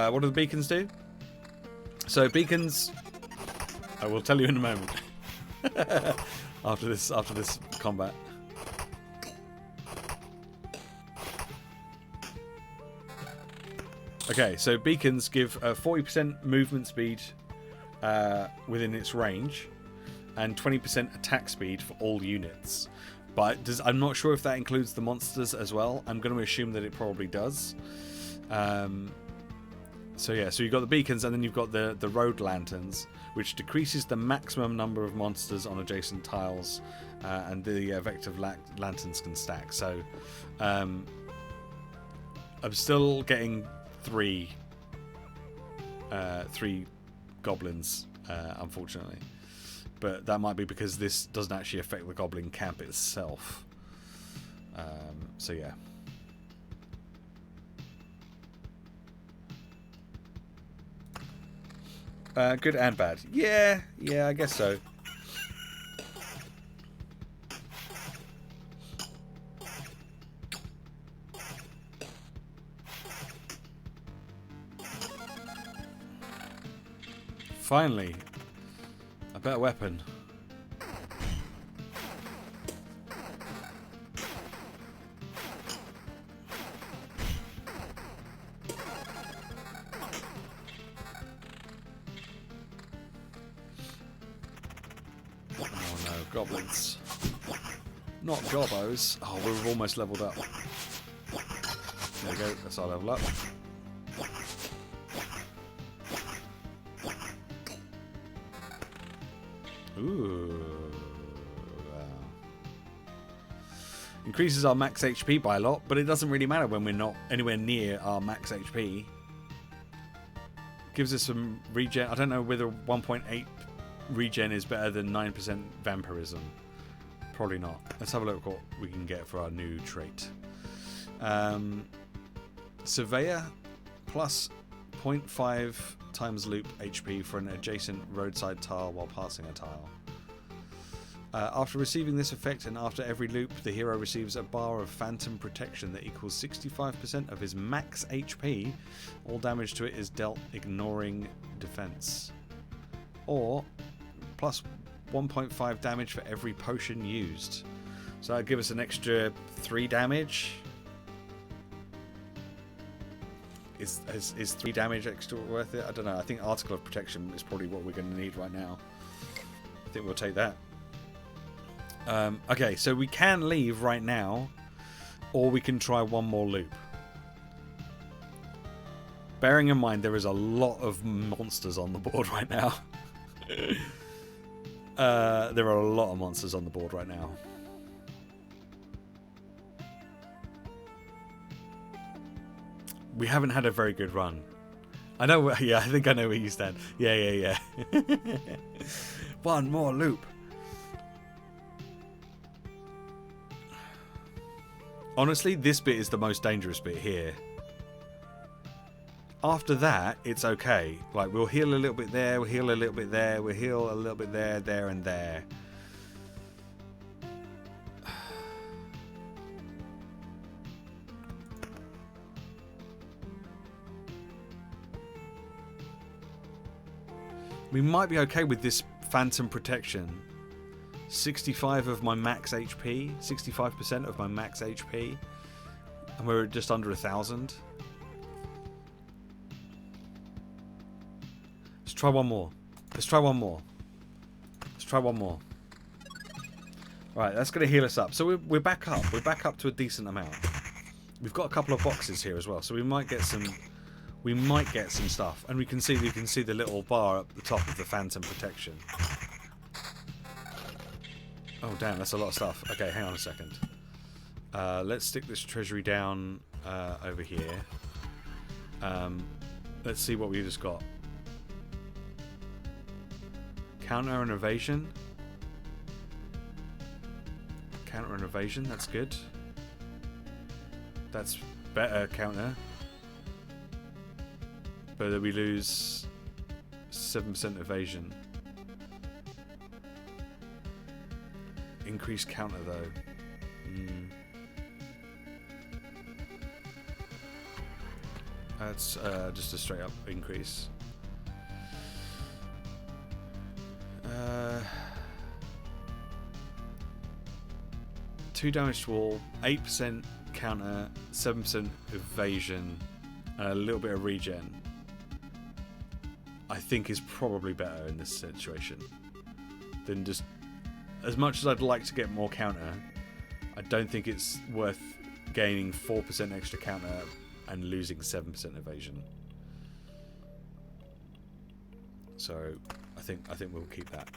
What do the beacons do? So beacons, I will tell you in a moment. after this combat. Okay, so beacons give 40% movement speed within its range, and 20% attack speed for all units. But I'm not sure if that includes the monsters as well. I'm going to assume that it probably does. So yeah, so you've got the beacons, and then you've got the road lanterns, which decreases the maximum number of monsters on adjacent tiles, and the vector lanterns can stack. So I'm still getting three goblins, unfortunately, but that might be because this doesn't actually affect the goblin camp itself. So yeah. Good and bad. Yeah, I guess so. Finally, a better weapon. Oh no, goblins. Not gobos. Oh, we're almost leveled up. There we go, that's our level up. Ooh. Wow. Increases our max HP by a lot, but it doesn't really matter when we're not anywhere near our max HP. Gives us some regen. I don't know whether 1.8 regen is better than 9% vampirism. Probably not. Let's have a look at what we can get for our new trait. Surveyor plus 0.5 times loop HP for an adjacent roadside tile while passing a tile. After receiving this effect and after every loop, the hero receives a bar of phantom protection that equals 65% of his max HP. All damage to it is dealt ignoring defense. Or plus 1.5 damage for every potion used. So that'll give us an extra 3 damage. Is 3 damage extra worth it? I don't know. I think Article of Protection is probably what we're going to need right now. I think we'll take that. Okay, so we can leave right now, or we can try one more loop. Bearing in mind there is a lot of monsters on the board right now. There are a lot of monsters on the board right now. We haven't had a very good run. I know, yeah, I think I know where you stand. Yeah. One more loop. Honestly, this bit is the most dangerous bit here. After that, it's okay. Like, we'll heal a little bit there, we'll heal a little bit there, we'll heal a little bit there, there and there. We might be okay with this phantom protection. 65 of my max HP, 65% of my max HP, and we're just under 1,000. Let's try one more. Let's try one more. Let's try one more. Right, that's going to heal us up. So we're back up. We're back up to a decent amount. We've got a couple of boxes here as well, so we might get some. We might get some stuff, and we can see the little bar up the top of the phantom protection. Oh damn, that's a lot of stuff. Okay, hang on a second. Let's stick this treasury down over here. Let's see what we just got. Counter and evasion. Counter and evasion, that's good. That's better counter. But we lose 7% evasion. Increased counter though. That's just a straight up increase. 2 damage to all, 8% counter, 7% evasion, and a little bit of regen. I think is probably better in this situation than just. As much as I'd like to get more counter, I don't think it's worth gaining 4% extra counter and losing 7% evasion. So I think we'll keep that.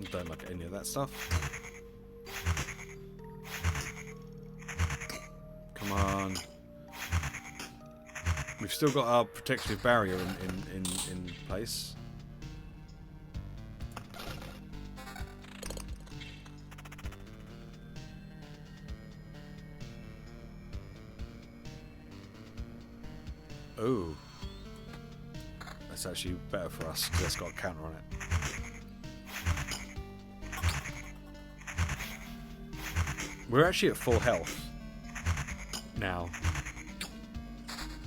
Don't like any of that stuff. Come on. We've still got our protective barrier in place. Oh. That's actually better for us because it's got a counter on it. We're actually at full health now,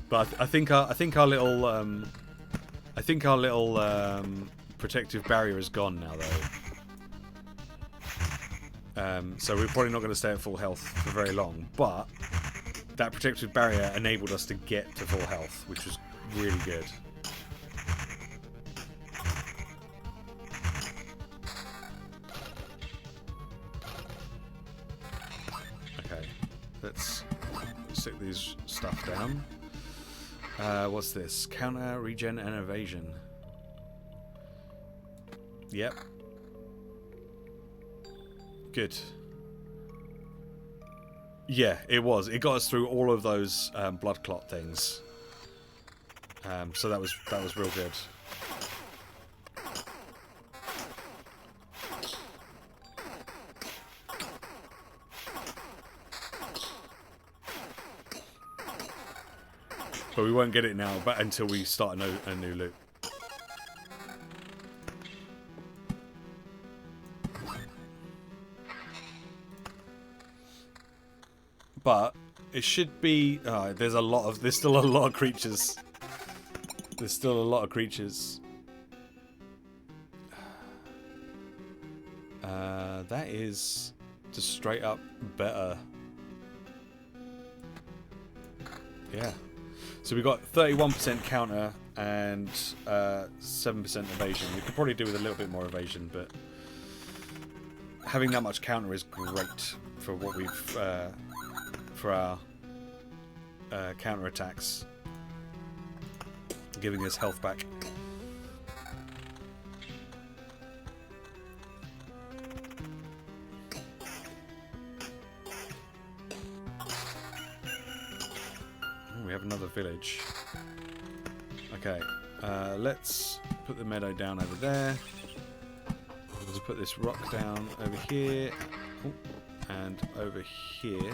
but I think our little protective barrier is gone now, though. So we're probably not going to stay at full health for very long. But that protective barrier enabled us to get to full health, which was really good. Okay, let's stick these stuff down. What's this? Counter, regen, and evasion. Yep. Good. Yeah, it was. It got us through all of those blood clot things. So that was real good. But we won't get it now, but until we start a new loop. But it should be. There's still a lot of creatures. There's still a lot of creatures. That is just straight up better. Yeah. So we got 31% counter and 7% evasion. We could probably do with a little bit more evasion, but having that much counter is great for what we've for our counter attacks, giving us health back. We have another village. Okay, let's put the meadow down over there. Let's put this rock down over here. Ooh, and over here.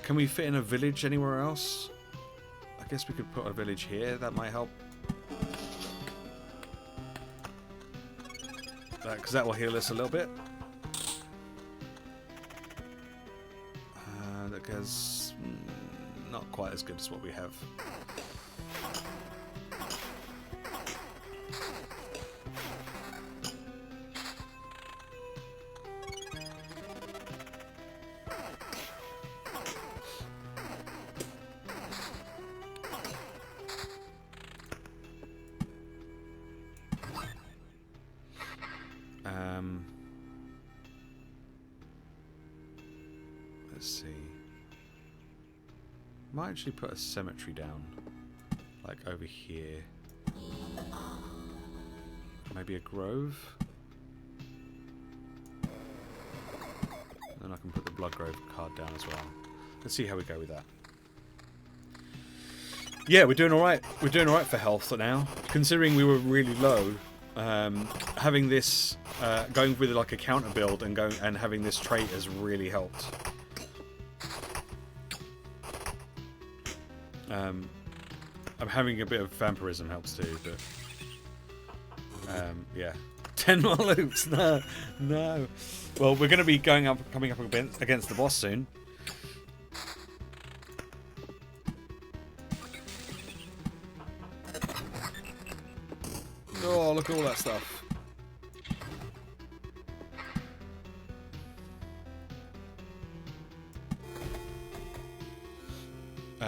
Can we fit in a village anywhere else? I guess we could put a village here. That might help. Because that will heal us a little bit. That goes not quite as good as what we have. Let's see. Might actually put a cemetery down, like over here. Maybe a grove. Then I can put the blood grove card down as well. Let's see how we go with that. Yeah, we're doing all right. We're doing all right for health now, considering we were really low. Having this, going with like a counter build and having this trait has really helped. I'm having a bit of vampirism helps too, but yeah, 10 more loops. No. Well, we're going to be coming up against the boss soon. Oh, look at all that stuff.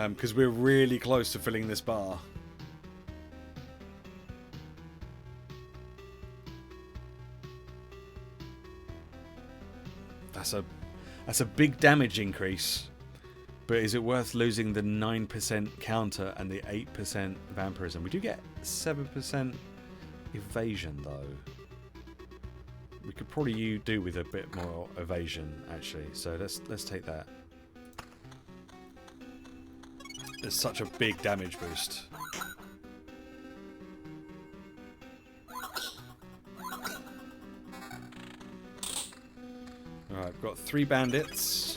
Because we're really close to filling this bar. That's a big damage increase. But is it worth losing the 9% counter and the 8% vampirism? We do get 7% evasion though. We could probably do with a bit more evasion actually. So let's take that. There's such a big damage boost. Alright, we've got 3 bandits.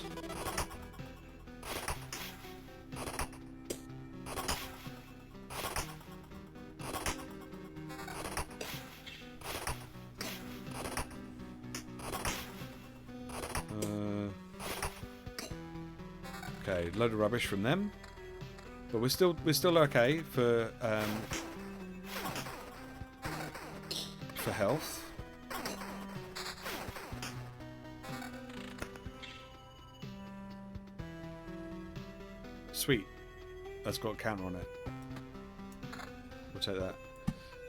Okay, load of rubbish from them, but we're still okay for health. Sweet, that's got a counter on it. We'll take that.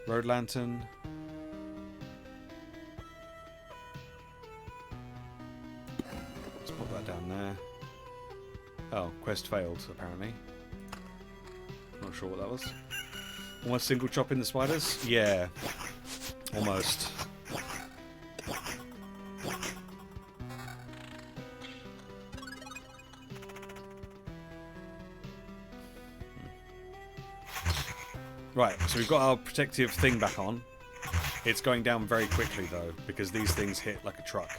Road lantern. Let's put that down there. Oh, quest failed, apparently. Not sure what that was. Almost single chopping the spiders? Yeah. Almost. Right, so we've got our protective thing back on. It's going down very quickly, though, because these things hit like a truck.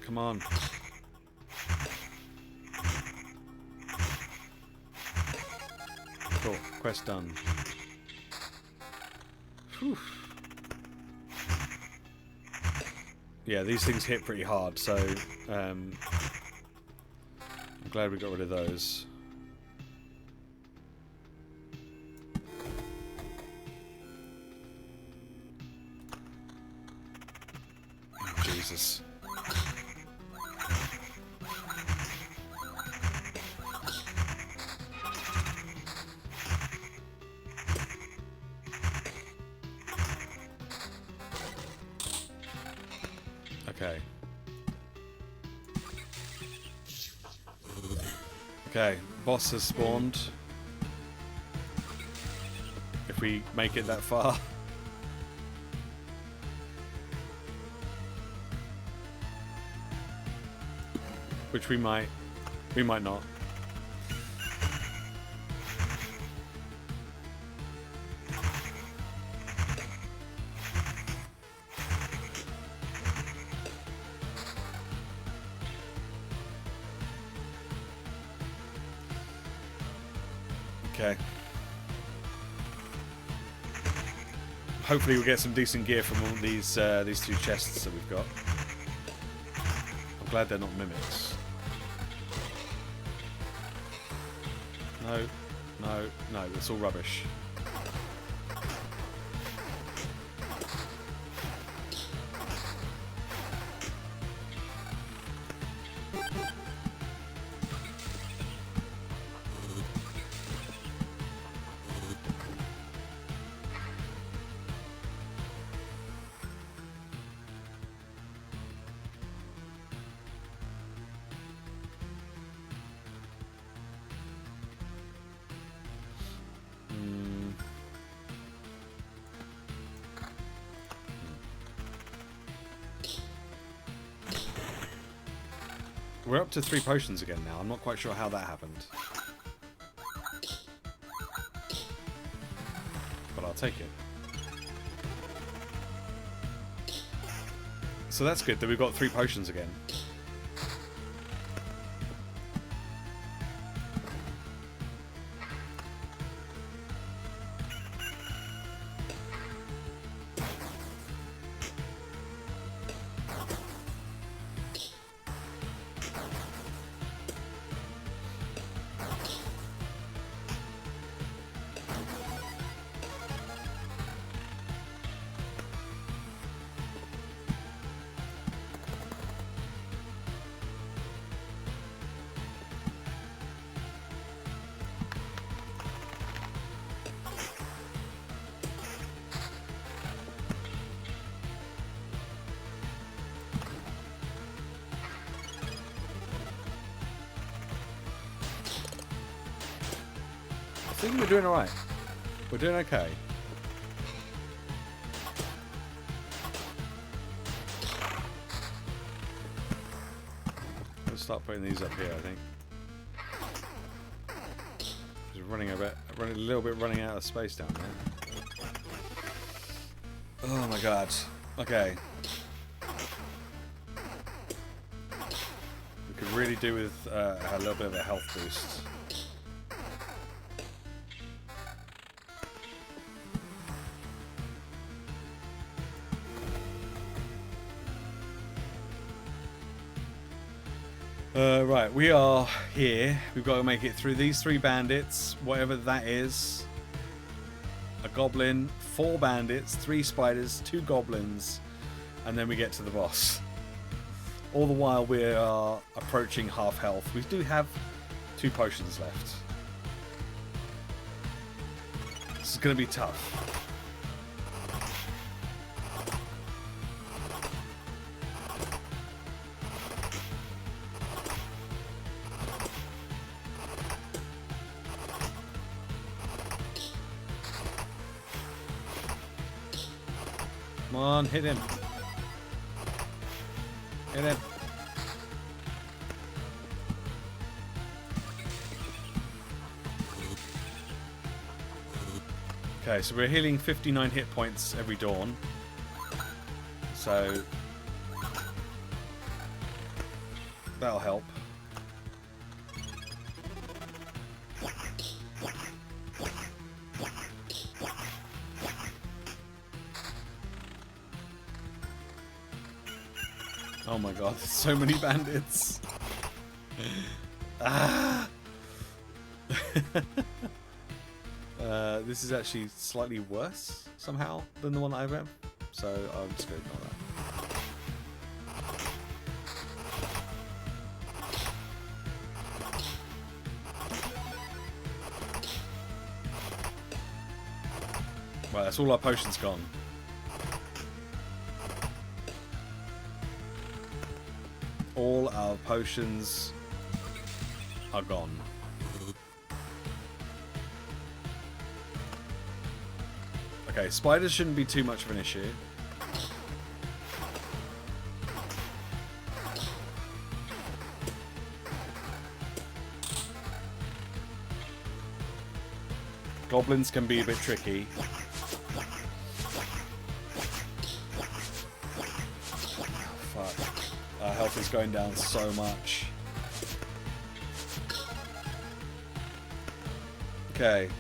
Come on. Cool. Quest done. Whew. Yeah, these things hit pretty hard, so I'm glad we got rid of those. Oh, Jesus. Okay. Okay, boss has spawned. If we make it that far. Which we might not. Okay. Hopefully we'll get some decent gear from all these two chests that we've got. I'm glad they're not mimics. No, no, no, it's all rubbish. We're up to 3 potions again now. I'm not quite sure how that happened. But I'll take it. So that's good that we've got 3 potions again. I think we're doing alright. We're doing okay. Let's start putting these up here, I think. Just running a little bit running out of space down there. Oh my god. Okay. We could really do with a little bit of a health boost. Right, we are here. We've got to make it through these 3 bandits, whatever that is. A goblin, 4 bandits, 3 spiders, 2 goblins, and then we get to the boss. All the while we are approaching half health. We do have 2 potions left. This is going to be tough. Come on, hit him. Hit him. Okay, so we're healing 59 hit points every dawn. So that'll help. Oh my god, there's so many bandits. Ah. This is actually slightly worse somehow than the one I have, so I'm just going to ignore that. Right, that's all our potions gone. All our potions are gone. Okay, spiders shouldn't be too much of an issue. Goblins can be a bit tricky. Fuck. Our health is going down so much. Okay.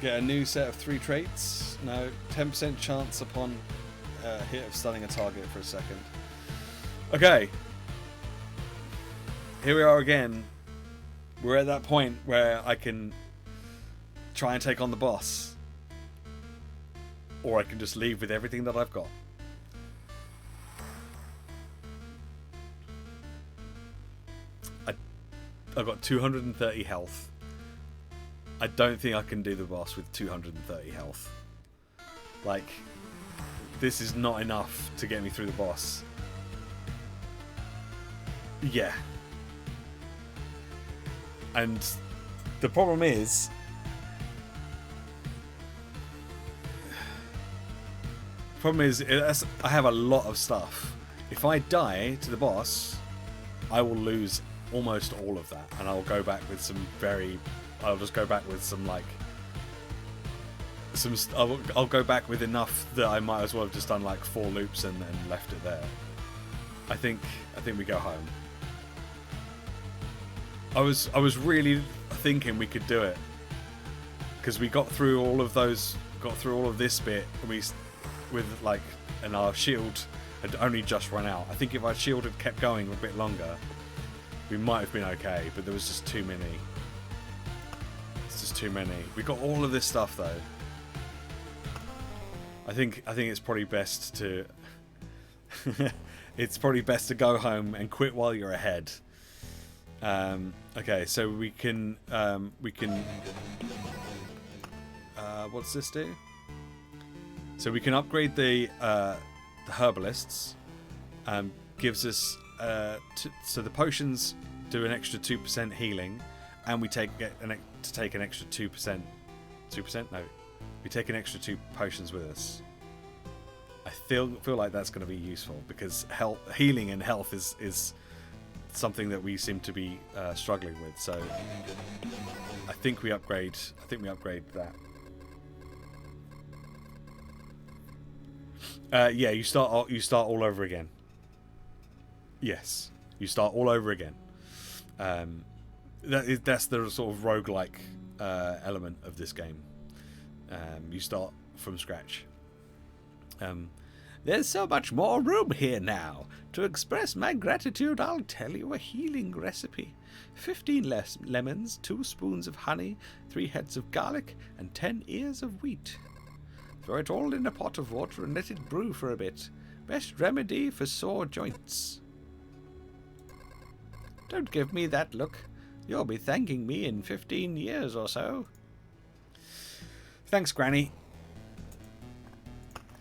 Get a new set of 3 traits. No, 10% chance upon hit of stunning a target for a second. Okay. Here we are again. We're at that point where I can try and take on the boss. Or I can just leave with everything that I've got. I've got 230 health. I don't think I can do the boss with 230 health. Like, this is not enough to get me through the boss. Yeah. And the problem is, I have a lot of stuff. If I die to the boss, I will lose almost all of that, and I'll go back with I'll just go back with some like I'll go back with enough that I might as well have just done like 4 loops and then left it there. I think we go home. I was really thinking we could do it because we got through all of this bit and our shield had only just run out. I think if our shield had kept going a bit longer, we might have been okay, but there was just too many. It's just too many. We got all of this stuff though. I think it's probably best to go home and quit while you're ahead. Okay, so we can what's this do? So we can upgrade the herbalists. Gives us so the potions do an extra 2% healing, and we take an extra 2%. 2%? No, we take an extra 2 potions with us. I feel like that's going to be useful because healing and health is something that we seem to be struggling with. So I think we upgrade that. Yeah, you start all over again. Yes, you start all over again. That's the sort of roguelike element of this game. You start from scratch. There's so much more room here now. To express my gratitude, I'll tell you a healing recipe. 15 lemons, 2 spoons of honey, 3 heads of garlic, and 10 ears of wheat. Throw it all in a pot of water and let it brew for a bit. Best remedy for sore joints. Don't give me that look. You'll be thanking me in 15 years or so. Thanks, Granny.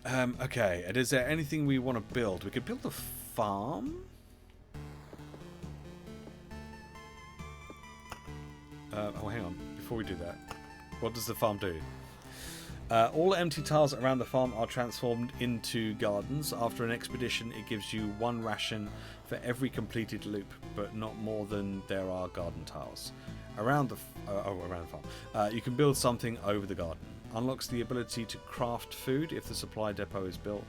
Okay, and is there anything we want to build? We could build a farm? Oh, hang on. Before we do that, what does the farm do? All empty tiles around the farm are transformed into gardens. After an expedition, it gives you 1 ration for every completed loop, but not more than there are garden tiles. Around the farm. You can build something over the garden. Unlocks the ability to craft food if the supply depot is built.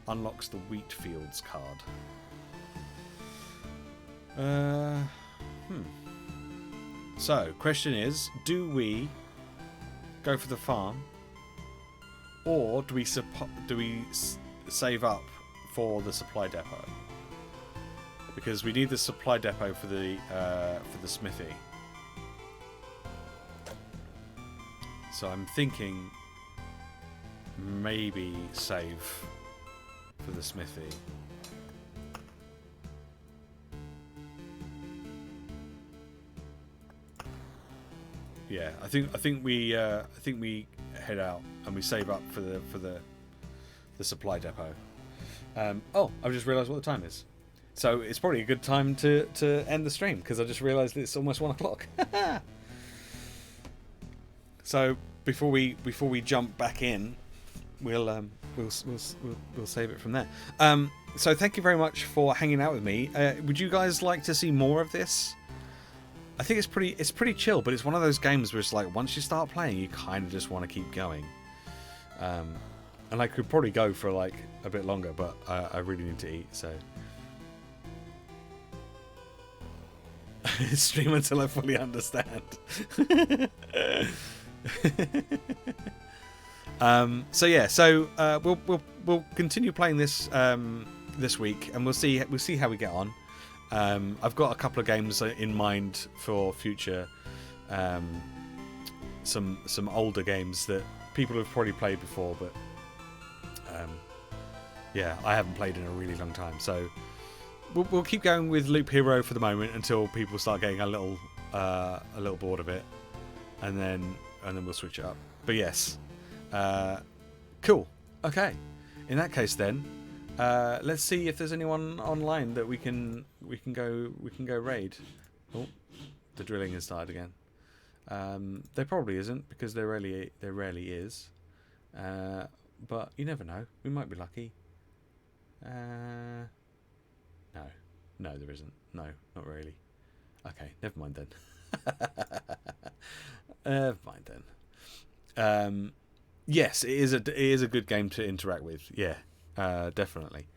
Unlocks the wheat fields card. So, question is, do we go for the farm, or do we save up for the supply depot? Because we need the supply depot for the smithy. So I'm thinking maybe save for the smithy. Yeah, I think we head out and we save up for the supply depot. Oh, I've just realised what the time is. So it's probably a good time to end the stream, because I just realised it's almost 1 o'clock. So before we jump back in, we'll save it from there. So thank you very much for hanging out with me. Would you guys like to see more of this? I think it's pretty chill, but it's one of those games where it's like once you start playing, you kind of just want to keep going. And I could probably go for like a bit longer, but I really need to eat, so. Stream until I fully understand. So yeah, we'll continue playing this this week, and we'll see how we get on. I've got a couple of games in mind for future, some older games that people have probably played before, but yeah, I haven't played in a really long time. So we'll keep going with Loop Hero for the moment until people start getting a little bored of it, and then we'll switch it up. But yes, cool. Okay, in that case then. Let's see if there's anyone online that we can go raid. Oh, the drilling has started again. There probably isn't, because there rarely is. But you never know. We might be lucky. No, there isn't. No, not really. Okay, never mind then. Never mind then. Yes, it is a good game to interact with. Yeah. Definitely.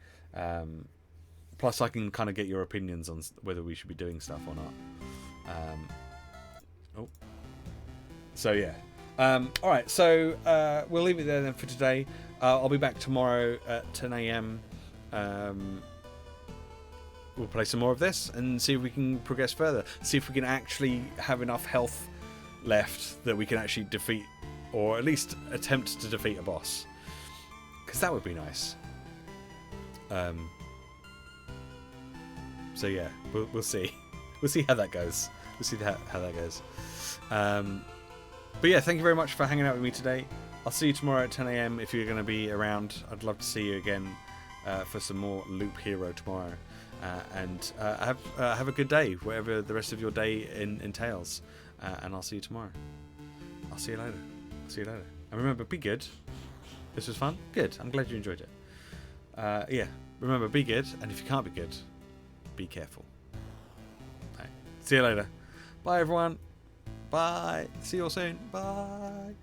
Plus I can kind of get your opinions on whether we should be doing stuff or not. So yeah. Alright, so we'll leave it there then for today. I'll be back tomorrow at 10 AM. We'll play some more of this and see if we can progress further. See if we can actually have enough health left that we can actually defeat, or at least attempt to defeat a boss. Because that would be nice. So yeah, we'll see. We'll see how that goes. We'll see how that goes. But yeah, thank you very much for hanging out with me today. I'll see you tomorrow at 10 AM if you're going to be around. I'd love to see you again for some more Loop Hero tomorrow. And have a good day, whatever the rest of your day entails. And I'll see you tomorrow. I'll see you later. And remember, be good. This was fun? Good. I'm glad you enjoyed it. Yeah, remember, be good, and if you can't be good, be careful. Right. See you later. Bye, everyone. Bye. See you all soon. Bye.